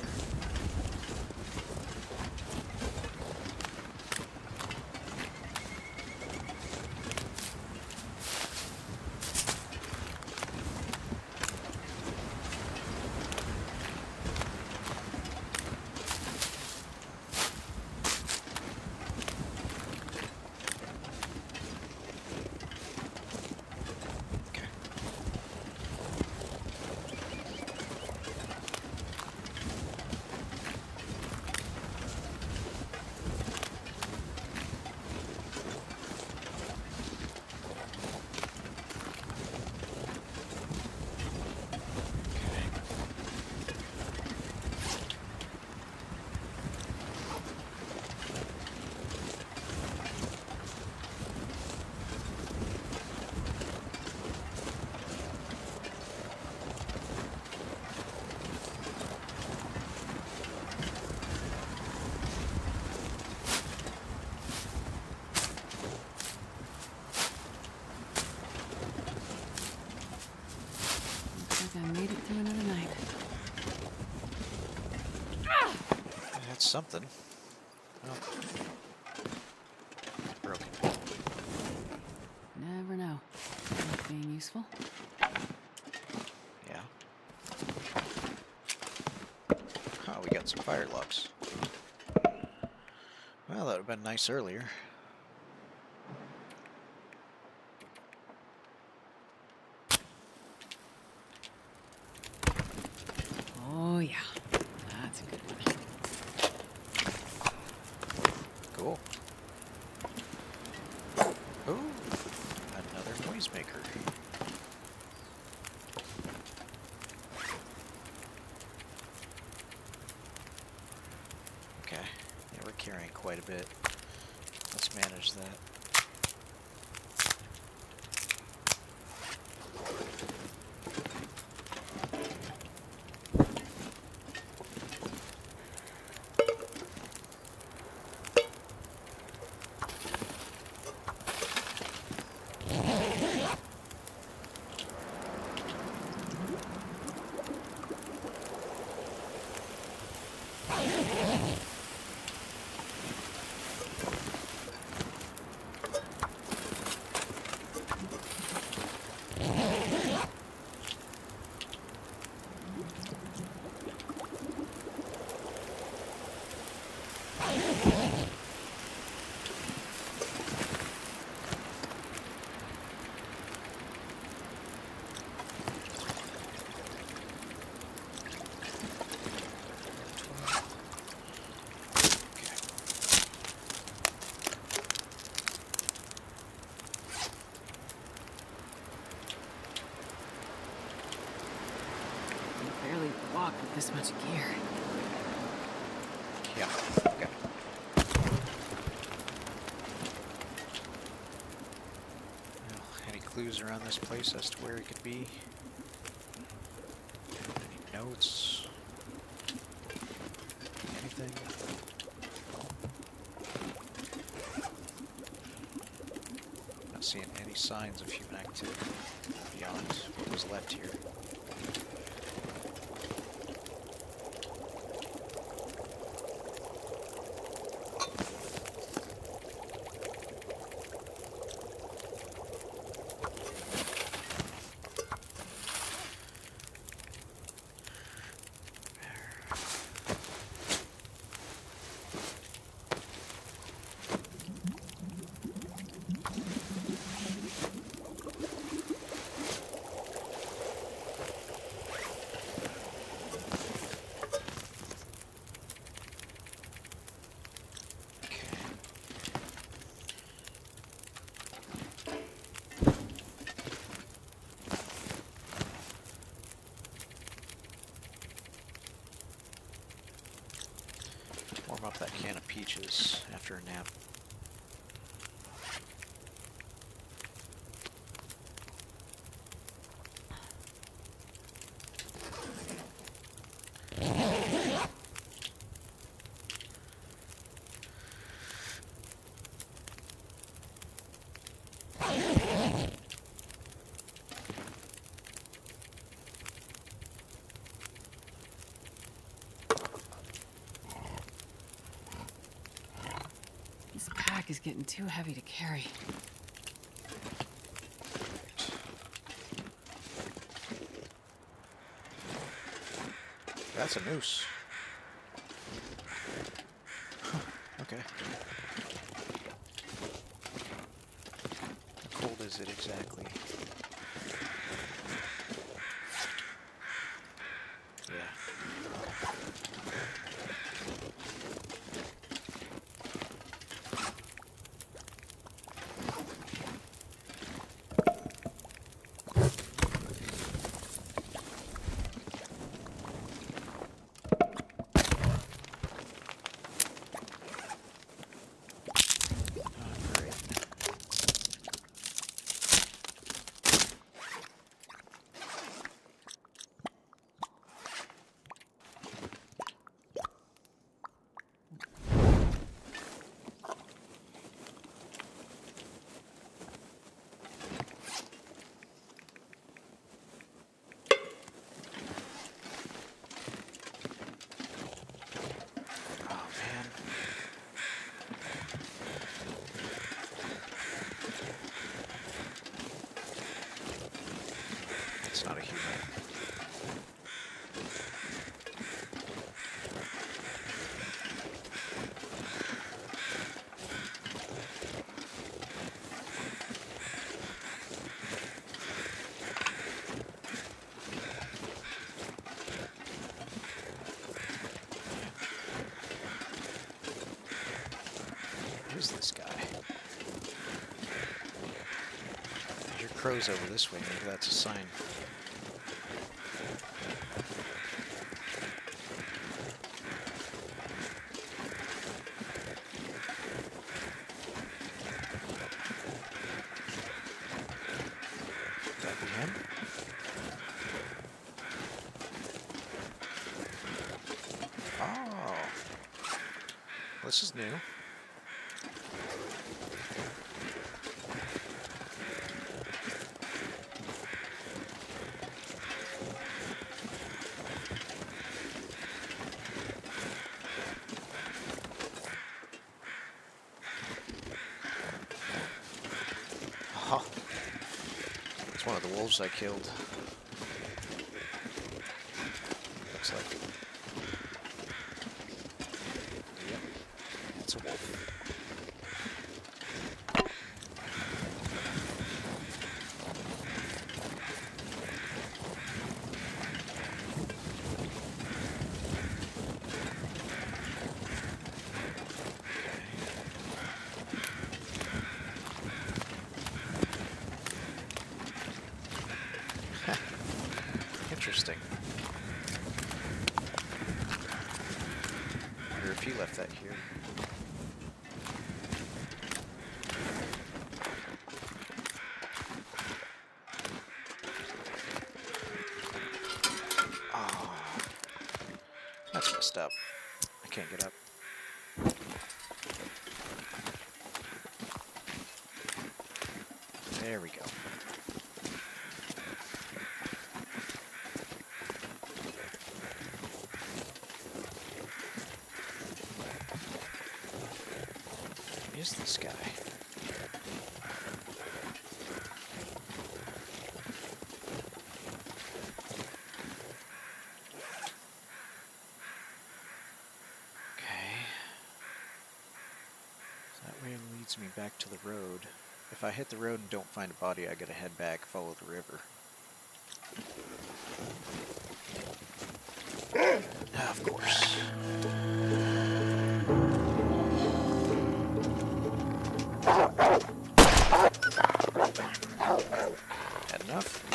I made it through another night. That's something. Oh. Broken. Never know. Not being useful. Yeah. Oh, we got some fire logs. Well, that would have been nice earlier. Oh, yeah. That's a good one. Cool. Ooh, another noisemaker. Okay, yeah, we're carrying quite a bit. Let's manage that. Barely walk with this much gear. Yeah, okay. Well, any clues around this place as to where it could be? Any notes? Anything? Not seeing any signs of human activity beyond what was left here. Warm up that can of peaches after a nap. sack is getting too heavy to carry. That's a noose. Huh, okay. How cold is it exactly? Yeah. It's not a human. Who's this guy? I hear crows over this way. Maybe that's a sign. Could that be him? Oh. This is new. Oh, it's one of the wolves I killed. Looks like. Yep, it's a wolf. Interesting. Wonder if he left that here. Oh, that's messed up. I can't get up. There we go. Who is this guy? Okay. So that way leads me back to the road. If I hit the road and don't find a body, I gotta head back, follow the river. Of course. Had enough?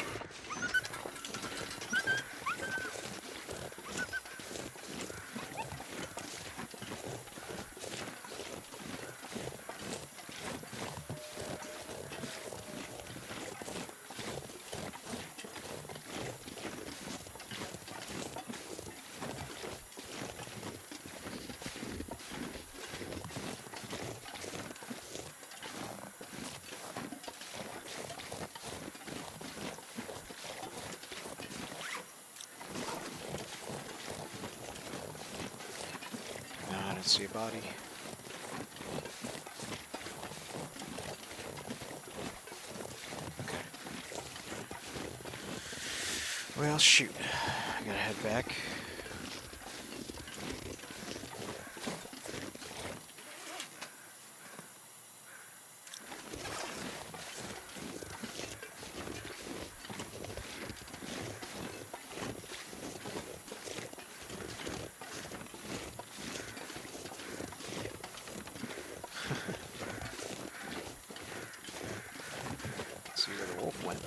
No, I don't see a body. Well, shoot. I gotta head back. See where the wolf went.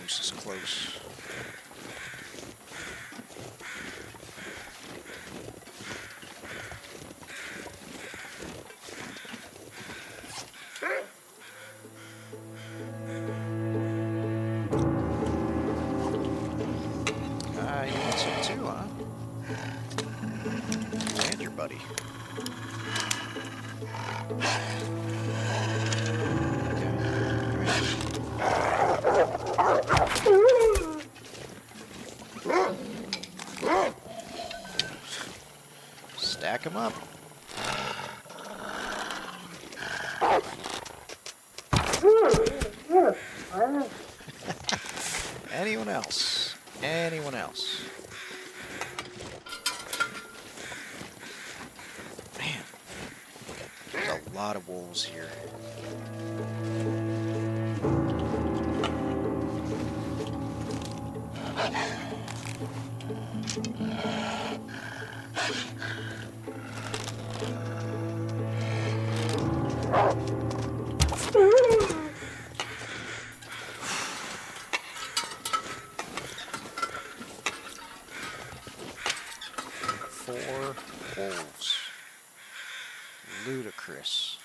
Moose is close. You want some too, huh? And your buddy. Stack them up. Anyone else? Anyone else? Man, there's a lot of wolves here. Four wolves. Ludicrous.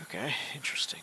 Okay, interesting.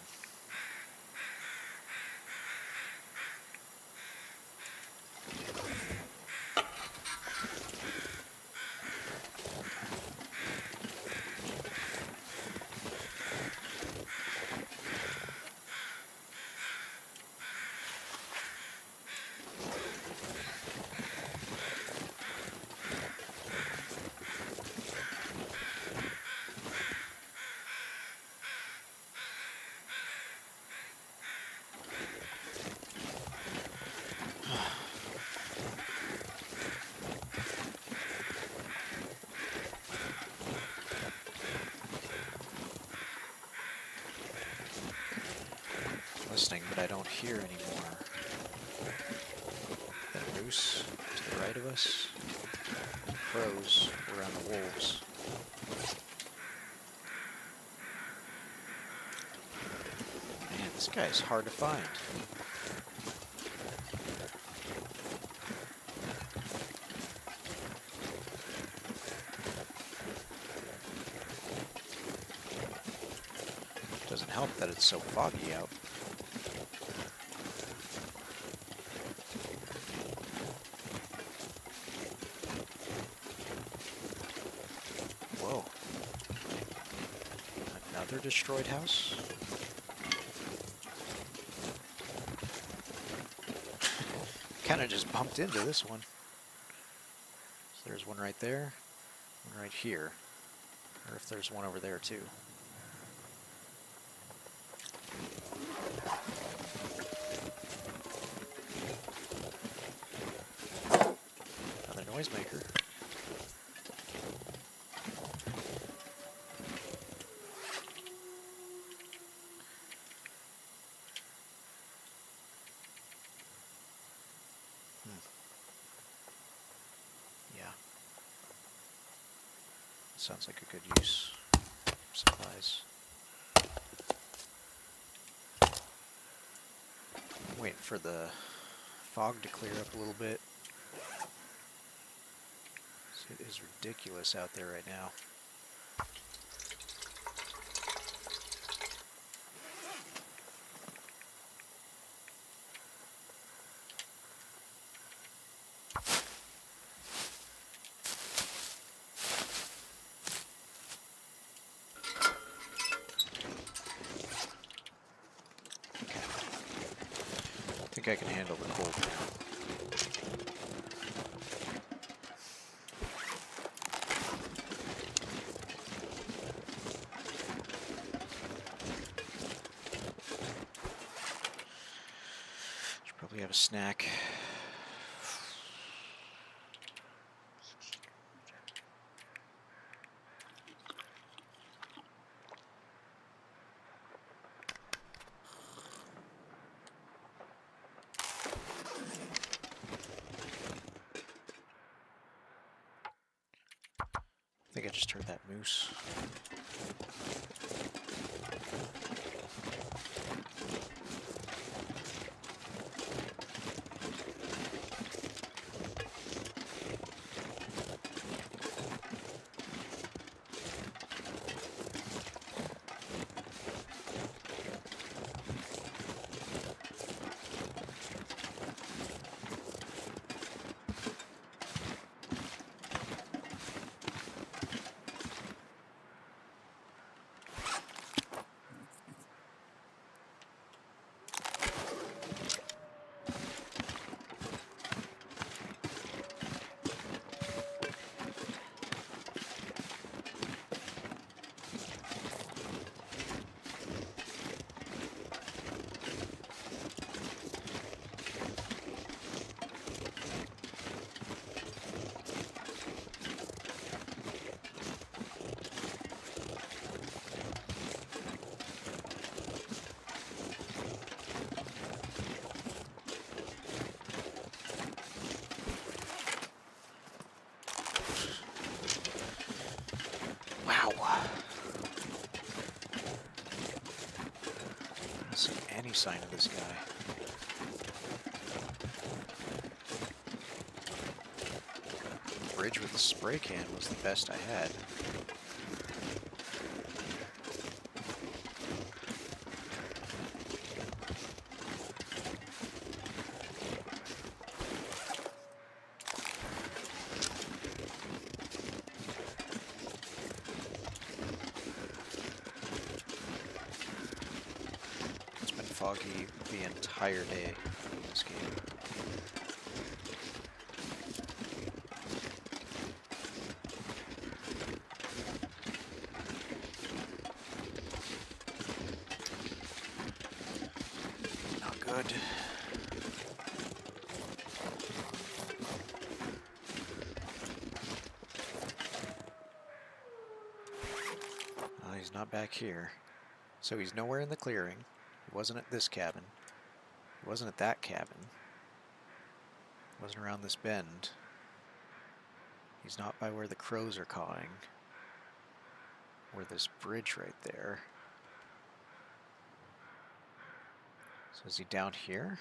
Listening, but I don't hear anymore. That moose to the right of us. Crows around the wolves. Man, this guy's hard to find. Doesn't help that it's so foggy out. Whoa. Another destroyed house? Kinda just bumped into this one. So there's one right there, one right here. Or if there's one over there too. Another noisemaker. Yeah. Sounds like a good use of supplies. Wait for the fog to clear up a little bit. It is ridiculous out there right now. I think I can handle the cold now. Should probably have a snack. I think I just heard that moose. Any sign of this guy. Bridge with the spray can was the best I had. Foggy the entire day in this game. Not good. He's not back here. So he's nowhere in the clearing. He wasn't at this cabin. He wasn't at that cabin. He wasn't around this bend. He's not by where the crows are cawing. Or this bridge right there. So is he down here?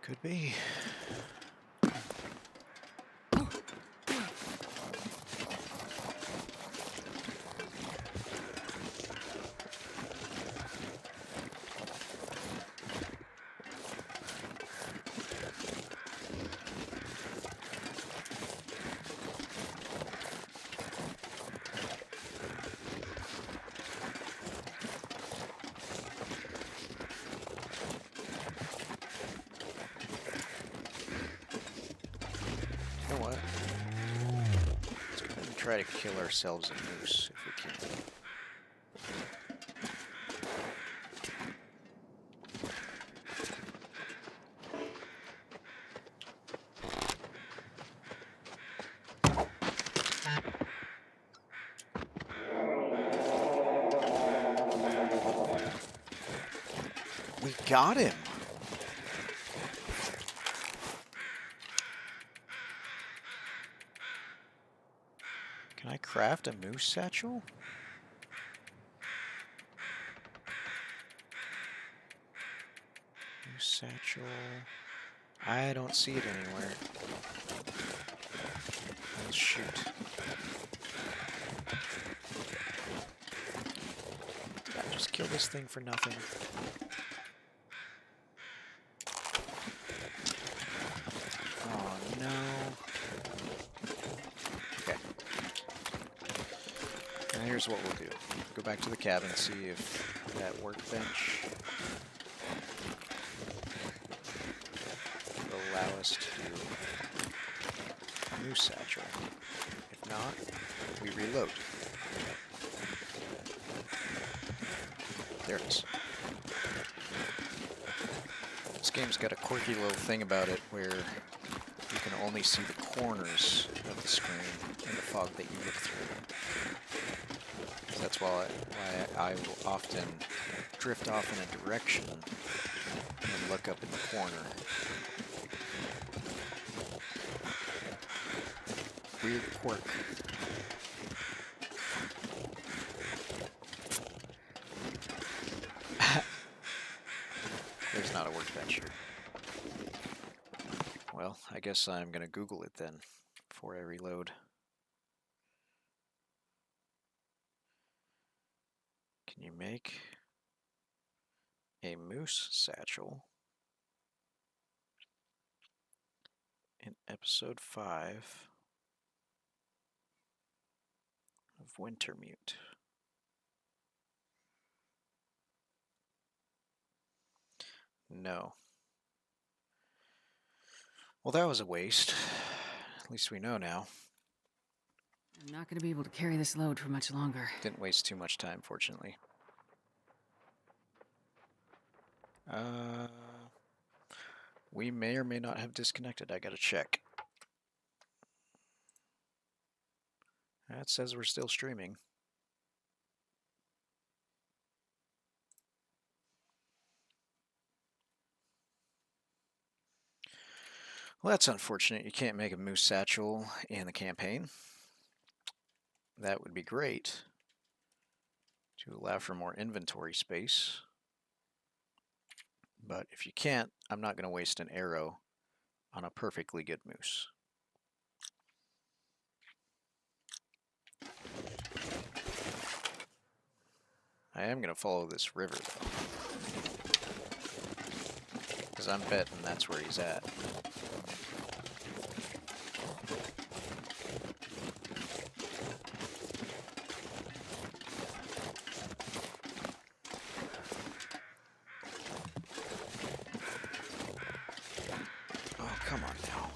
Could be. Try to kill ourselves a moose if we can. We got him. craft a moose satchel? Moose satchel. I don't see it anywhere. Oh, shoot. Did I just kill this thing for nothing? Oh no. Okay. And here's what we'll do. Go back to the cabin, see if that workbench will allow us to do a moose satchel. If not, we reload. There it is. This game's got a quirky little thing about it where you can only see the corners of the screen in the fog that you look through. So that's why I will often drift off in a direction and look up in the corner. Weird quirk. There's not a workbench here. Well, I guess I'm gonna Google it then before I reload. Can you make a moose satchel in episode 5 of Wintermute? No. Well, that was a waste. At least we know now. I'm not going to be able to carry this load for much longer. Didn't waste too much time, fortunately. We may or may not have disconnected. I gotta check. That says we're still streaming. Well, that's unfortunate. You can't make a moose satchel in the campaign. That would be great to allow for more inventory space. But if you can't, I'm not going to waste an arrow on a perfectly good moose. I am going to follow this river, though. Because I'm betting that's where he's at. Oh, come on now.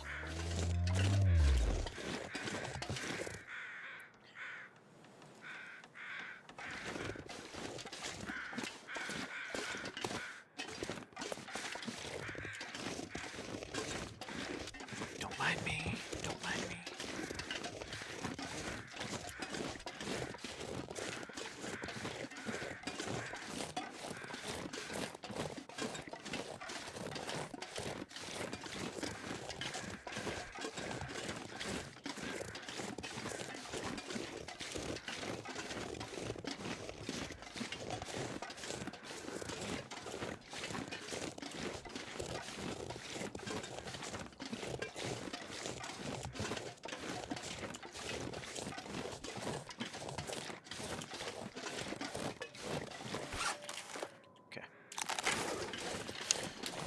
Don't mind me. Don't mind me.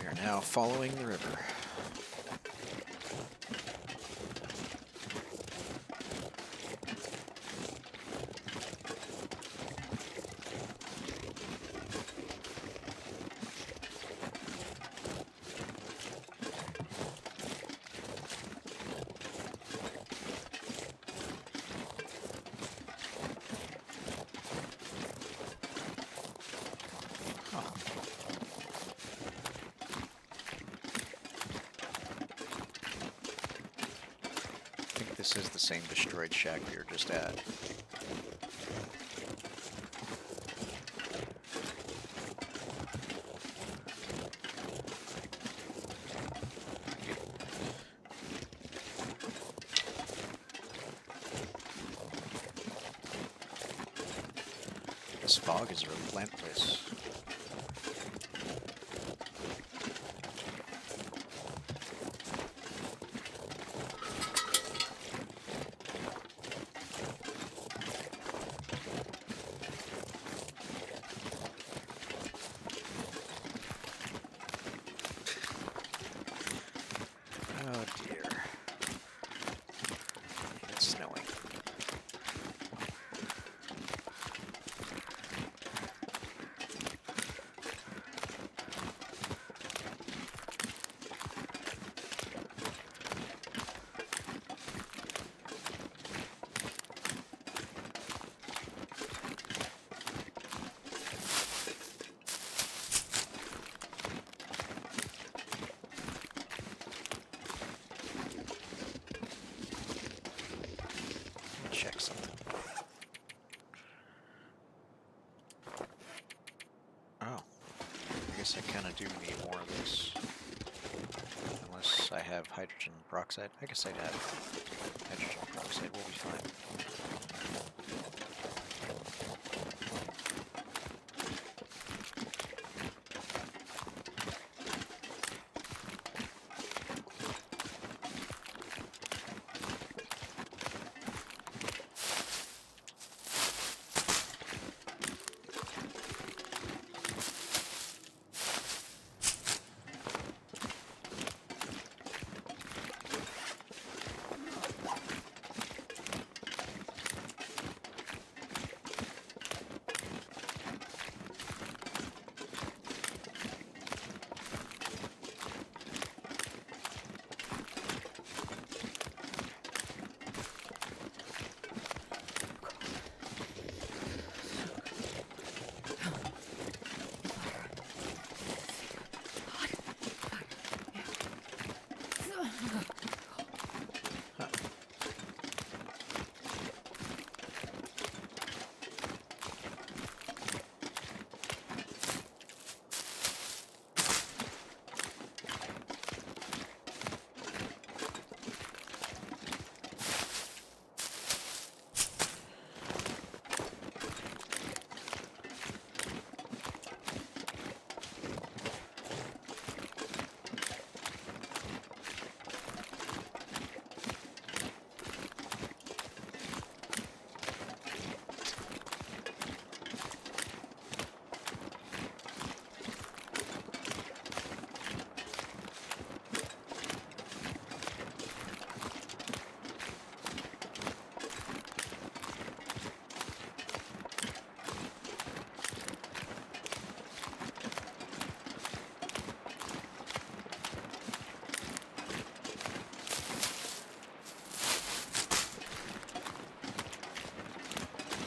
We are now following the river. This is the same destroyed shack we were just at. This fog is relentless. Oh dear. It's snowing. Check something. Oh. I guess I kind of do need more of this. Unless I have hydrogen peroxide. I guess I'd have hydrogen peroxide. We'll be fine.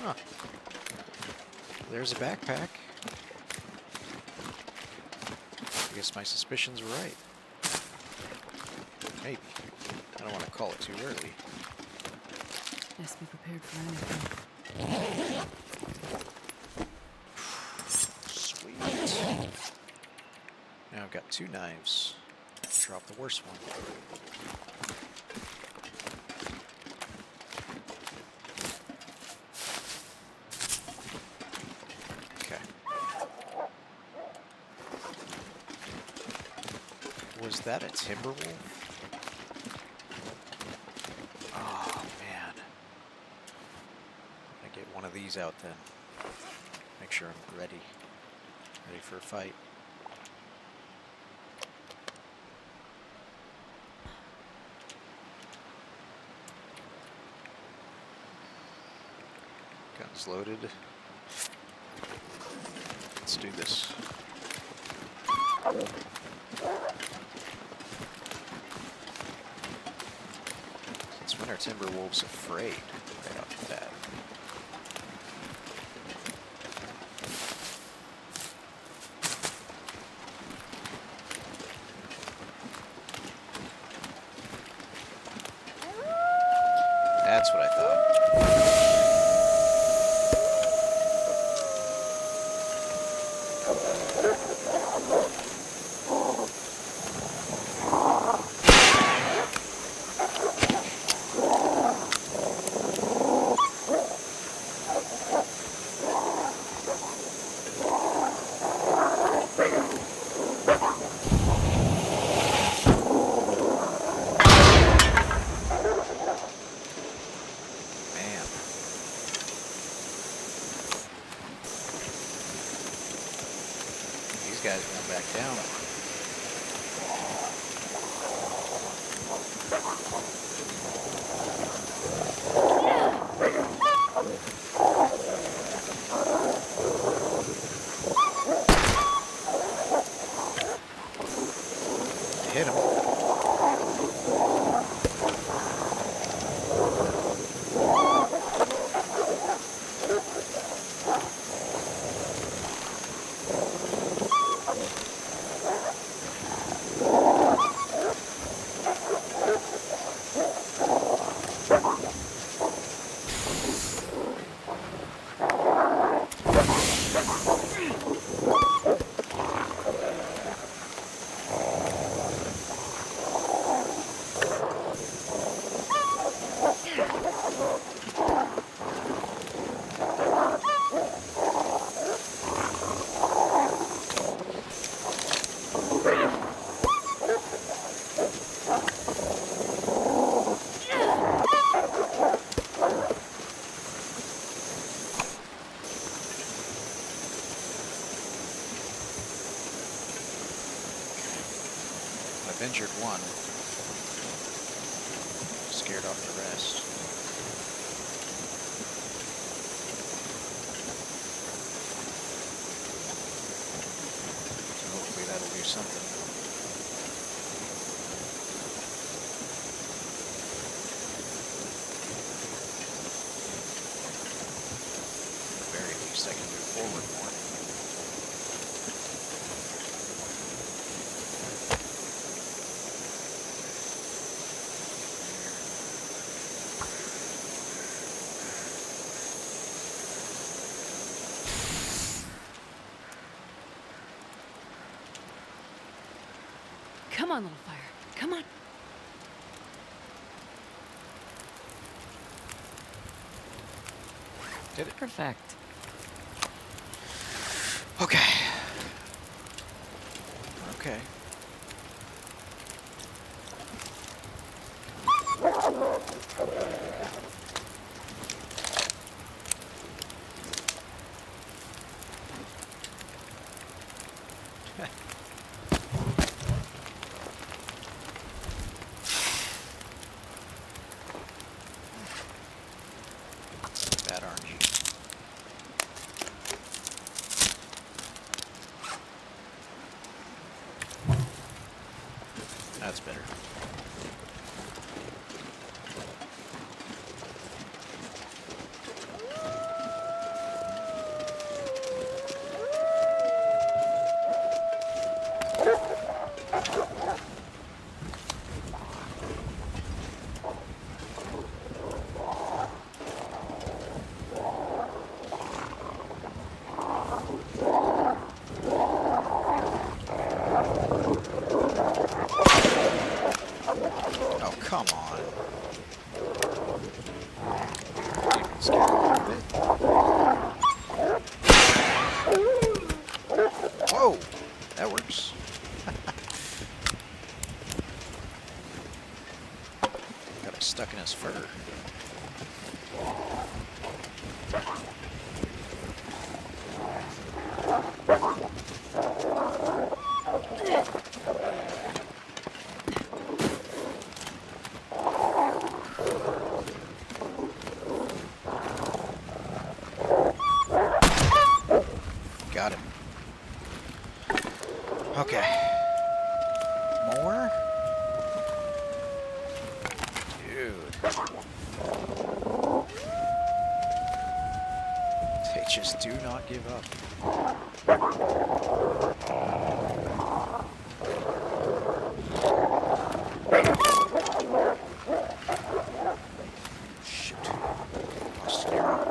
Huh. There's a backpack. I guess my suspicions were right. Maybe. I don't want to call it too early. Best be prepared for anything. Sweet. Now I've got 2 knives. Drop the worst one. Was that a timber wolf? Oh, man. I get one of these out then. Make sure I'm ready. Ready for a fight. Guns loaded. Let's do this. When are timber wolves afraid right off the bat? That's what I thought. These guys won't back down. Hit him. I've injured one. Scared off the rest. So hopefully that'll do something. At the very least, I can move forward more. Come on, little fire. Come on. Did it? Perfect. Okay. Okay. Bad RNG. That's better. Oh, come on. Even scared a little bit. Whoa! That works. Got it stuck in his fur. Got him. Okay. More? Dude. They just do not give up. Shoot. Lost an arrow.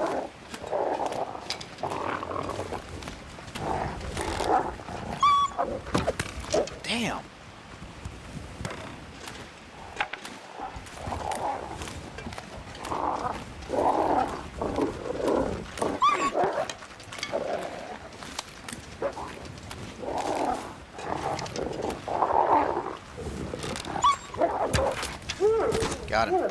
Damn. Got him.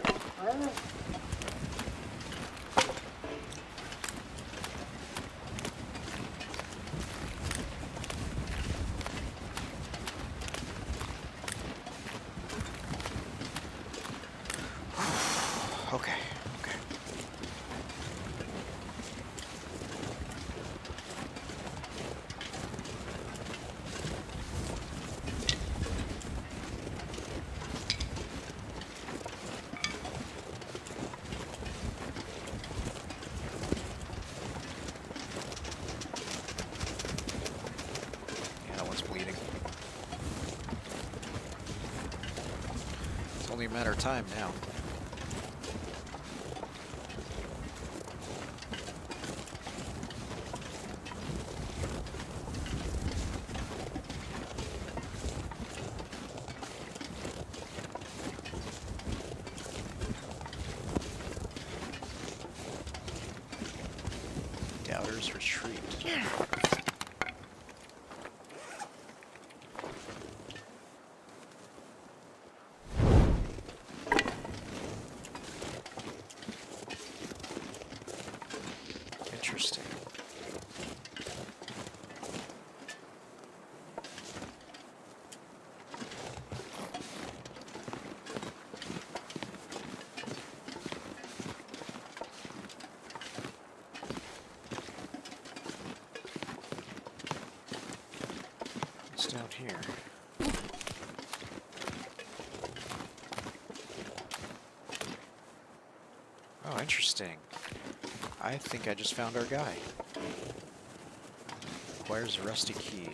matter of time now. Doubters retreat. Interesting. What's down here? Oh, interesting. I think I just found our guy. Requires a rusty key.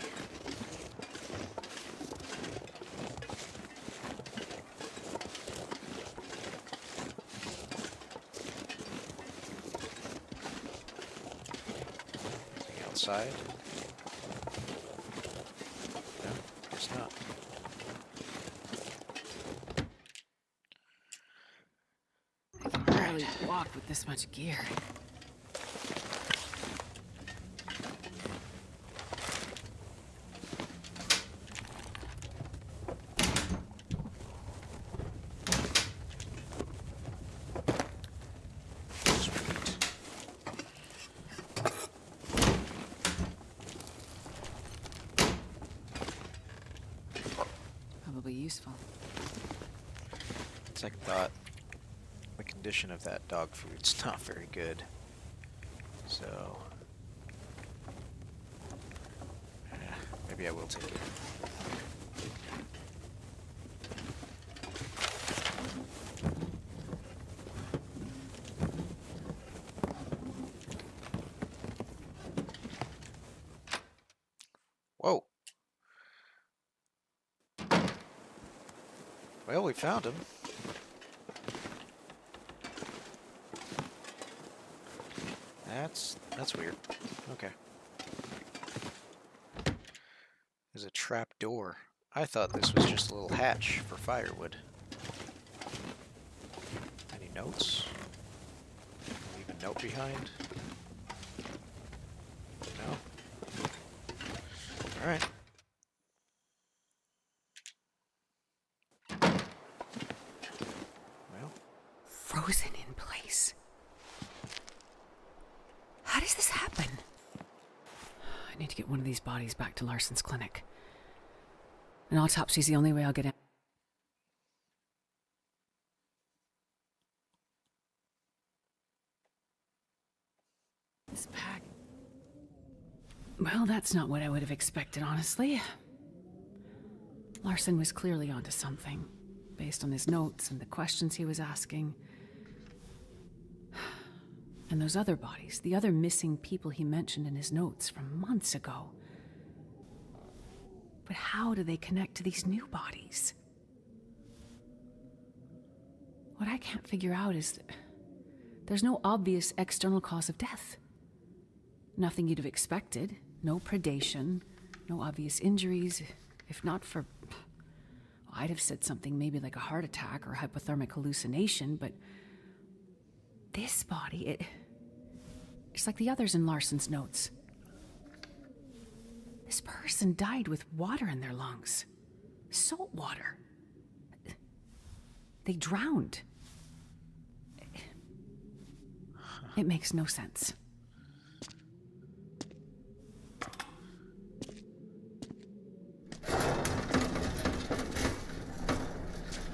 Anything outside? No, guess not. I can barely walk with this much gear. Probably useful. Second thought, the condition of that dog food's not very good. So, yeah, maybe I will take it. Whoa. Well, we found him. That's weird. Okay. There's a trap door. I thought this was just a little hatch for firewood. Any notes? Leave a note behind? No? Alright. Well. Frozen in place. How does this happen? I need to get one of these bodies back to Larson's clinic. An autopsy's the only way I'll get in. This pack. Well, that's not what I would have expected, honestly. Larson was clearly onto something, based on his notes and the questions he was asking. And those other bodies, the other missing people he mentioned in his notes from months ago. But how do they connect to these new bodies? What I can't figure out is that there's no obvious external cause of death. Nothing you'd have expected. No predation, no obvious injuries. If not for... I'd have said something maybe like a heart attack or hypothermic hallucination, but... this body, it's like the others in Larson's notes. This person died with water in their lungs. Salt water. They drowned. It makes no sense.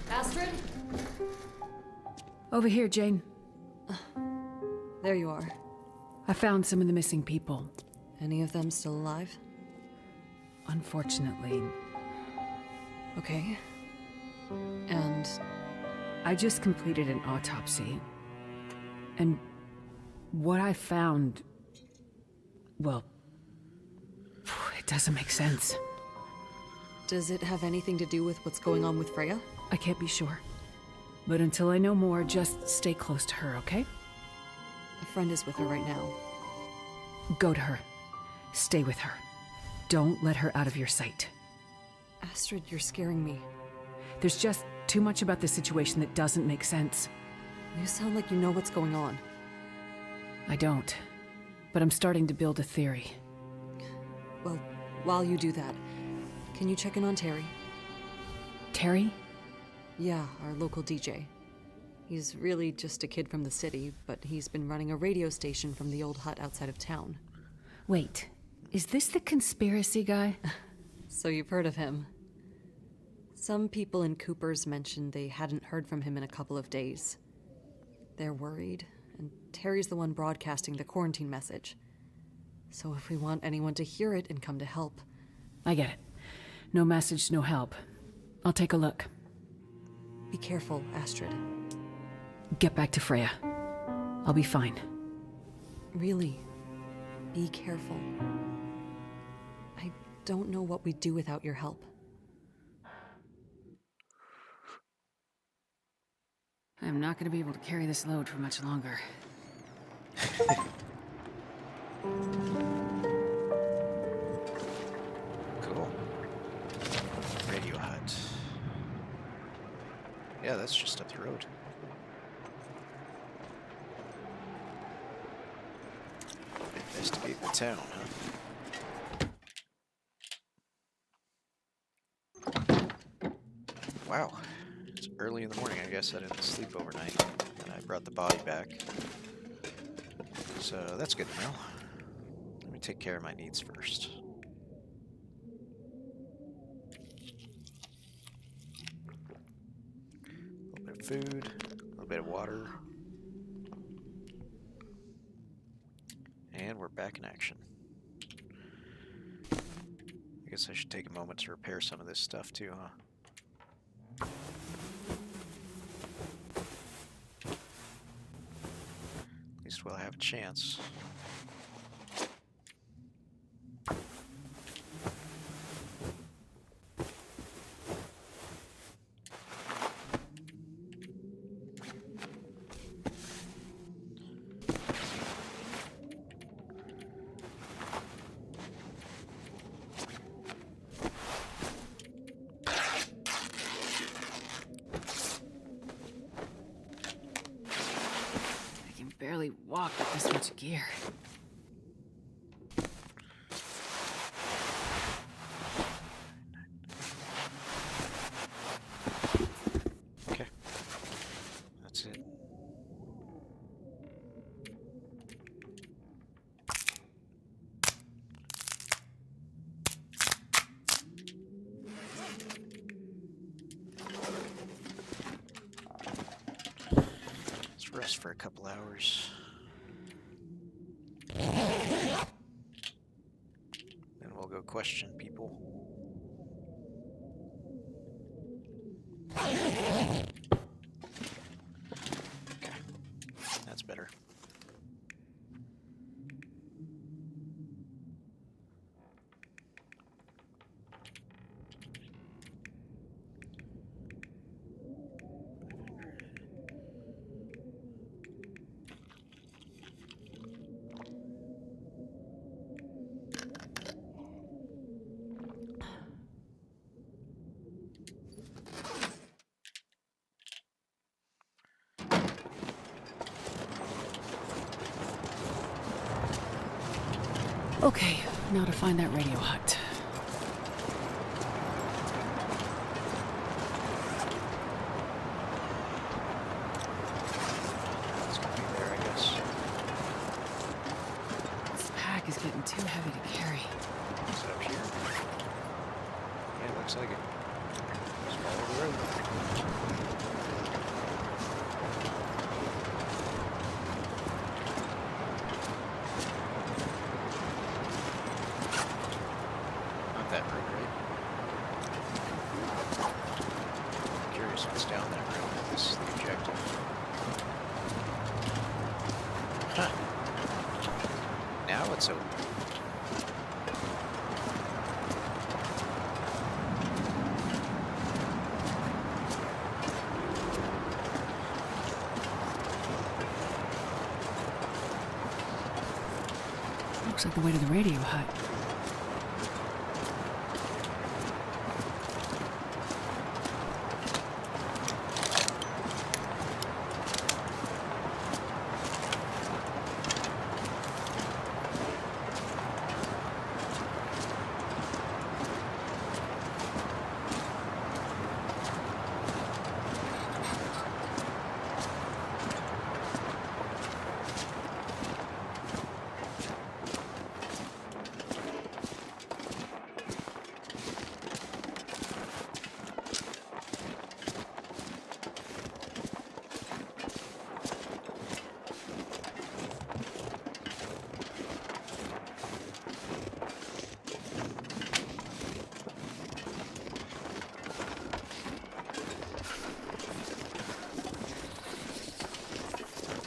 Astrid? Over here, Jane. There you are. I found some of the missing people. Any of them still alive? Unfortunately. Okay. And? I just completed an autopsy. And what I found... well... it doesn't make sense. Does it have anything to do with what's going on with Freya? I can't be sure. But until I know more, just stay close to her, okay? A friend is with her right now. Go to her. Stay with her. Don't let her out of your sight. Astrid, you're scaring me. There's just too much about this situation that doesn't make sense. You sound like you know what's going on. I don't. But I'm starting to build a theory. Well, while you do that, can you check in on Terry? Terry? Yeah, our local DJ. He's really just a kid from the city, but he's been running a radio station from the old hut outside of town. Wait, is this the conspiracy guy? So you've heard of him. Some people in Cooper's mentioned they hadn't heard from him in a couple of days. They're worried, and Terry's the one broadcasting the quarantine message. So if we want anyone to hear it and come to help... I get it. No message, no help. I'll take a look. Be careful, Astrid. Get back to Freya. I'll be fine. Really, be careful. I don't know what we'd do without your help. I'm not going to be able to carry this load for much longer. Cool. Radio hut. Yeah, that's just up the road. Investigate the town, huh? Wow. It's early in the morning. I guess I didn't sleep overnight. And I brought the body back. So that's good to know. Let me take care of my needs first. A little bit of food, a little bit of water. And we're back in action. I guess I should take a moment to repair some of this stuff too, huh? At least we'll have a chance. Barely walk with this much gear. Okay. That's it. Let's rest for a couple hours. Then we'll go question people. Okay. That's better. Okay, now to find that radio hut. It's gonna be there, I guess. This pack is getting too heavy to carry. Is it up here? Yeah, it looks like it. Just follow the road. Not that road, right? I'm curious what's down that road if this is the objective. Huh. Now it's open. Looks like the way to the radio hut.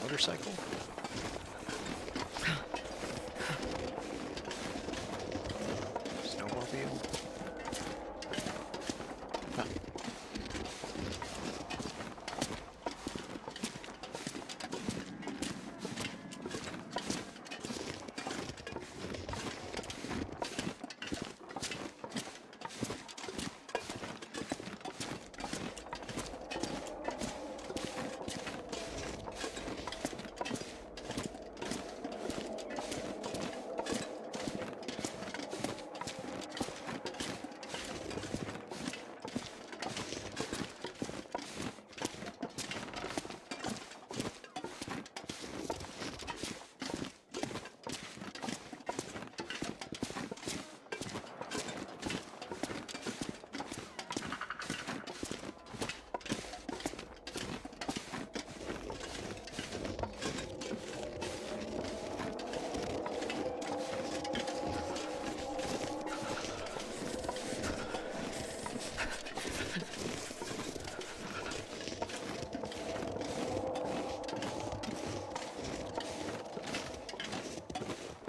Motorcycle? Snowmobile? Huh.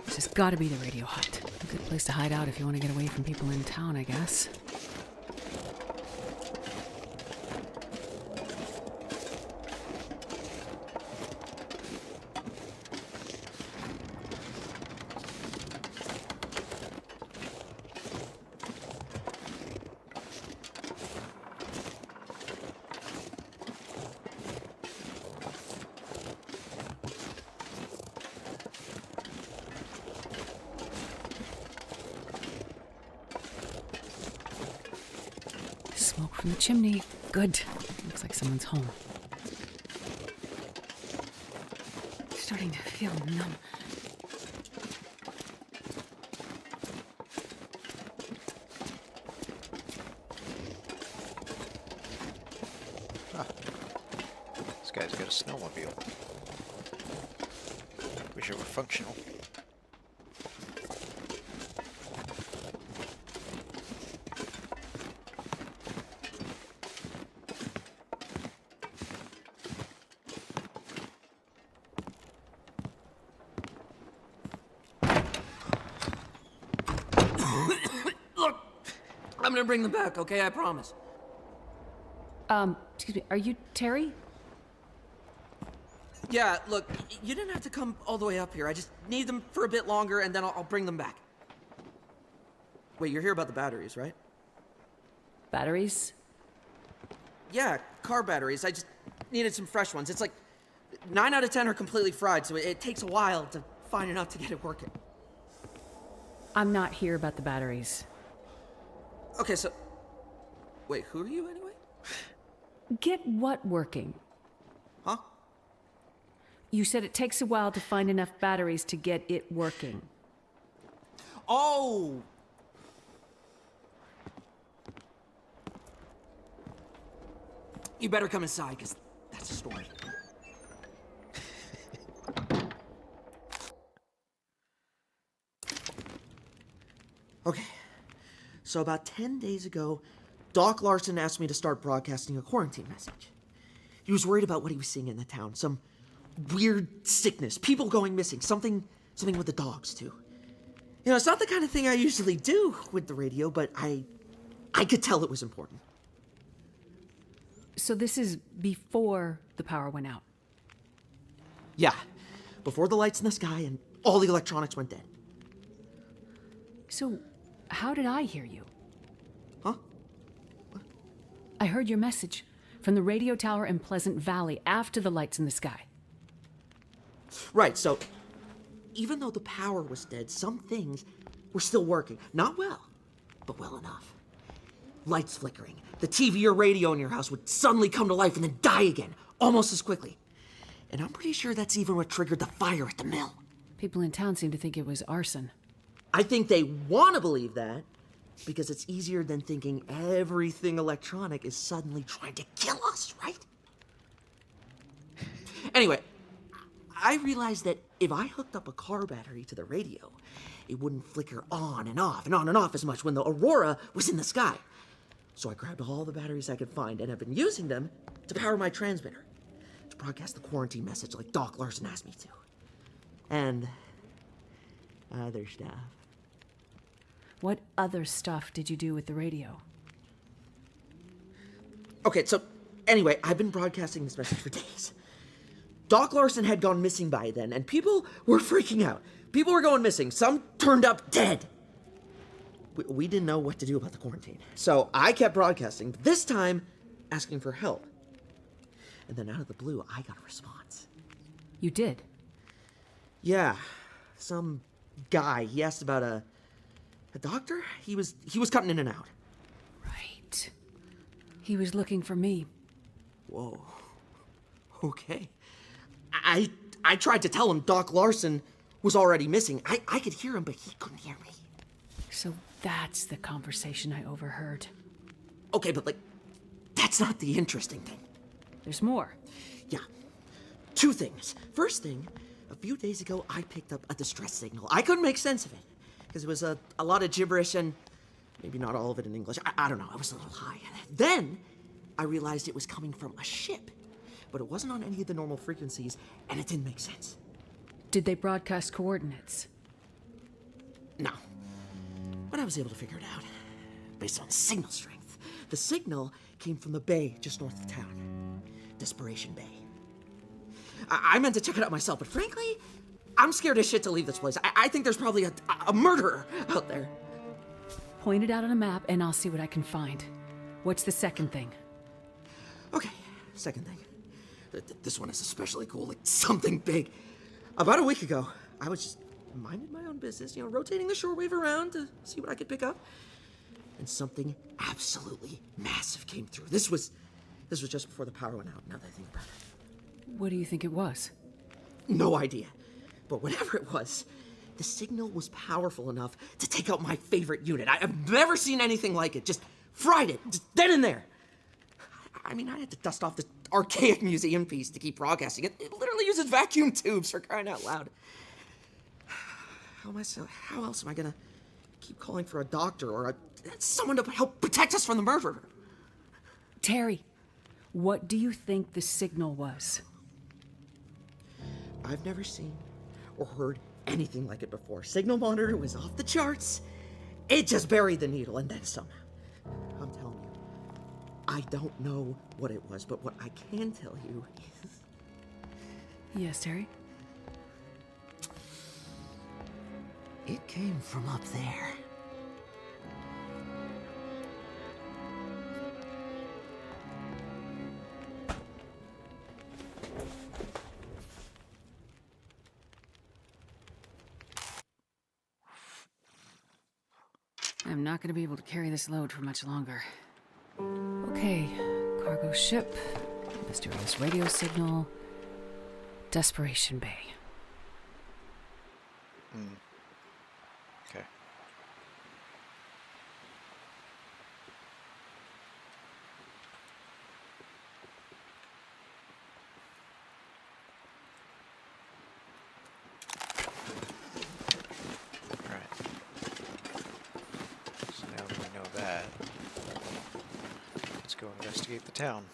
This has got to be the radio hut. A good place to hide out if you want to get away from people in town, I guess. Smoke from the chimney. Good. Looks like someone's home. Starting to feel numb. Huh. This guy's got a snowmobile. Wish it were functional. I'm gonna bring them back, okay? I promise. Excuse me, are you Terry? Yeah, look, you didn't have to come all the way up here. I just need them for a bit longer, and then I'll bring them back. Wait, you're here about the batteries, right? Batteries? Yeah, car batteries. I just needed some fresh ones. It's like 9 out of 10 are completely fried, so it takes a while to find enough to get it working. I'm not here about the batteries. Okay, so... Wait, who are you anyway? Get what working? Huh? You said it takes a while to find enough batteries to get it working. Oh! You better come inside, because that's a story. Okay. So about 10 days ago, Doc Larson asked me to start broadcasting a quarantine message. He was worried about what he was seeing in the town. Some weird sickness, people going missing, something with the dogs, too. You know, it's not the kind of thing I usually do with the radio, but I could tell it was important. So this is before the power went out? Yeah, before the lights in the sky and all the electronics went dead. So, how did I hear you? Huh? I heard your message from the radio tower in Pleasant Valley after the lights in the sky. Right, so even though the power was dead, some things were still working. Not well, but well enough. Lights flickering. The TV or radio in your house would suddenly come to life and then die again, almost as quickly. And I'm pretty sure that's even what triggered the fire at the mill. People in town seem to think it was arson. I think they want to believe that because it's easier than thinking everything electronic is suddenly trying to kill us, right? Anyway, I realized that if I hooked up a car battery to the radio, it wouldn't flicker on and off and on and off as much when the aurora was in the sky. So I grabbed all the batteries I could find and have been using them to power my transmitter, to broadcast the quarantine message like Doc Larson asked me to. And other stuff. What other stuff did you do with the radio? Okay, so anyway, I've been broadcasting this message for days. Doc Larson had gone missing by then, and people were freaking out. People were going missing. Some turned up dead. We didn't know what to do about the quarantine. So I kept broadcasting, this time asking for help. And then out of the blue, I got a response. You did? Yeah. Some guy, he asked about a doctor? He was cutting in and out. Right. He was looking for me. Whoa. Okay. I tried to tell him Doc Larson was already missing. I could hear him, but he couldn't hear me. So that's the conversation I overheard. Okay, but that's not the interesting thing. There's more. Yeah. 2 things. First thing, a few days ago, I picked up a distress signal. I couldn't make sense of it, because it was a lot of gibberish and maybe not all of it in English. I don't know, I was a little high. Then, I realized it was coming from a ship, but it wasn't on any of the normal frequencies, and it didn't make sense. Did they broadcast coordinates? No. But I was able to figure it out, based on signal strength. The signal came from the bay just north of town. Desperation Bay. I meant to check it out myself, but frankly, I'm scared as shit to leave this place. I think there's probably a murderer out there. Point it out on a map and I'll see what I can find. What's the second thing? Okay, second thing. This one is especially cool, like something big. About a week ago, I was just minding my own business, rotating the shortwave around to see what I could pick up. And something absolutely massive came through. This was just before the power went out, now that I think about it. What do you think it was? No idea. But whatever it was, the signal was powerful enough to take out my favorite unit. I've never seen anything like it. Just fried it, just then and there. I mean, I had to dust off this archaic museum piece to keep broadcasting. It literally uses vacuum tubes, for crying out loud. How else am I gonna keep calling for a doctor or someone to help protect us from the murderer? Terry, what do you think the signal was? I've never seen or heard anything like it before. Signal monitor was off the charts. It just buried the needle and then some. I'm telling you, I don't know what it was, but what I can tell you is... Yes, Terry? It came from up there. I'm not going to be able to carry this load for much longer. Okay, cargo ship, mysterious radio signal, Desperation Bay. Okay. Go investigate the town.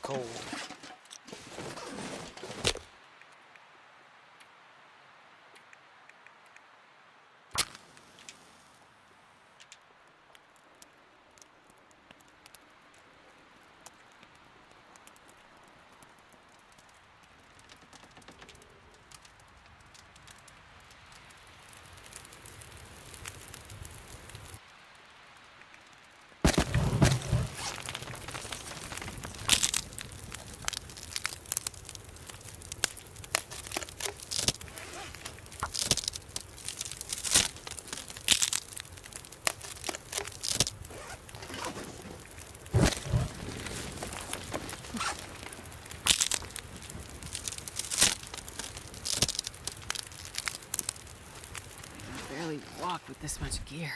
cold. Barely walk with this much gear.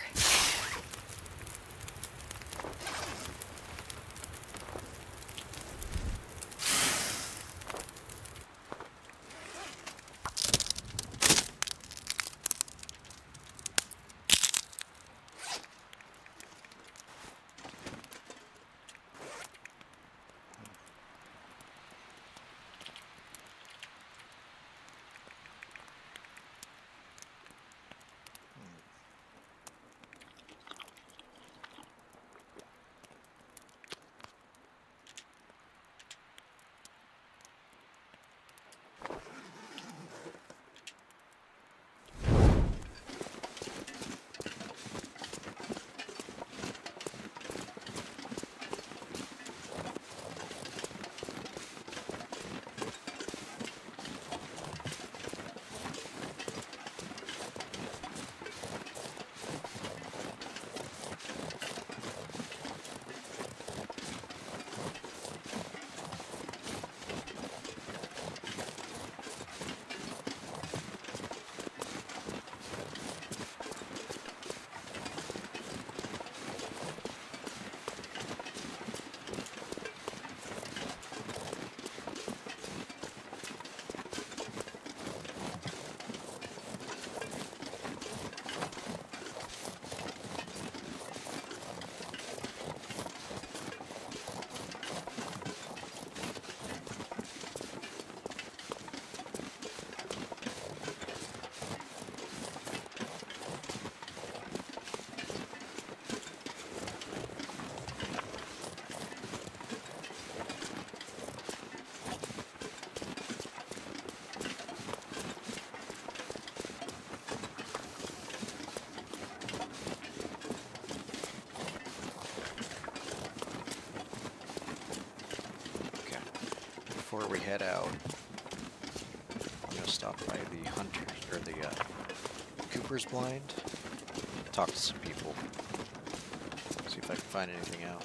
Before we head out, I'm gonna stop by the hunter or the Cooper's Blind, talk to some people, see if I can find anything out.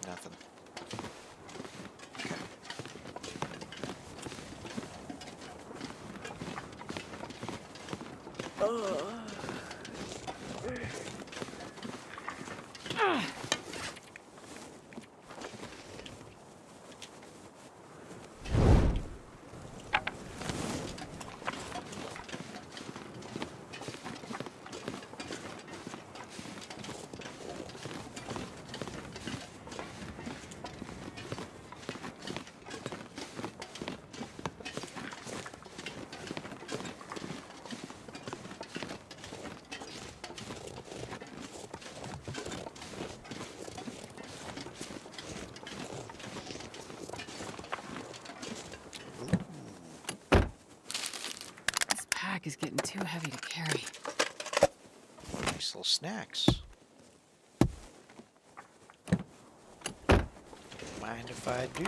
Nothing. This pack is getting too heavy to carry. Nice little snacks. Mind if I do?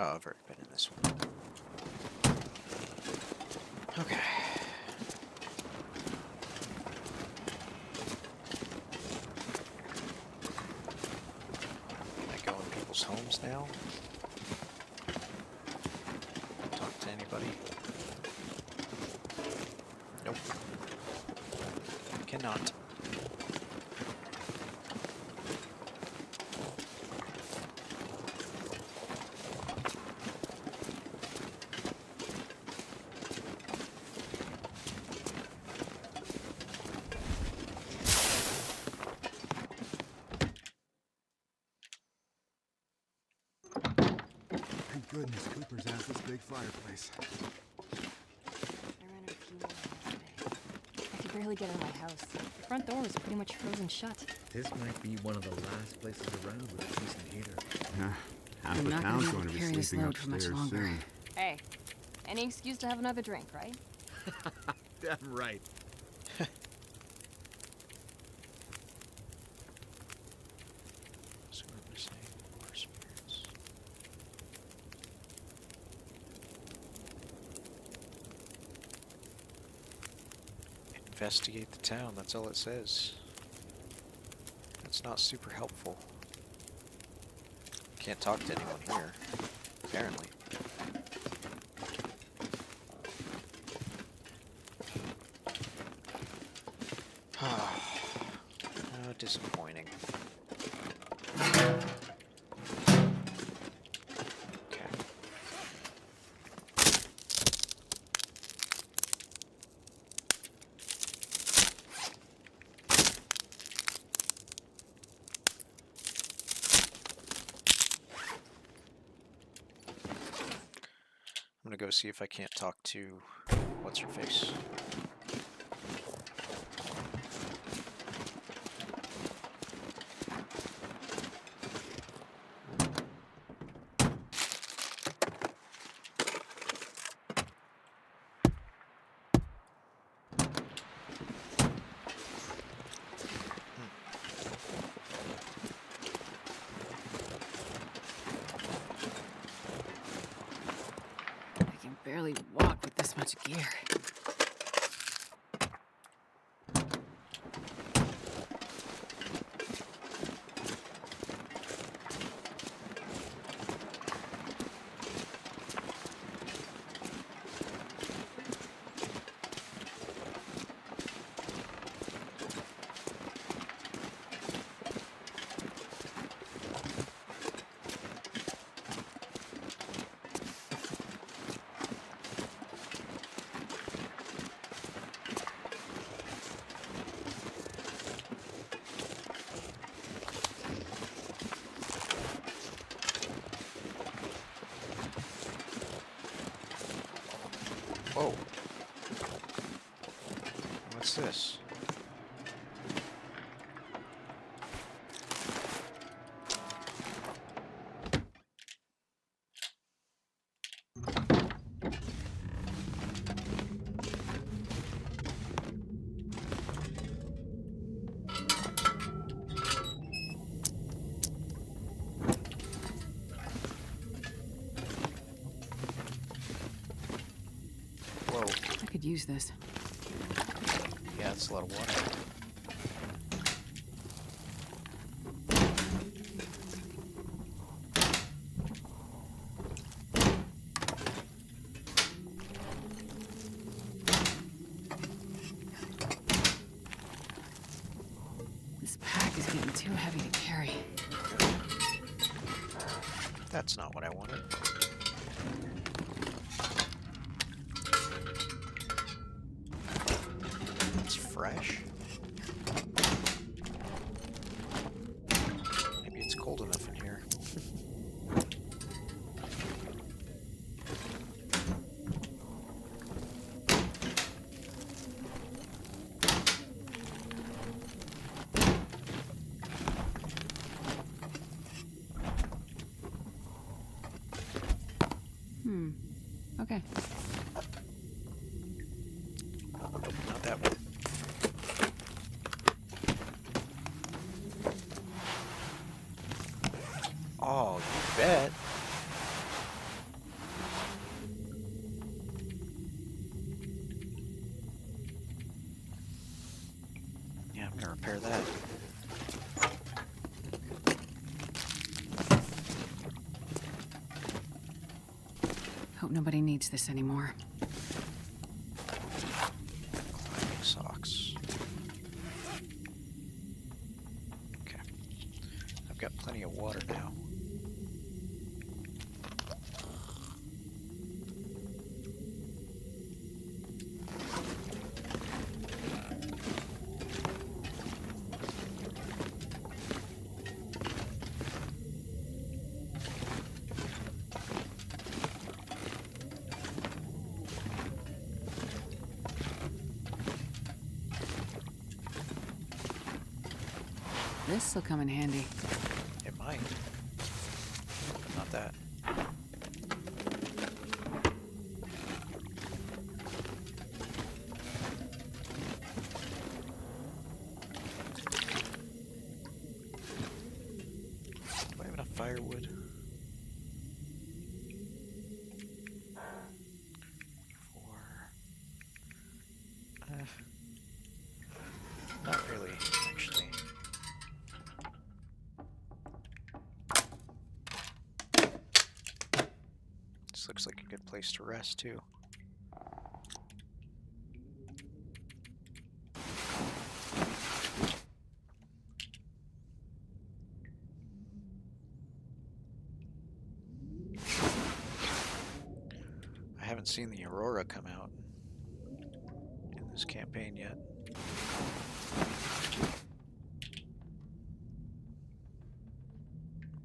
Oh, I've already been in this one. Okay. Can I go in people's homes now? Talk to anybody? Nope. Cannot. Thank goodness Cooper's has this big fireplace. I ran out of fuel yesterday. I could barely get out of my house. The front door was pretty much frozen shut. This might be one of the last places around with a decent heater. Yeah, half I'm the not town's gonna going to be carry this sleeping load for much upstairs longer. soon. Hey, any excuse to have another drink, right? Damn right. So what we're saying, more spirits. Investigate the town, that's all it says. That's not super helpful. Can't talk to anyone here, apparently. Oh, disappointing. Okay. I'm gonna go see if I can't talk to what's her face. I can barely walk with this much gear. Whoa. What's this? Whoa. I could use this. Yeah, it's a lot of water. This pack is getting too heavy to carry. That's not what I wanted. It's fresh. Maybe it's cold enough in here. Okay. Nope, not that one. Oh, you bet. repair that. Hope nobody needs this anymore. Climbing socks. Okay. I've got plenty of water now. This'll come in handy. It might. But not that. Do I have enough firewood? Not really, actually. This looks like a good place to rest, too. I haven't seen the Aurora come out in this campaign yet.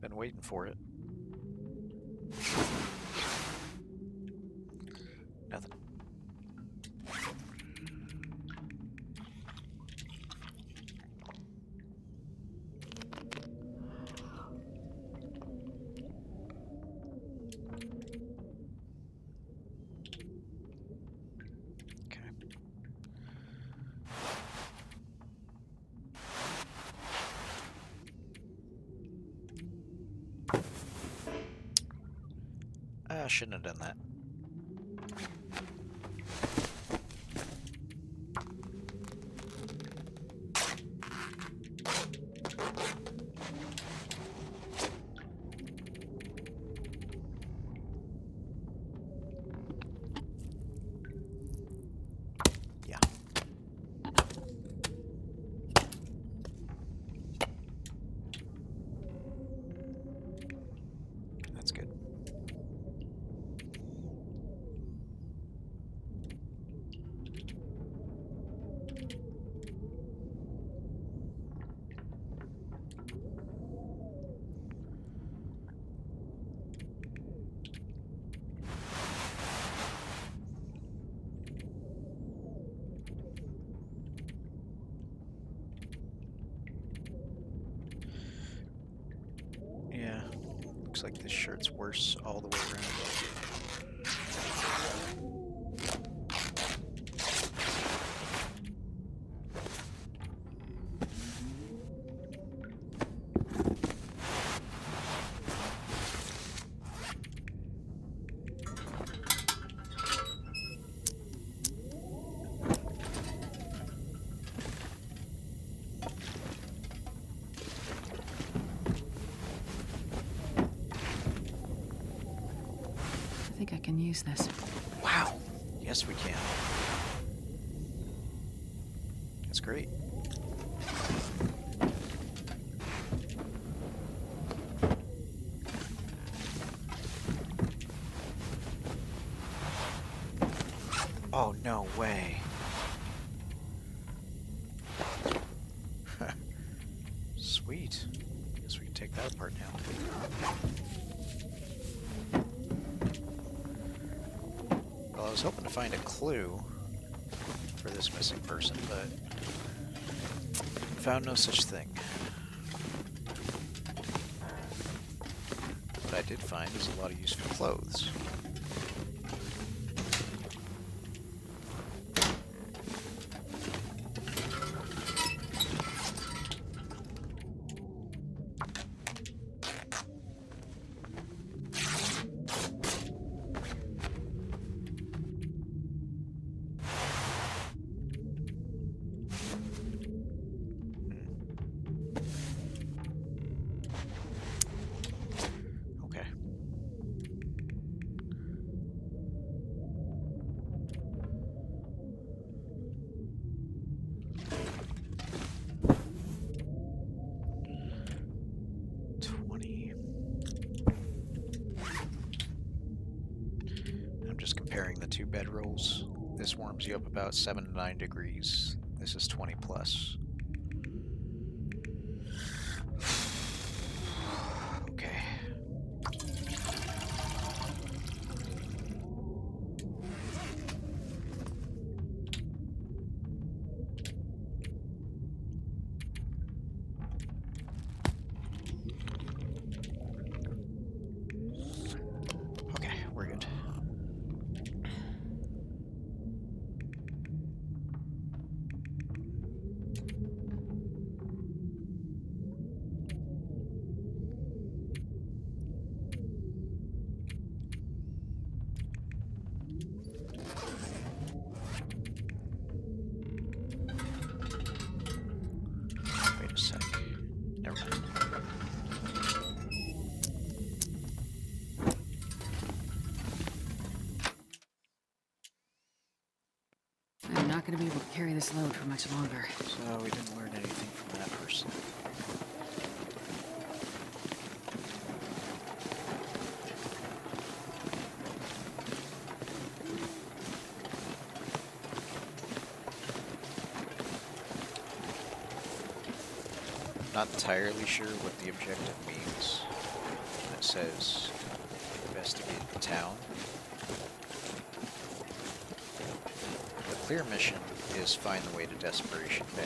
Been waiting for it. Nothing. I shouldn't have done that. Yeah. That's good. Yeah, looks like this shirt's worse all the way around. I think I can use this. Wow. Yes, we can. That's great. Oh, no way. Sweet. Guess we can take that apart now. Well, I was hoping to find a clue for this missing person, but found no such thing. What I did find is a lot of useful clothes. 2 bedrolls. This warms you up about 7 to 9 degrees. This is 20 plus. Okay. Okay, we're good. Wait a sec. Never mind. I'm not going to be able to carry this load for much longer. So we didn't learn anything from that person. Not entirely sure what the objective means. It says investigate the town. The clear mission is find the way to Desperation Bay.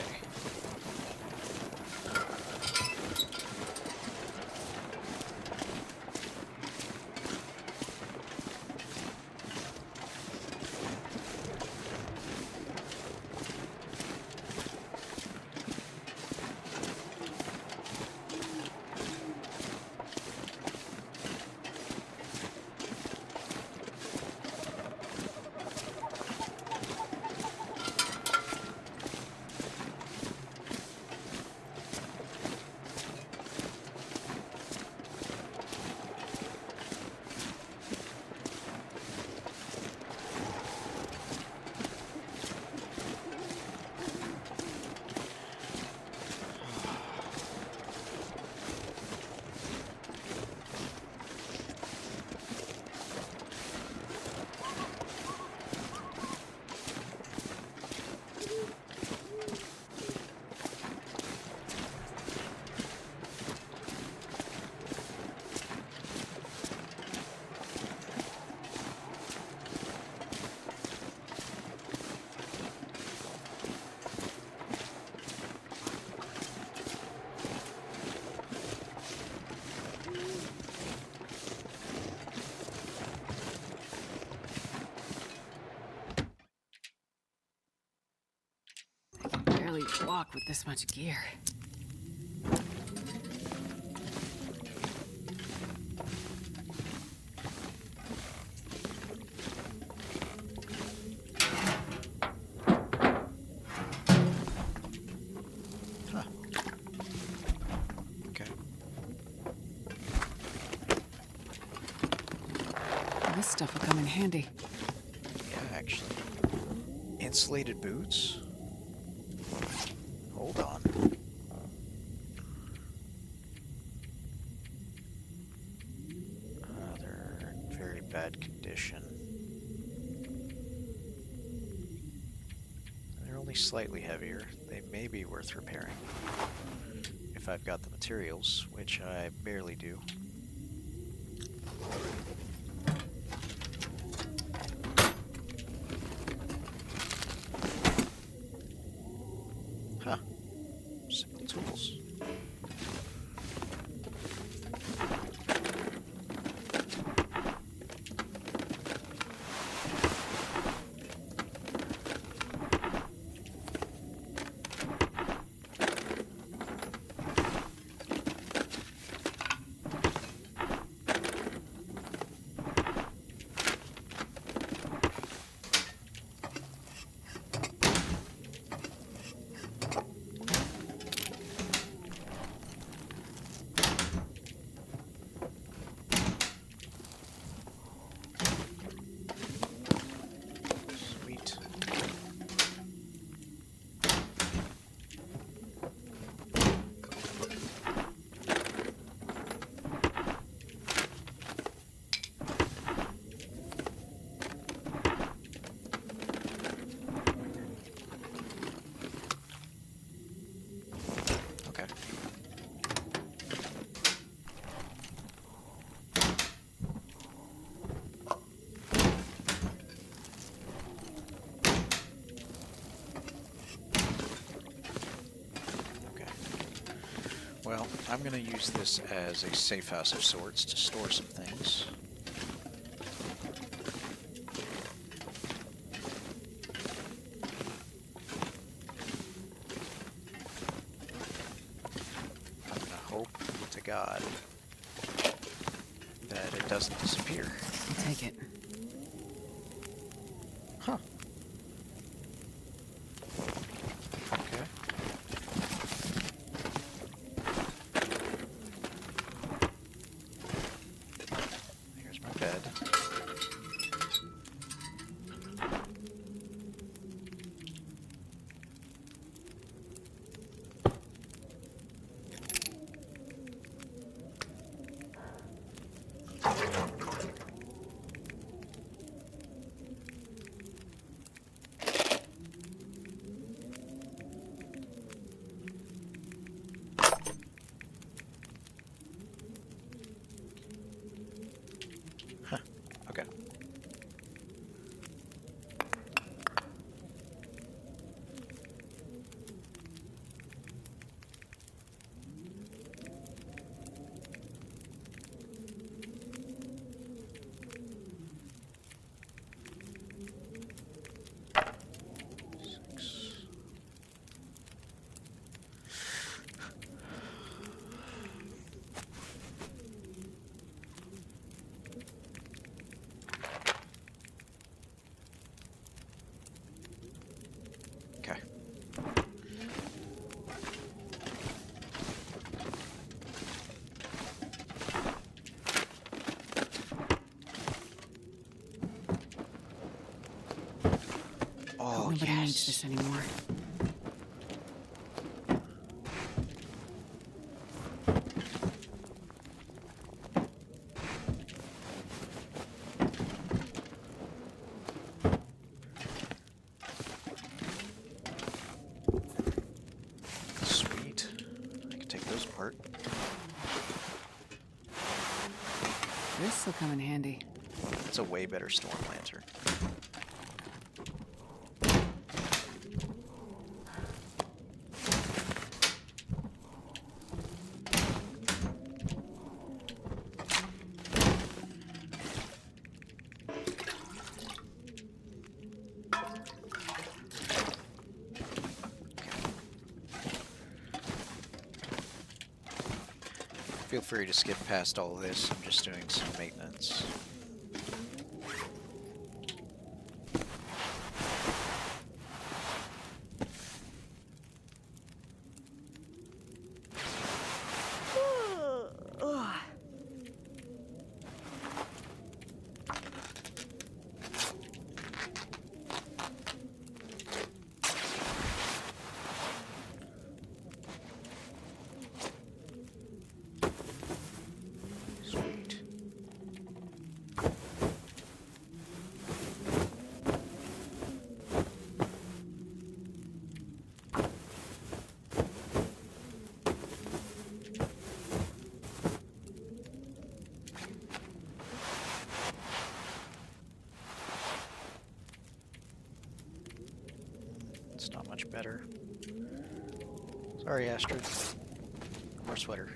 Barely walk with this much gear. Huh. Okay. This stuff will come in handy. Yeah, actually. Insulated boots? Hold on. They're in very bad condition. They're only slightly heavier. They may be worth repairing. If I've got the materials, which I barely do. Huh. Simple tools. Well, I'm going to use this as a safe house of sorts to store some things. I'm going to hope to God that it doesn't disappear. I'll take it. Huh. Okay. Here's my bed. Okay. Okay. Oh, Nobody yes. needs this anymore. Sweet. I can take those apart. This will come in handy. It's a way better storm lantern. Feel free to skip past all of this. I'm just doing some maintenance. Sweet. It's not much better. Sorry, Astrid. More sweater.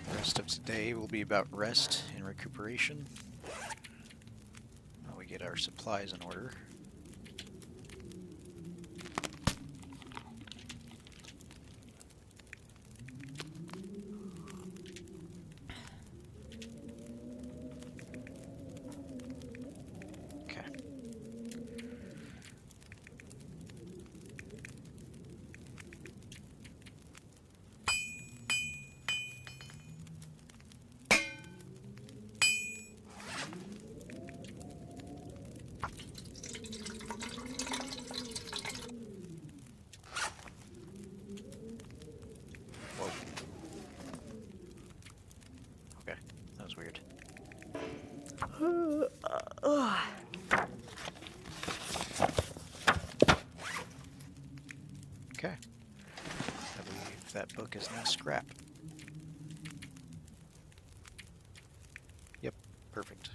The rest of today will be about rest and recuperation. While we get our supplies in order. Okay. was weird. Okay. I believe that book is now scrap. Yep, perfect.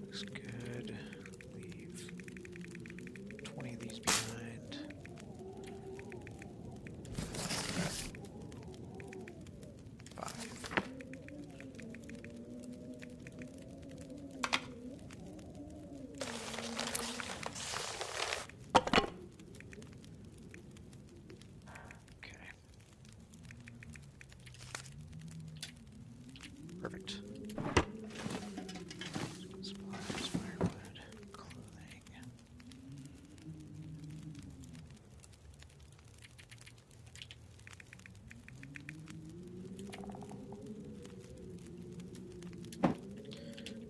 Looks good. Leave 20 of these behind. Okay. Perfect. Supplies, firewood, clothing.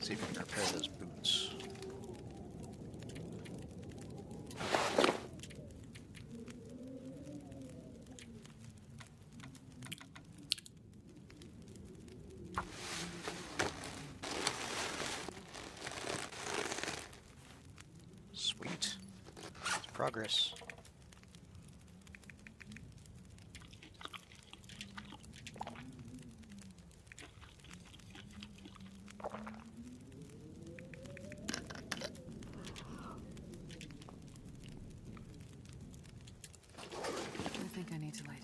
See if we can repair those boots. Sweet. It's progress. I think I need to lie down.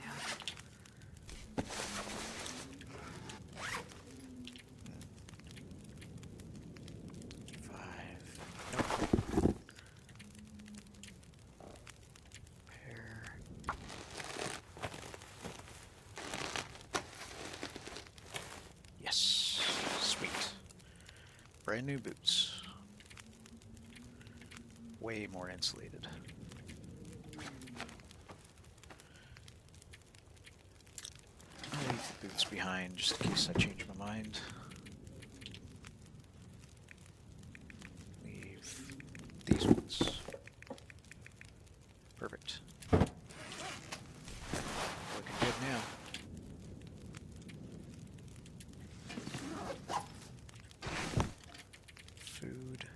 Yes, sweet. Brand new boots. Way more insulated. I'll leave the boots behind just in case I change my mind. Leave these ones. Perfect. Looking good now. Food.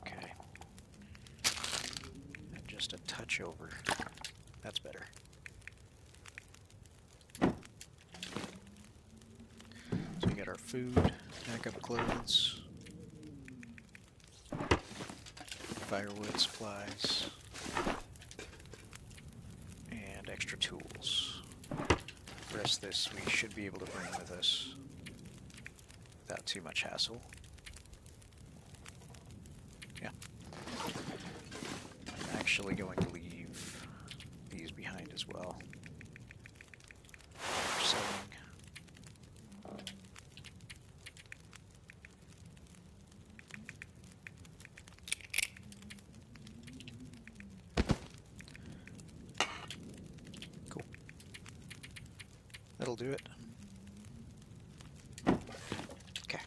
Okay. And just a touch over. That's better. So we got our food, backup clothes, firewood supplies, and extra tools. The rest of this we should be able to bring with us without too much hassle. Yeah. I'm actually going to leave these behind as well. For sewing. Cool. That'll do it. Okay.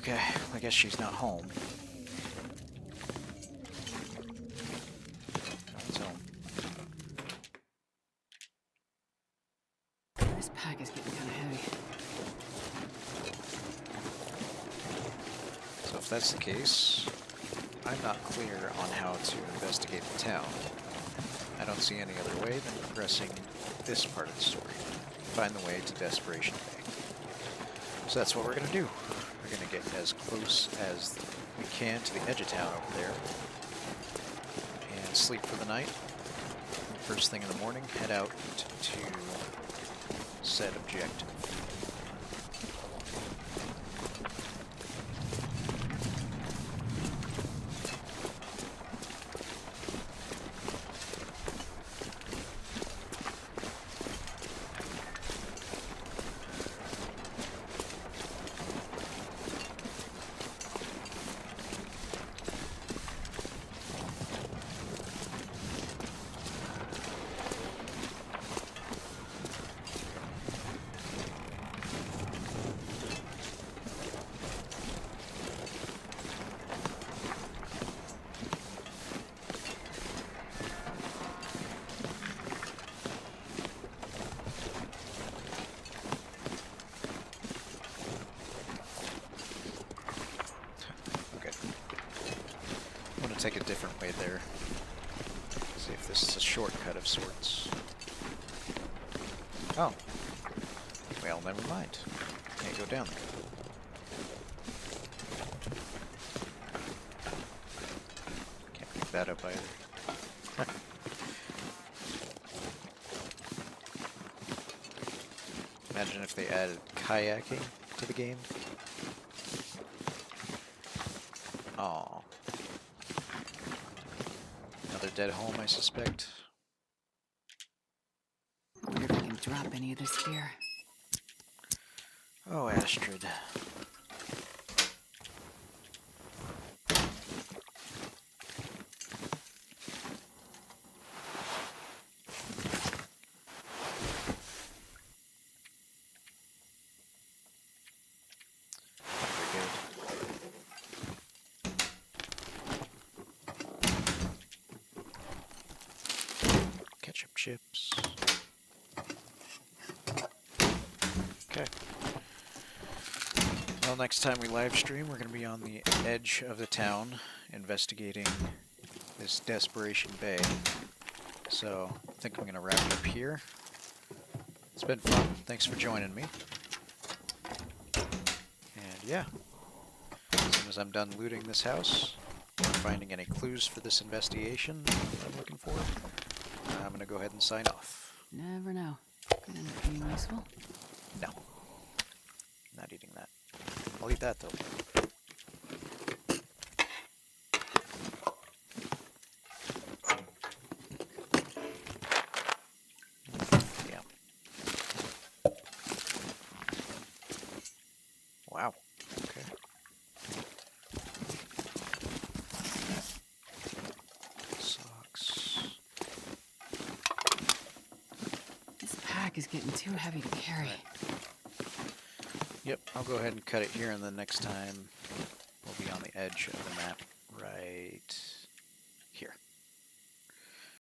Okay, I guess she's not home. So, This pack is getting kind of heavy. so if that's the case, I'm not clear on how to investigate the town. I don't see any other way than progressing this part of the story. Find the way to Desperation Bay. So that's what we're going to do. We're going to get as close as we can to the edge of town over there and sleep for the night. And first thing in the morning, head out to said objective. Take a different way there. See if this is a shortcut of sorts. Oh. Well, never mind. Can't go down there. Can't pick that up either. Imagine if they added kayaking to the game. Aw. Another dead home, I suspect. I wonder if we can drop any of this gear. Oh, Astrid. Ketchup chips. Okay. Well, next time we live stream, we're going to be on the edge of the town, investigating this Desperation Bay. So, I think I'm going to wrap it up here. It's been fun. Thanks for joining me. And yeah, as soon as I'm done looting this house, or finding any clues for this investigation that I'm looking for, I'm going to go ahead and sign off. Never know. Could end up being useful. No. Not eating that. I'll eat that, though. Yeah. Wow. Okay. Socks. This pack is getting too heavy to carry. Yep, I'll go ahead and cut it here, and then next time we'll be on the edge of the map.